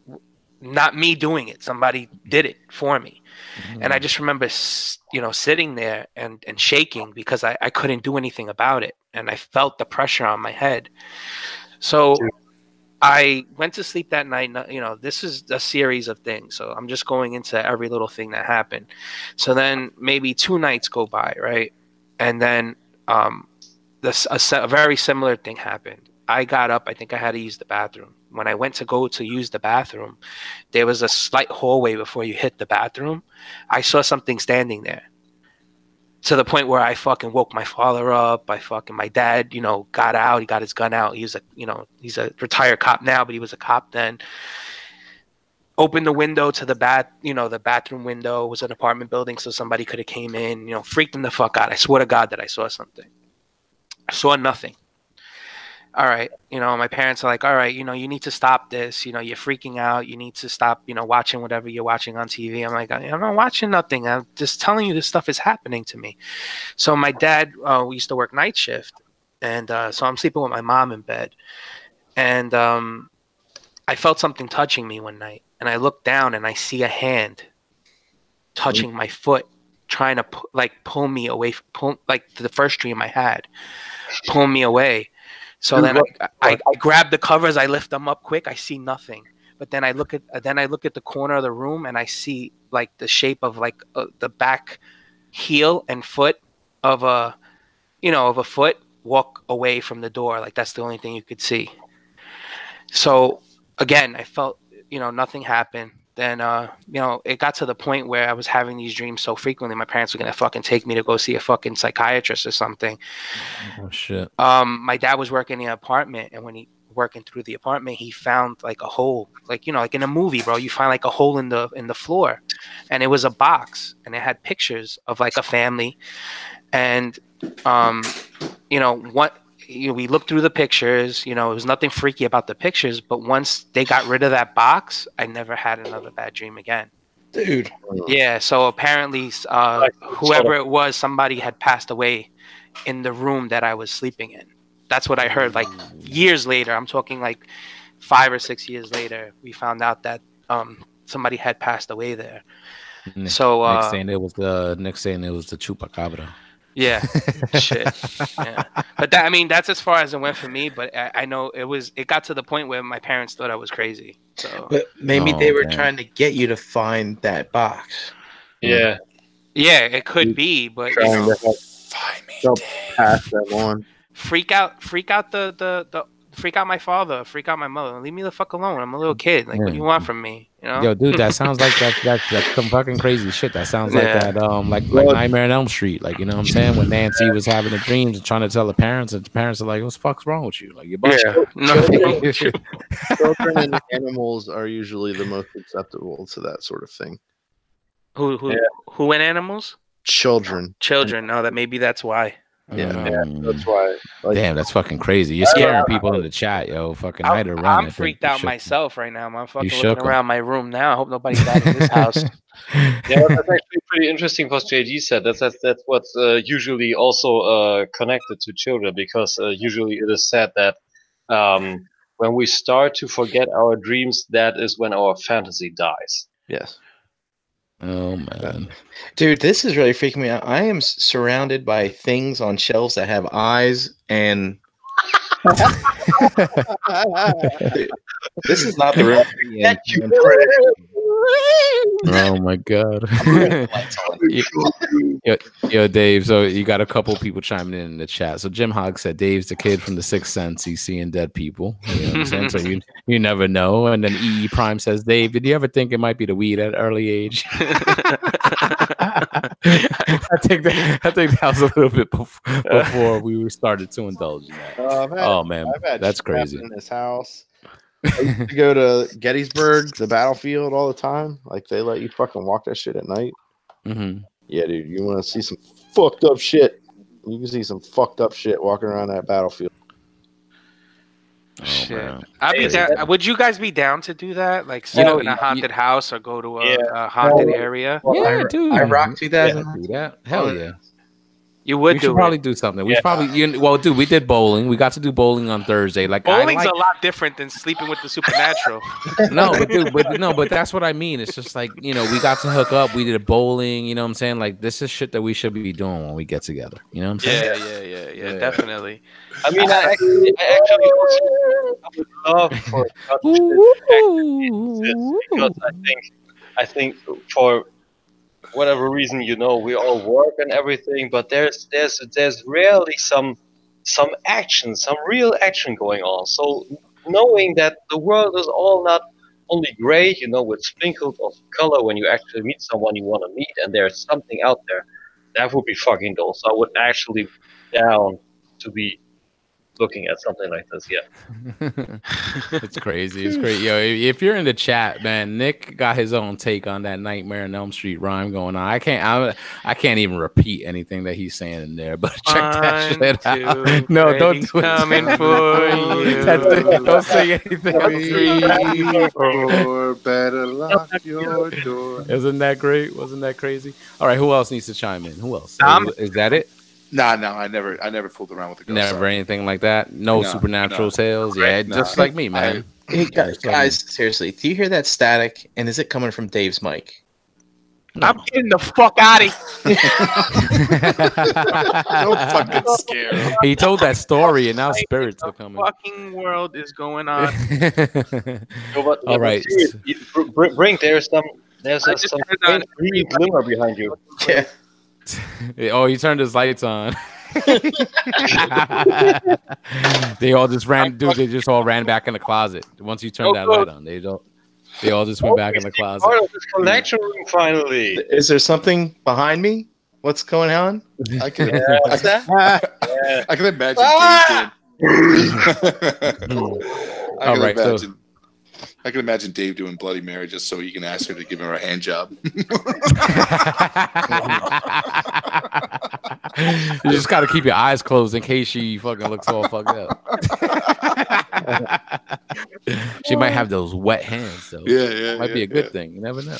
not me doing it. Somebody did it for me. And I just remember, you know, sitting there and shaking because I couldn't do anything about it. And I felt the pressure on my head. So I went to sleep that night. You know, this is a series of things. So I'm just going into every little thing that happened. So then maybe 2 nights go by, right? And then a very similar thing happened. I got up. I think I had to use the bathroom. When I went to go to use the bathroom, there was a slight hallway before you hit the bathroom. I saw something standing there, to the point where I fucking woke my father up. My dad, you know, got out. He got his gun out. He was he's a retired cop now, but he was a cop then. Opened the window to the bathroom window. It was an apartment building, so somebody could have came in. You know, freaked him the fuck out. I swear to God that I saw something. I saw nothing. All right, you know, my parents are like, all right, you know, you need to stop this. You know, you're freaking out. You need to stop, you know, watching whatever you're watching on TV. I'm like, I'm not watching nothing. I'm just telling you this stuff is happening to me. So my dad, we used to work night shift. And so I'm sleeping with my mom in bed. And I felt something touching me one night. And I look down and I see a hand touching my foot, trying to pull me away, like the first dream I had, pull me away. So then I grab the covers, I lift them up quick, I see nothing. But then I look at the corner of the room and I see like the shape of like the back heel and foot of a foot walk away from the door. Like that's the only thing you could see. So again, I felt, you know, nothing happened. Then, you know, it got to the point where I was having these dreams so frequently, my parents were going to fucking take me to go see a fucking psychiatrist or something. Oh, shit. My dad was working in an apartment, and when he working through the apartment, he found like a hole, like, you know, like in a movie, bro, you find like a hole in the floor, and it was a box, and it had pictures of like a family. And, you know, we looked through the pictures, you know, it was nothing freaky about the pictures, but once they got rid of that box, I never had another bad dream again. Dude. Yeah, so apparently whoever it was, somebody had passed away in the room that I was sleeping in. That's what I heard, like years later. I'm talking like 5 or 6 years later, we found out that somebody had passed away there. So Nick saying it was the chupacabra. Yeah, shit. Yeah, but that, I mean, that's as far as it went for me. But I know it got to the point where my parents thought I was crazy. So, but maybe they were trying to get you to find that box. Yeah, it could be, but you know, Don't pass that one. freak out my father, freak out my mother. Leave me the fuck alone. I'm a little kid. Like, what do you want from me? You know? Yo, dude, that sounds like that's some fucking crazy shit. That sounds like that like Nightmare on Elm Street. Like, you know what I'm saying? When Nancy was having the dreams and trying to tell the parents, and the parents are like, "What the fuck's wrong with you? Like, you're Children and animals are usually the most acceptable to that sort of thing. Who and animals? Children. No, that's why. Yeah, that's why. Like, damn, that's fucking crazy. You're scaring people in the chat, yo. Fucking I'm freaked out myself right now. I'm fucking looking around my room now. I hope nobody's back in this house. Yeah, that's actually pretty interesting what JD said. That's what's usually also connected to children, because usually it is said that when we start to forget our dreams, that is when our fantasy dies. Yes. Oh man, dude, this is really freaking me out. I am surrounded by things on shelves that have eyes, and this is not the room. Oh my god. yo, Dave. So you got a couple people chiming in the chat. So Jim Hogg said Dave's the kid from The Sixth Sense. He's seeing dead people. You know what I'm saying? So you never know. And then EE Prime says, Dave, did you ever think it might be the weed at an early age? I think that was a little bit before we started to indulge in that. Man, I've had that's shit crazy. happen in this house. I used to go to Gettysburg, the battlefield, all the time. Like they let you fucking walk that shit at night. Mm-hmm. Yeah, dude. You want to see some fucked up shit? You can see some fucked up shit walking around that battlefield. Oh, Shit. man. I'd be down. Would you guys be down to do that? Like sleep in a haunted house or go to a haunted area? Yeah, dude. I rock 2000. Do that. Hell yeah. You would We should do probably it. do something. We should probably, well, dude, we did bowling. We got to do bowling on Thursday. Like, Bowling's a lot different than sleeping with the supernatural. No, but dude, but that's what I mean. It's just like, we got to hook up. We did bowling. You know what I'm saying? Like, this is shit that we should be doing when we get together. You know what I'm saying? Yeah, definitely. I mean, I actually also I would love for because I think for whatever reason, we all work and everything, but there's rarely some action, some real action going on. So knowing that the world is all not only gray, with sprinkles of color when you actually meet someone you want to meet, and there's something out there, that would be fucking dope. So I would actually be down to be looking at something like this. It's crazy. It's great. Yo, if you're in the chat, man, Nick got his own take on that Nightmare on Elm Street rhyme going on. I can't even repeat anything that he's saying in there, but check that shit out. No, don't do it. Coming for you. Don't say anything. 3, 4, better lock your door. Isn't that great? Wasn't that crazy? All right, who else needs to chime in? Who else? Is that it? No, I never fooled around with the ghost. Never anything like that. No supernatural tales. Yeah, just like me, man. Hey, guys, seriously, do you hear that static? And is it coming from Dave's mic? I'm getting the fuck out of here. Don't fucking scare him. He told that story, and now spirits are coming. What fucking world is going on? All right. Brink, there's some green glimmer behind you. Yeah. Oh, he turned his lights on. They all just ran. Dude, they just all ran back in the closet. Once you turned that light on, they all just went back in the closet. Part of this collection room, finally. Is there something behind me? What's going on? I can, What's that? I can imagine Dave doing. All right, I can imagine Dave doing Bloody Mary just so he can ask her to give him a hand job. You just got to keep your eyes closed in case she fucking looks all fucked up. She might have those wet hands, though. Yeah. Might be a good thing. You never know.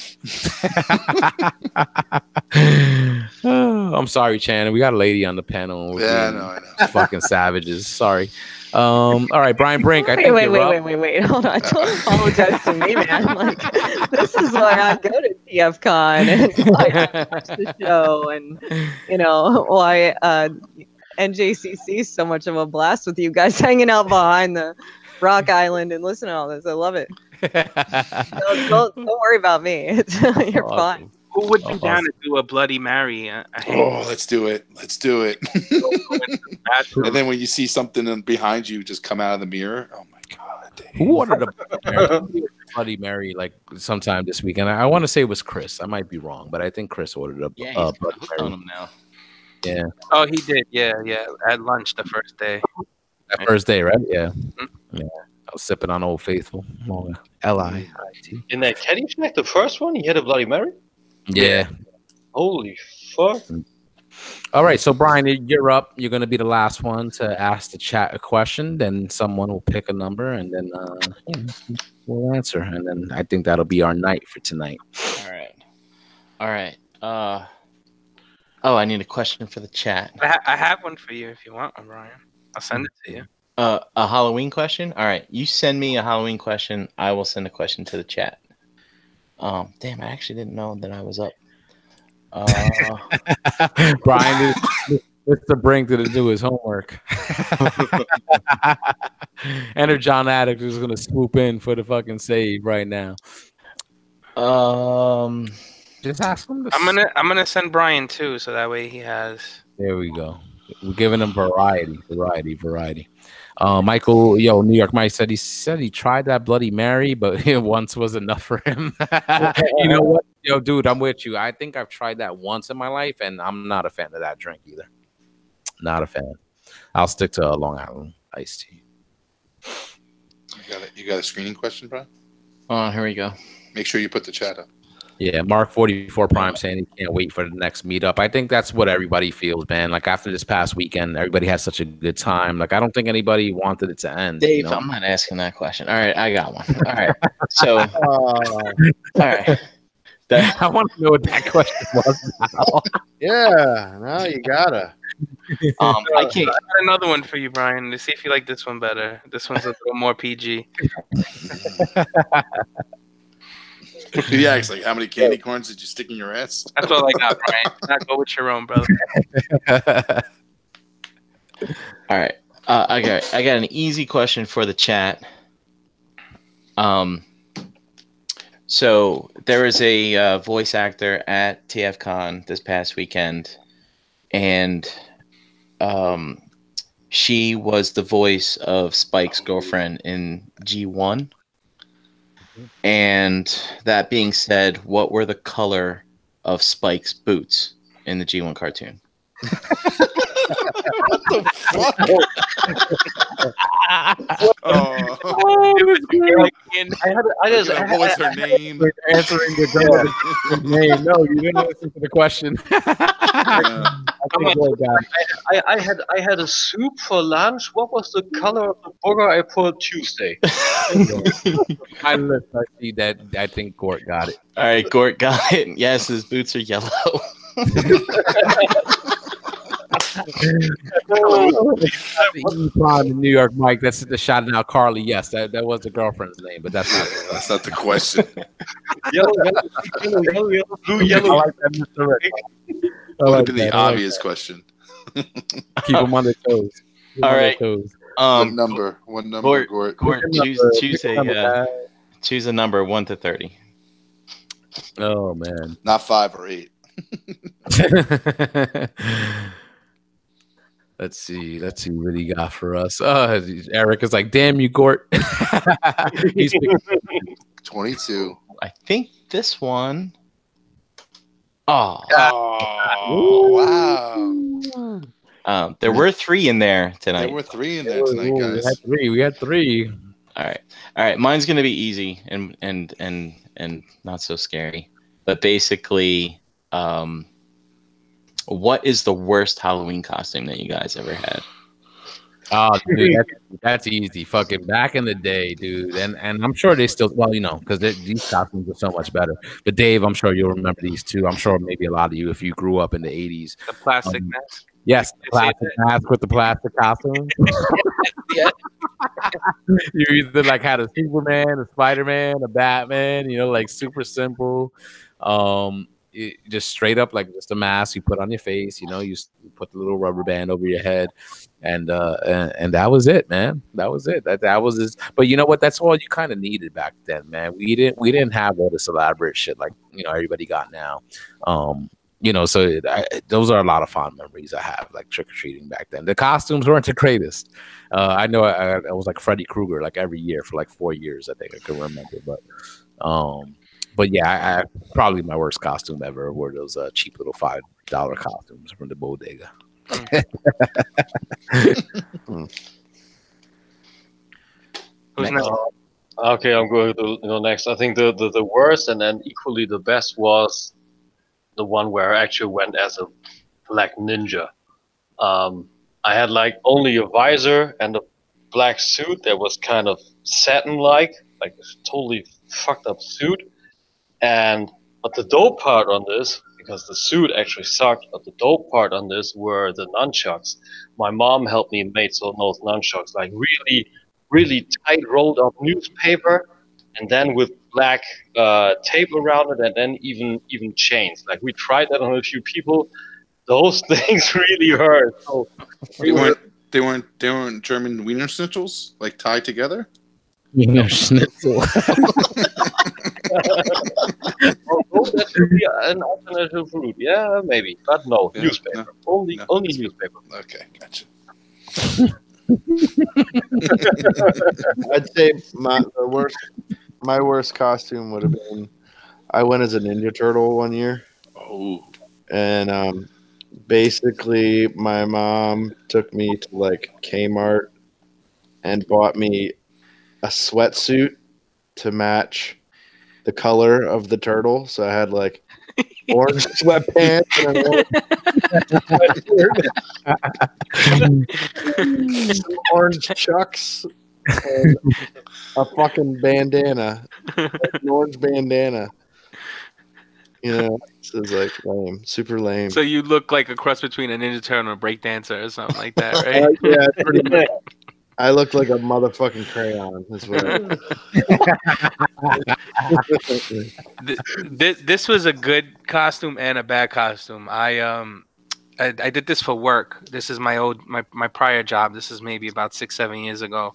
Oh, I'm sorry, Shannon. We got a lady on the panel. Yeah, I know. Fucking savages. Sorry. All right, Brian Brink. I think Wait. Hold on. Don't apologize to me, man. Like, this is why I go to TFCon and watch the show, and why NJCC is so much of a blast with you guys hanging out behind the Rock Island and listening to all this. I love it. Don't worry about me. You're fine. Who would be down to do a Bloody Mary? Let's do it. And then when you see something behind you just come out of the mirror, oh my god! Dave. Who ordered a Bloody Mary like sometime this weekend? I want to say it was Chris. I might be wrong, but I think Chris ordered a He's Bloody on Mary. him now. Yeah. Oh, he did. Yeah. At lunch the first day. That first day, right? Yeah. Mm-hmm. Yeah. I was sipping on Old Faithful. LIT. In that Caddyshack, the first one, he had a Bloody Mary? Yeah. Holy fuck. All right. So, Brian, you're up. You're going to be the last one to ask the chat a question. Then someone will pick a number, and then we'll answer. And then I think that'll be our night for tonight. All right. I need a question for the chat. I have one for you if you want one, Brian. I'll send it to you. A Halloween question? All right. You send me a Halloween question. I will send a question to the chat. Damn, I actually didn't know that I was up. Brian is Mr. Brink to do his homework. Enter John Addict, who's going to swoop in for the fucking save right now. Just ask him. I'm gonna send Brian too, so that way he has. There we go. We're giving him variety. Michael, New York Mike said he tried that Bloody Mary, but it once was enough for him. You know what? Yo, dude, I'm with you. I think I've tried that once in my life, and I'm not a fan of that drink either. Not a fan. I'll stick to a Long Island iced tea. You got a screening question, Brian? Oh, here we go. Make sure you put the chat up. Yeah, Mark 44 Prime saying he can't wait for the next meetup. I think that's what everybody feels, man. Like after this past weekend, everybody had such a good time. Like I don't think anybody wanted it to end. Dave, you know? I'm not asking that question. All right, I got one. All right. So, all right. I want to know what that question was now. Yeah, now you gotta. I can't. I got another one for you, Brian, to see if you like this one better. This one's a little more PG. Yeah, it's like, how many candy corns did you stick in your ass? That's all I got, Brian. Now go with your own, brother. All right. I got an easy question for the chat. So there was a voice actor at TFCon this past weekend, and she was the voice of Spike's girlfriend in G1. And that being said, what were the color of Spike's boots in the G1 cartoon? What the fuck? I What was her name? Answering the girl's name. No, you didn't listen to the question. I had a soup for lunch. What was the color of the burger I put Tuesday? I see that. I think Gort got it. All right, Gort got it. Yes, his boots are yellow. In New York, Mike. That's the shout out Carly. Yes, that was the girlfriend's name, but that's not the question. Yellow, blue, yellow. I like that, Mr. Rick. That would have been the obvious question. Keep them on their toes. All right. One number, Gort. Choose a number 1 to 30. Oh man, not 5 or 8. Let's see what he got for us. Eric is like, damn you, Gort. He's 22. I think this one. Oh, wow. There were 3 in there tonight. There were 3 in there tonight, guys. We had 3. All right. Mine's gonna be easy and not so scary. But basically, what is the worst Halloween costume that you guys ever had? Oh, dude, that's easy. Fucking back in the day, dude. And I'm sure they still, well, because these costumes are so much better. But Dave, I'm sure you'll remember these too. I'm sure maybe a lot of you, if you grew up in the 80s. The plastic mask. Yes, the plastic mask with the plastic costume. Yeah. You either like had a Superman, a Spider-Man, a Batman, like super simple. Just straight up like just a mask you put on your face, you put the little rubber band over your head, and that was it, man. That was it. That was his. But you know what? That's all you kind of needed back then, man. We didn't have all this elaborate shit like everybody got now. So those are a lot of fond memories I have, like trick or treating back then. The costumes weren't the greatest. I know I was like Freddy Krueger like every year for like 4 years. I think I can remember, But yeah, I probably my worst costume ever were those cheap little $5 costumes from the bodega. Who's next? Okay, I'm going to next. I think the worst and then equally the best was the one where I actually went as a black ninja. I had like only a visor and a black suit that was kind of satin-like, like a totally fucked up suit. But the dope part on this, because the suit actually sucked, but the dope part on this were the nunchucks. My mom helped me make those nunchucks, like really, really tight rolled up newspaper, and then with black tape around it, and then even chains. Like we tried that on a few people. Those things really hurt. So they weren't German Wiener Schnitzels, like tied together. Wiener Schnitzel. That could be an alternative route. Yeah, maybe, but no, Yeah, newspaper. no, Only newspaper. Okay, gotcha. I'd say my worst costume would have been I went as a Ninja Turtle one year, Oh, and basically my mom took me to like Kmart and bought me a sweatsuit to match the color of the turtle. So I had like orange sweatpants and an orange sweatshirt, some orange chucks, and a fucking bandana, an orange bandana. You know, this is like lame, super lame. So you look like a cross between a Ninja Turtle and a breakdancer or something like that, right? Yeah, pretty much. I look like a motherfucking crayon. That's what This was a good costume and a bad costume. I did this for work. This is my prior job. This is maybe about 6-7 years ago.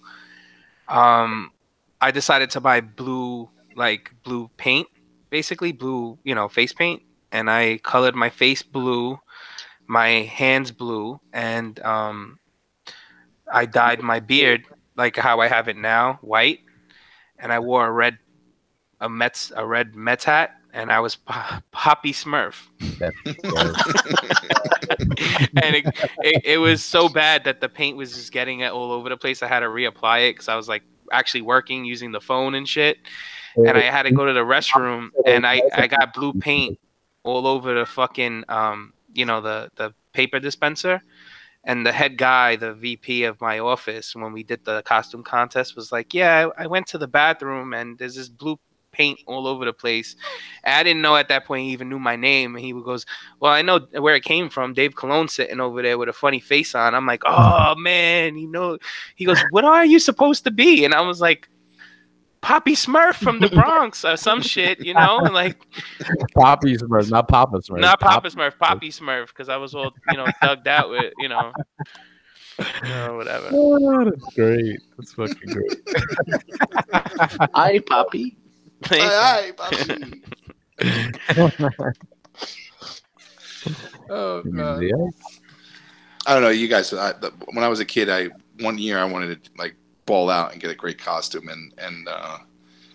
I decided to buy blue paint, basically blue, face paint, and I colored my face blue, my hands blue, and I dyed my beard like how I have it now, white, and I wore a red Mets hat, and I was Poppy Smurf. And it was so bad that the paint was just getting it all over the place. I had to reapply it because I was like actually working using the phone and shit, and I had to go to the restroom, and I got blue paint all over the fucking the paper dispenser. And the head guy, the VP of my office, when we did the costume contest, was like, yeah, I went to the bathroom and there's this blue paint all over the place. And I didn't know at that point he even knew my name. And he goes, well, I know where it came from. Dave Colon sitting over there with a funny face on. I'm like, oh, man, He goes, what are you supposed to be? And I was like, Poppy Smurf from the Bronx or some shit, and like Poppy Smurf, not Papa Smurf. Not Papa Smurf, Poppy Smurf, because I was all, thugged out with, whatever. Oh, that's great. That's fucking great. Hi, Poppy. hi, Poppy. Oh god. Yeah. I don't know, you guys. When I was a kid, one year I wanted to like ball out and get a great costume, and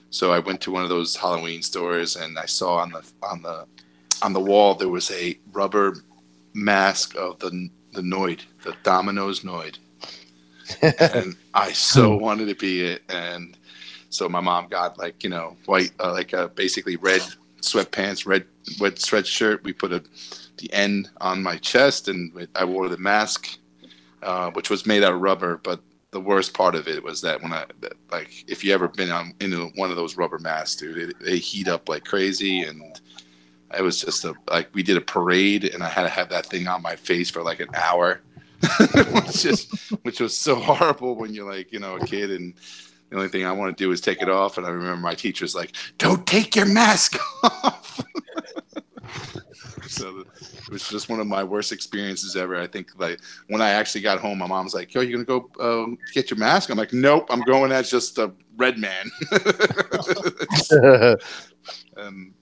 so I went to one of those Halloween stores, and I saw on the wall there was a rubber mask of the Noid, the Domino's Noid, and I so wanted to be it, and so my mom got like white basically red sweatpants, red sweatshirt. We put the end on my chest, and I wore the mask, which was made out of rubber, but the worst part of it was that if you ever been into one of those rubber masks, dude, they heat up like crazy, and it was just we did a parade, and I had to have that thing on my face for like an hour, which was so horrible when you're like a kid, and the only thing I want to do is take it off. And I remember my teacher's like, "Don't take your mask off." So it was just one of my worst experiences ever. I think like when I actually got home, my mom's like, "Yo, you gonna go get your mask?" I'm like, "Nope, I'm going as just a red man." And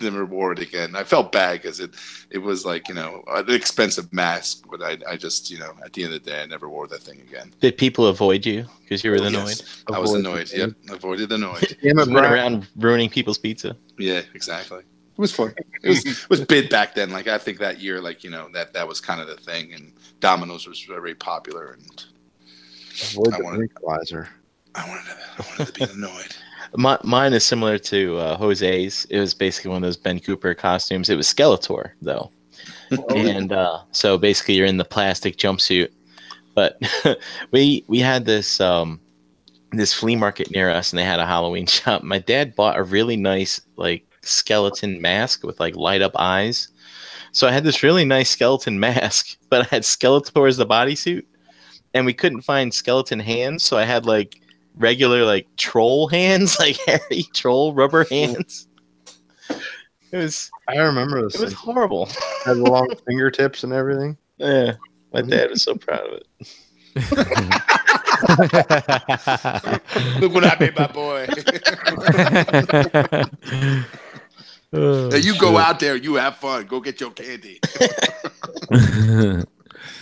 never wore it again. I felt bad because it was like an expensive mask, but I just at the end of the day I never wore that thing again. Did people avoid you because you were the Yes, Noid? I was annoyed. Yep, avoided the Noid. You went around ruining people's pizza. Yeah, exactly. It was fun. It was big back then. Like I think that year, that was kind of the thing, and Domino's was very popular. And I wanted to be annoyed. Mine is similar to Jose's. It was basically one of those Ben Cooper costumes. It was Skeletor though, and so basically you're in the plastic jumpsuit. But we had this this flea market near us, and they had a Halloween shop. My dad bought a really nice skeleton mask with light up eyes. So I had this really nice skeleton mask, but I had Skeletor as the bodysuit, and we couldn't find skeleton hands, so I had regular troll hands, hairy troll rubber hands. I remember this. It was horrible. Had long fingertips and everything. Yeah, my dad was so proud of it. Look what I made, my boy. You go out there, you have fun. Go get your candy. His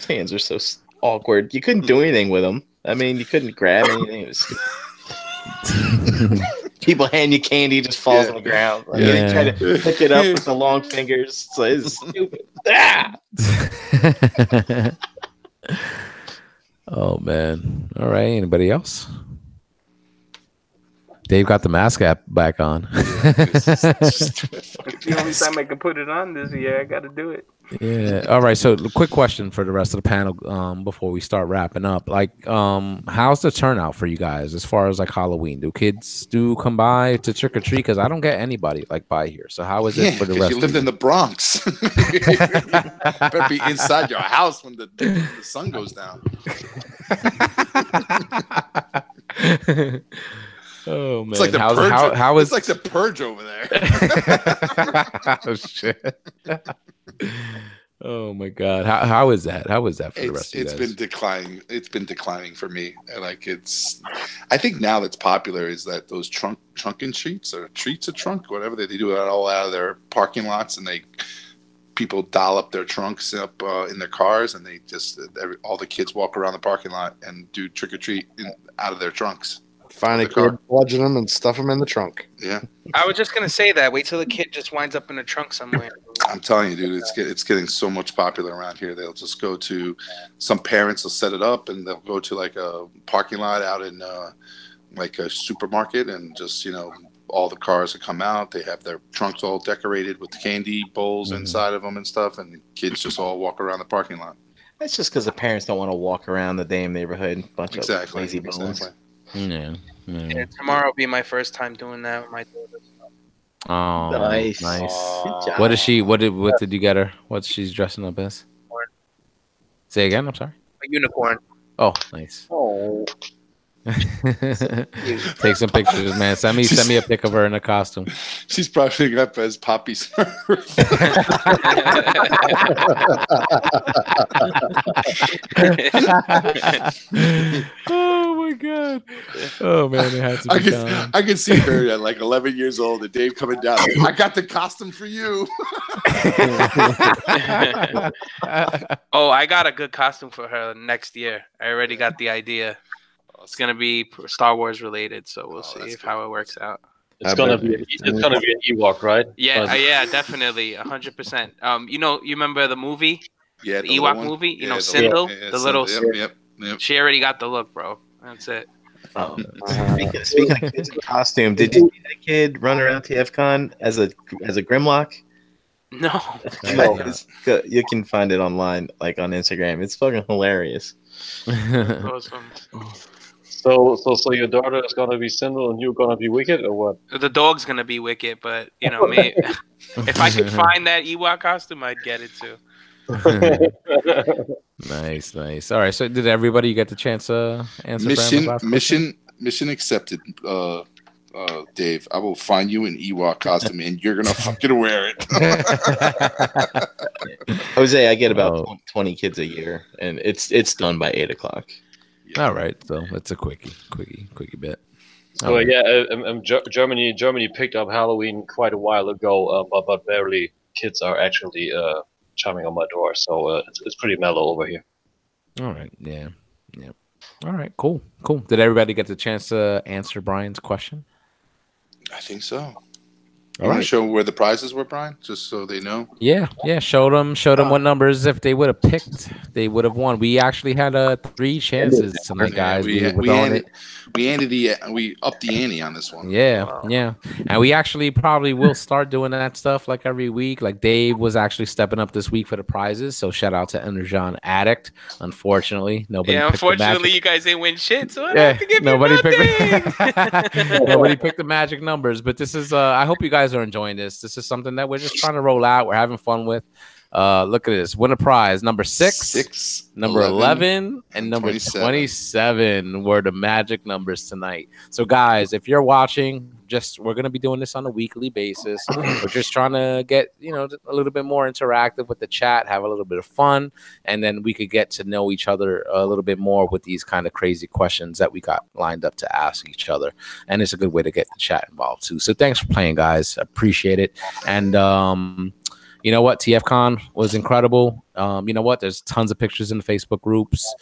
hands are so awkward. You couldn't do anything with them. I mean, you couldn't grab anything. It was People hand you candy, just falls Yeah. on the ground. Like, Yeah. They try to pick it up with the long fingers. So it's stupid. Ah! Oh man. All right. Anybody else? Dave got the mask app back on. It's the only time I can put it on this year. I got to do it. Yeah. All right. So, quick question for the rest of the panel before we start wrapping up. Like, how's the turnout for you guys as far as like Halloween? Do kids come by to trick or treat? Because I don't get anybody like by here. So, how is it for the rest? You lived in the Bronx. Better be inside your house when the sun goes down. Oh man, It's like the how's, purge. how is It's like the purge over there. oh shit. Oh my god, how is that? How is that for the rest of you It's guys? been declining. It's been declining for me. Like I think now that's popular is that those trunk and treats or treats or trunk, whatever they do it all out of their parking lots, and people doll up their trunks up in their cars, and they just all the kids walk around the parking lot and do trick or treat out of their trunks. Find a kid, bludgeon them, and stuff them in the trunk. Yeah. I was just gonna say that. Wait till the kid just winds up in a trunk somewhere. I'm telling you, dude, it's getting so much popular around here. They'll just go to some parents will set it up, and they'll go to like a parking lot out in like a supermarket, and just all the cars will come out. They have their trunks all decorated with candy bowls inside of them and stuff, and kids just all walk around the parking lot. That's just because the parents don't want to walk around the damn neighborhood. Bunch of lazy bones. Exactly. Yeah. Tomorrow will be my first time doing that with my daughter. Oh, Nice. What is she? What did you get her? What she's dressing up as? Say again. I'm sorry. A unicorn. Oh, nice. Oh, Take some pictures, man. Send me a pic of her in a costume. She's probably up as Poppy Smurf. Oh my god! Oh man, it had to be done. I can see her at like 11 years old, and Dave coming down. I got the costume for you. Oh, I got a good costume for her next year. I already got the idea. It's gonna be Star Wars related, so we'll see how it works out. it's gonna be an Ewok, right? Yeah, yeah, definitely, 100%. You remember the movie, Yeah, the Ewok movie? Sindel, the little. Yep. She already got the look, bro. That's it. Speaking of kids in costume, did you see that kid run around TFCon as a Grimlock? No. You can find it online, like on Instagram. It's fucking hilarious. Awesome. So your daughter is gonna be Sindel and you're gonna be Wicked, or what? The dog's gonna be Wicked, but me, if I could find that Ewok costume, I'd get it too. Nice. All right. So, did everybody get the chance to answer? Mission accepted. Dave, I will find you an Ewok costume, and you're gonna fucking wear it. Jose, I get about 20 kids a year, and it's done by 8 o'clock. All right, so it's a quickie bit. So Germany picked up Halloween quite a while ago, but barely kids are actually chiming on my door. So it's pretty mellow over here. All right, yeah. All right, cool. Did everybody get the chance to answer Brian's question? I think so. All right. Show where the prizes were, Brian, just so they know. Yeah. Showed them what numbers. If they would have picked, they would have won. We actually had 3 chances tonight, guys. We upped the ante on this one. Yeah. And we actually probably will start doing that stuff like every week. Like Dave was actually stepping up this week for the prizes. So shout out to Energon Addict. Unfortunately, nobody. Unfortunately, you guys didn't win shit. So I have to give nobody picked. Nobody picked the magic numbers. But this is. I hope you guys are enjoying this. This is something that we're just trying to roll out. We're having fun with. Look at this. Win a prize. Number 6, number 11, and number 27 were the magic numbers tonight. So guys, if you're watching, we're going to be doing this on a weekly basis. We're just trying to get, a little bit more interactive with the chat, have a little bit of fun, and then we could get to know each other a little bit more with these kind of crazy questions that we got lined up to ask each other. And it's a good way to get the chat involved too. So thanks for playing, guys. Appreciate it. And you know what? TFCon was incredible. You know what? There's tons of pictures in the Facebook groups.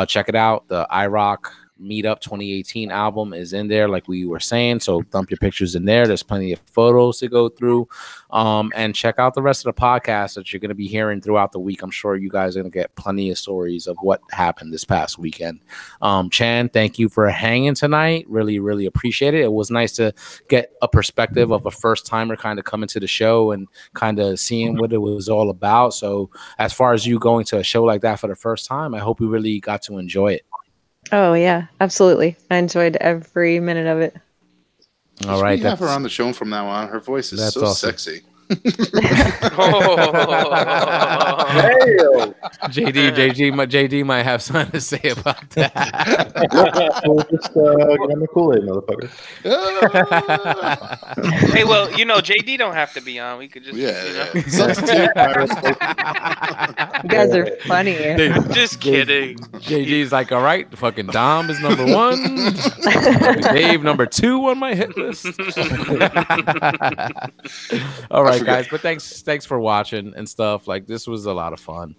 Check it out. The IROC Meetup 2018 album is in there, like we were saying. So dump your pictures in there. There's plenty of photos to go through. And check out the rest of the podcast that you're going to be hearing throughout the week. I'm sure you guys are going to get plenty of stories of what happened this past weekend. Chan, thank you for hanging tonight. Really, really appreciate it. It was nice to get a perspective of a first timer kind of coming to the show and kind of seeing what it was all about. So as far as you going to a show like that for the first time, I hope you really got to enjoy it. Oh yeah, absolutely. I enjoyed every minute of it. All right, we have her on the show from now on. Her voice is so awesome. sexy. JD might have something to say about that. We'll just get on the Kool-Aid, motherfucker. Hey, well, JD don't have to be on. We could just, Substitute. You guys are funny. Just kidding. JD's like, all right, fucking Dom is number 1. Dave number 2 on my hit list. All right, guys, but thanks for watching and stuff. Like, this was a lot of fun.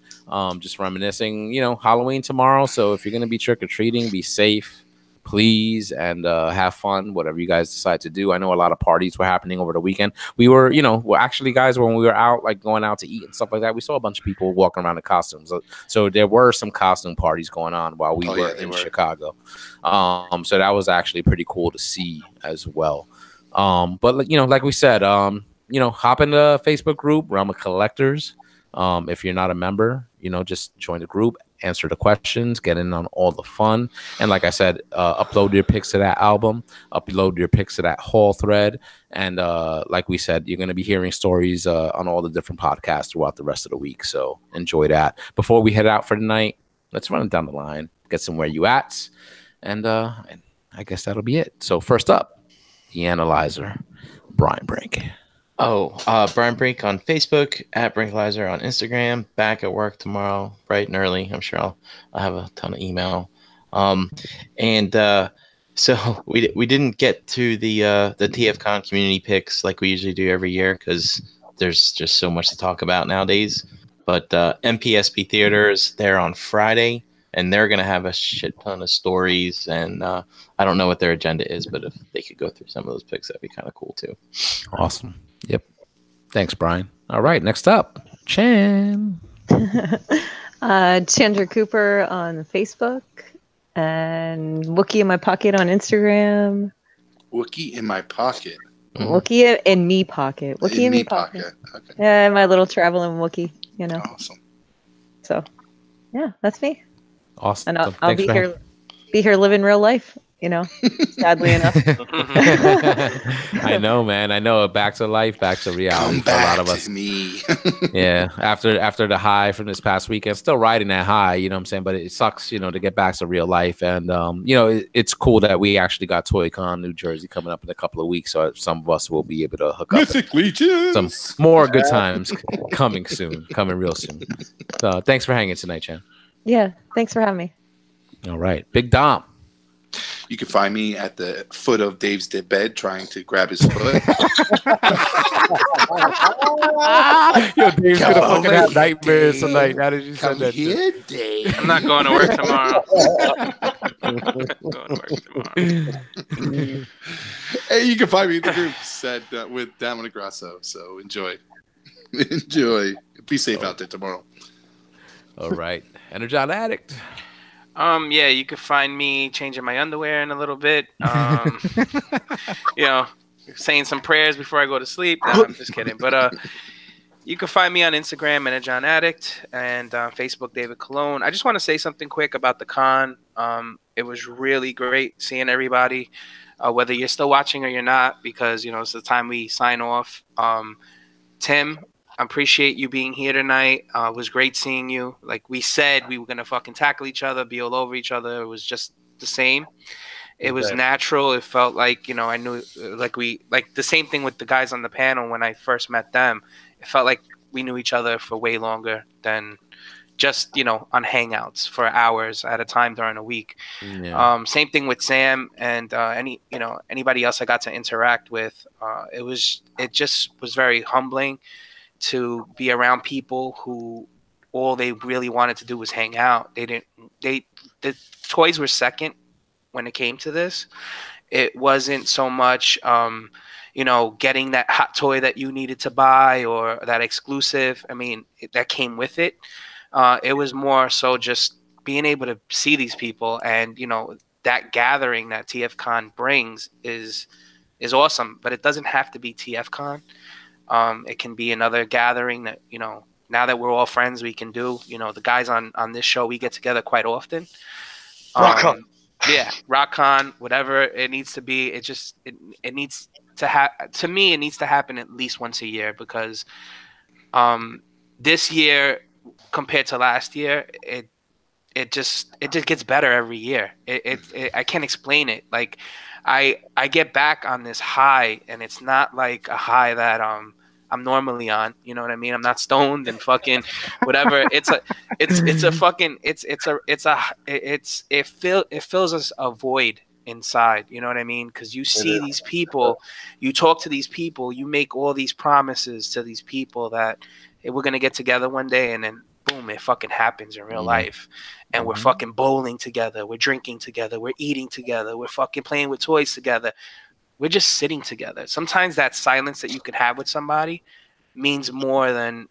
Just reminiscing, Halloween tomorrow. So if you're gonna be trick-or-treating, be safe, please, and have fun, whatever you guys decide to do. I know a lot of parties were happening over the weekend. We were, actually, guys, when we were out, like going out to eat and stuff like that, we saw a bunch of people walking around in costumes. So there were some costume parties going on while we were in Chicago. So that was actually pretty cool to see as well. But like we said, hop in the Facebook group, Realm of Collectors. If you're not a member, just join the group, answer the questions, get in on all the fun. And like I said, upload your pics to that album, upload your pics to that haul thread. And like we said, you're going to be hearing stories on all the different podcasts throughout the rest of the week. So enjoy that. Before we head out for the night, let's run it down the line, get some where you at. And I guess that'll be it. So first up, the analyzer, Brian Brink. Brian Brink on Facebook, at Brinklizer on Instagram. Back at work tomorrow, bright and early. I'm sure I'll have a ton of email. So we didn't get to the TFCon community picks like we usually do every year because there's just so much to talk about nowadays. But MPSP Theaters, they're on Friday, and they're going to have a shit ton of stories. And I don't know what their agenda is, but if they could go through some of those picks, that'd be kind of cool too. Awesome. Yep. Thanks, Brian. All right, next up, Chan. Chandra Cooper on Facebook and Wookie in My Pocket on Instagram. Wookie in My Pocket. Wookie in Me Pocket. Wookie in Me Pocket. Okay. Yeah, my little traveling Wookie, Awesome. So, yeah, that's me. Awesome. And I'll be here living real life. Sadly enough. I know, man. I know. Back to life, back to reality for a lot of us. Me. Yeah. After the high from this past weekend, still riding that high, you know what I'm saying? But it sucks, to get back to real life. And, it's cool that we actually got ToyCon New Jersey coming up in a couple of weeks. So some of us will be able to hook up. Mythic Legions. Some more good times coming soon, coming real soon. So thanks for hanging tonight, Chan. Yeah. Thanks for having me. All right. Big Dom. You can find me at the foot of Dave's dead bed trying to grab his foot. Yo, Dave's gonna fucking have nightmares tonight. Now that you said that here, Dave. I'm not going to work tomorrow. Hey, you can find me in the groups with Damon Grasso. So enjoy. Be safe out there tomorrow. All right. Energon Addict. Yeah, you could find me changing my underwear in a little bit. Saying some prayers before I go to sleep. No, I'm just kidding. But you can find me on Instagram, Energon Addict, and Facebook, David Cologne. I just want to say something quick about the con. It was really great seeing everybody, whether you're still watching or you're not, because it's the time we sign off. Tim, I appreciate you being here tonight. It was great seeing you. Like we said, we were going to fucking tackle each other, be all over each other. It was just the same. It was natural. It felt like, I knew like the same thing with the guys on the panel when I first met them. It felt like we knew each other for way longer than just, on Hangouts for hours at a time during a week. Yeah. Same thing with Sam and anybody else I got to interact with. It just was very humbling to be around people who all they really wanted to do was hang out. The toys were second when it came to this. It wasn't so much, getting that hot toy that you needed to buy or that exclusive. I mean, that came with it. It was more so just being able to see these people, and that gathering that TFCon brings is awesome. But it doesn't have to be TFCon. It can be another gathering that now that we're all friends, we can do. The guys on this show, we get together quite often. RockCon. Yeah, RockCon, whatever it needs to be. It needs to to me, it needs to happen at least once a year, because this year compared to last year, it just gets better every year. I can't explain it. Like I get back on this high, and it's not like a high that I'm normally on. You know what I mean? I'm not stoned and fucking whatever. It fills us a void inside. You know what I mean? Because you see these people, you talk to these people, you make all these promises to these people that hey, we're gonna get together one day, and then boom, it fucking happens in real life. And we're fucking bowling together, we're drinking together, we're eating together, we're fucking playing with toys together. We're just sitting together. Sometimes that silence that you could have with somebody means more than,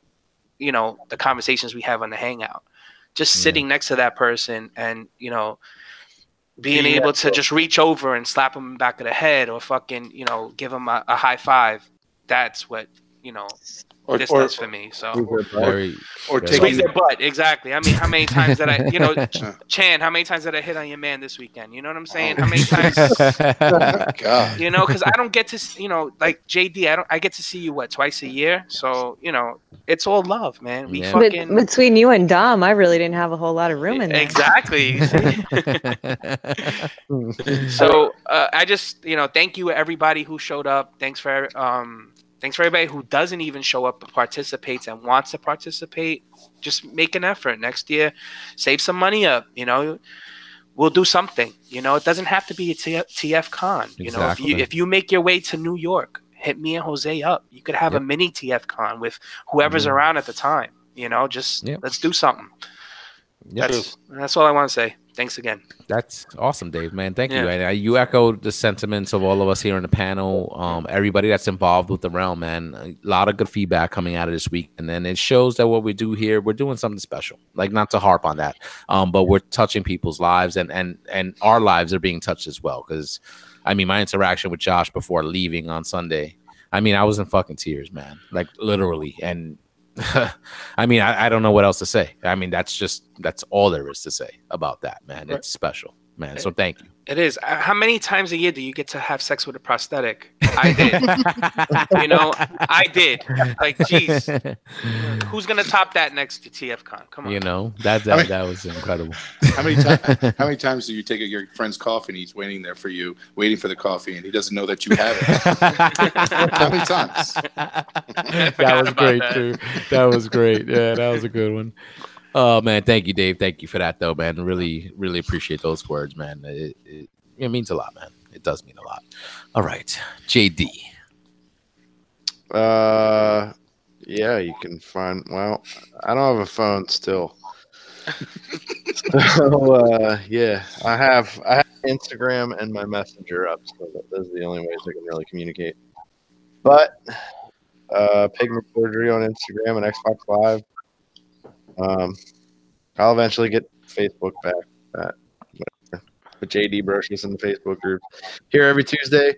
the conversations we have on the hangout. Just sitting next to that person and, being able to just reach over and slap them in the back of the head, or fucking, give them a high five. That's what, this does for me. So squeeze their butt. Exactly. I mean, how many times did I, Chan, how many times did I hit on your man this weekend? You know what I'm saying? How many times? God. Because I don't get to, like JD, I get to see you twice a year. So it's all love, man. We fucking between you and Dom, I really didn't have a whole lot of room in there. Exactly. So I just thank you everybody who showed up. Thanks for everybody who doesn't even show up but participates and wants to participate. Just make an effort next year. Save some money up. We'll do something. It doesn't have to be a TF Con. Exactly. If you make your way to New York, hit me and Jose up. You could have a mini TF Con with whoever's around at the time. Let's do something. That's all I want to say. Thanks again. That's awesome, Dave, man. Thank you. And you echoed the sentiments of all of us here on the panel. Everybody that's involved with the realm, man. A lot of good feedback coming out of this week. And then it shows that what we do here, we're doing something special. Like, not to harp on that, but we're touching people's lives, and our lives are being touched as well. Because, I mean, my interaction with Josh before leaving on Sunday, I mean, I was in fucking tears, man. Like, literally. And I mean, I don't know what else to say. I mean, that's all there is to say about that, man. It's special, man. So thank you. It is. How many times a year do you get to have sex with a prosthetic? I did. I did. Like, geez, who's gonna top that next to TFCon? Come on. That was incredible. How many times do you take your friend's coffee and he's waiting there for you, waiting for the coffee, and he doesn't know that you have it? How many times? That was great too. That was great. Yeah, that was a good one. Oh man, thank you, Dave. Thank you for that, though, man. Really, really appreciate those words, man. It means a lot, man. It does mean a lot. All right, JD. Yeah, you can find. Well, I don't have a phone still. So yeah, I have Instagram and my Messenger up. So those are the only ways I can really communicate. But Pigment Surgery on Instagram and Xbox Live. I'll eventually get Facebook back. But JD Brochus in the Facebook group. Here every Tuesday.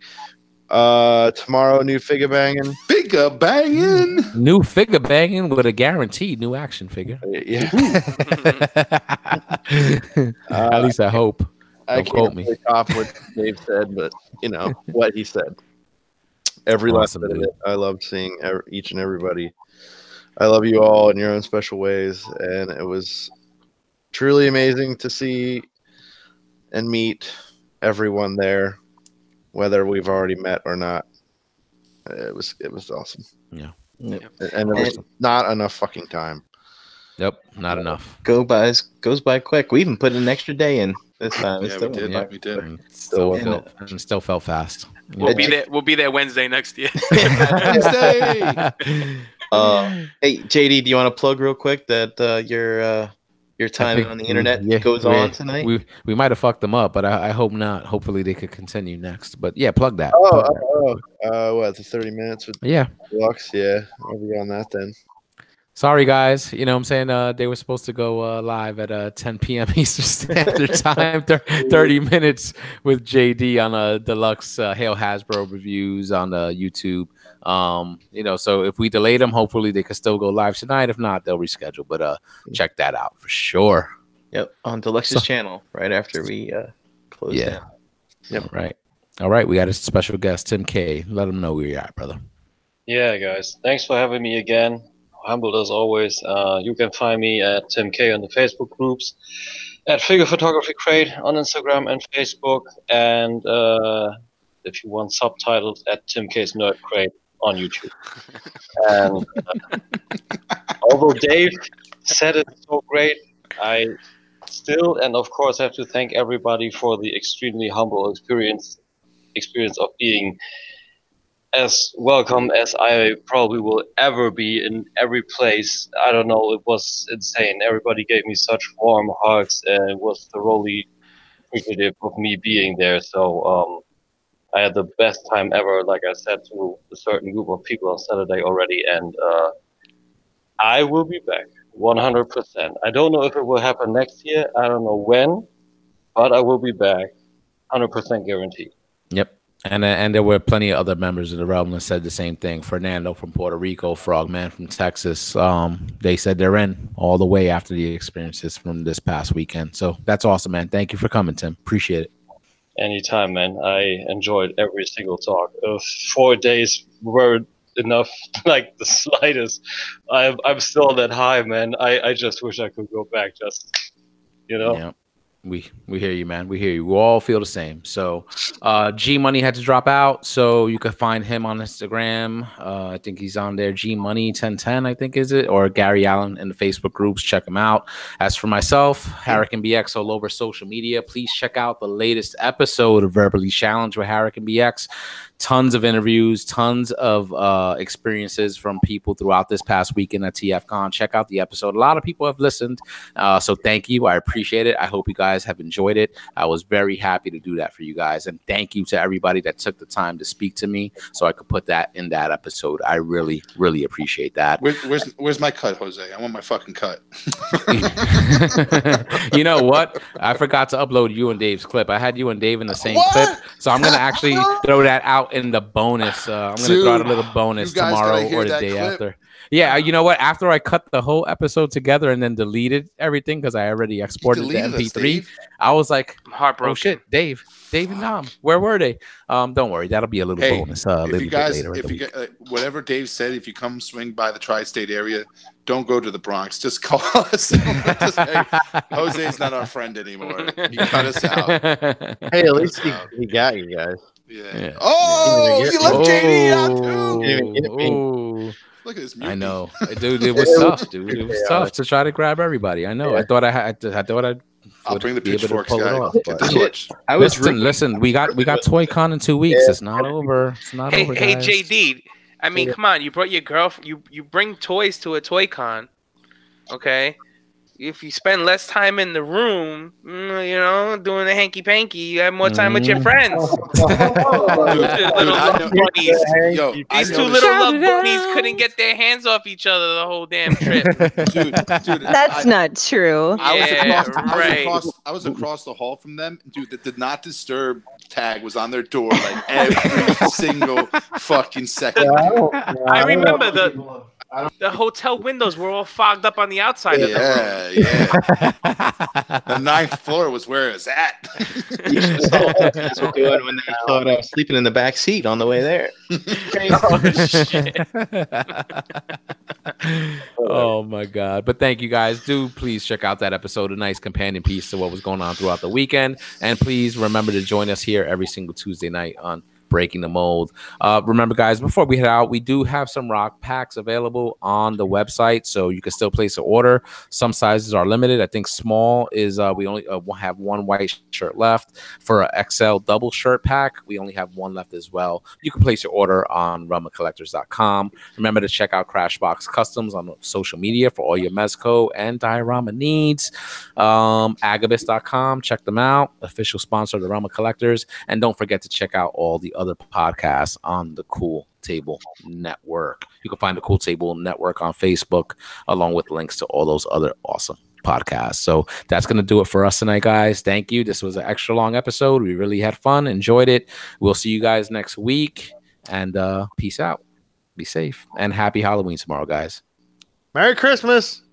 Tomorrow, new figure banging. Figure banging. New figure banging with a guaranteed new action figure. Yeah. At least I hope. I Don't quote can't me. really top what Dave said, but what he said. Every Awesome, lesson of dude. it. I love seeing each and everybody. I love you all in your own special ways, and it was truly amazing to see and meet everyone there, whether we've already met or not. It was awesome. Yeah. And there was not enough fucking time. Yep, not enough. Goes by quick. We even put an extra day in this time. Yeah, we did. And still felt fast. We'll be there Wednesday next year. Wednesday. Hey, JD, do you want to plug real quick that your your time on the internet goes on tonight? We might have fucked them up, but I hope not. Hopefully they could continue next. But yeah, plug that. What? It's 30 minutes with Lux? Yeah, I'll be on that then. Sorry, guys. You know what I'm saying? They were supposed to go live at 10 p.m. Eastern Standard Time. 30 minutes with JD on a deluxe Hail Hasbro reviews on YouTube. You know, so if we delay them, hopefully they can still go live tonight. If not, they'll reschedule. But check that out for sure. Yep, on Deluxe's channel right after we close down. Yep. All right. We got a special guest, Tim K. Let them know where you're at, brother. Yeah, guys. Thanks for having me again. Humbled as always. You can find me at Tim K on the Facebook groups, at Figure Photography Crate on Instagram and Facebook, and if you want subtitles, at Tim K's Nerd Crate on YouTube. And although Dave said it so great, I still and of course have to thank everybody for the extremely humble experience of being as welcome as I probably will ever be in every place. I don't know, it was insane. Everybody gave me such warm hugs, and it was thoroughly appreciative of me being there. So I had the best time ever, like I said to a certain group of people on Saturday already, and I will be back 100%. I don't know if it will happen next year. I don't know when, but I will be back 100% guaranteed. Yep. And there were plenty of other members of the realm that said the same thing. Fernando from Puerto Rico, Frogman from Texas. They said they're in all the way after the experiences from this past weekend. So that's awesome, man. Thank you for coming, Tim. Appreciate it. Anytime, man. I enjoyed every single talk. 4 days were enough, like the slightest. I'm still on that high, man. I just wish I could go back. Just, you know. Yeah. We hear you, man. We hear you. We all feel the same. So G Money had to drop out, so you can find him on Instagram. I think he's on there. G Money 1010, I think is it, or Gary Allen in the Facebook groups. Check him out. As for myself, Harrican BX all over social media. Please check out the latest episode of Verbally Challenged with Harrican BX. Tons of interviews, tons of experiences from people throughout this past weekend at TFCon. Check out the episode. A lot of people have listened, so thank you. I appreciate it. I hope you guys have enjoyed it. I was very happy to do that for you guys, and thank you to everybody that took the time to speak to me so I could put that in that episode. I really, really appreciate that. Where's my cut, Jose? I want my fucking cut. You know what? I forgot to upload you and Dave's clip. I had you and Dave in the same clip, so I'm gonna actually throw that out in the bonus. I'm gonna throw out a little bonus tomorrow or the day after. Yeah, you know what? After I cut the whole episode together and then deleted everything because I already exported the MP3, I was like, I'm heartbroken. Oh shit, Dave and Dom, where were they? Don't worry, that'll be a little bonus. If you guys, if you get whatever Dave said, if you come swing by the tri-state area, don't go to the Bronx. Just call us. Just say, Jose's not our friend anymore. He cut us out. Hey, at least he got you guys. Yeah. Oh, you left JD out too. Look at this. I know, dude. It was tough, dude. It was tough to try to grab everybody. I know. I thought I'd. I'll bring the pitchforks, guy. Listen. We got Toy Con in 2 weeks. It's not over. It's not over. Hey, guys. JD. I mean, come on. You brought your girlfriend. You bring toys to a Toy Con, okay? If you spend less time in the room, you know, doing the hanky panky, you have more time with your friends. These two little love bunnies couldn't get their hands off each other the whole damn trip. Dude, that's not true. I was across the hall from them. Dude, the Did Not Disturb tag was on their door like every single fucking second. I remember the hotel windows were all fogged up on the outside. Yeah. The 9th floor was where it was at. That's what doing when they thought I was sleeping in the back seat on the way there. Oh my god! But thank you guys. Do please check out that episode. A nice companion piece to what was going on throughout the weekend. And please remember to join us here every single Tuesday night on Breaking the Mold. Remember, guys, before we head out, we do have some rock packs available on the website, so you can still place an order. Some sizes are limited. I think small is we only have one white shirt left. For an XL double shirt pack, we only have one left as well. You can place your order on realmofcollectors.com. Remember to check out Crashbox Customs on social media for all your Mezco and diorama needs. Agabus.com, check them out. Official sponsor of the Realm of Collectors. And don't forget to check out all the other podcasts on the Cool Table Network. You can find the Cool Table Network on Facebook, along with links to all those other awesome podcasts. So that's going to do it for us tonight, guys. Thank you. This was an extra long episode. We really had fun, enjoyed it. We'll see you guys next week, and peace out. Be safe, and happy Halloween tomorrow, guys. Merry Christmas.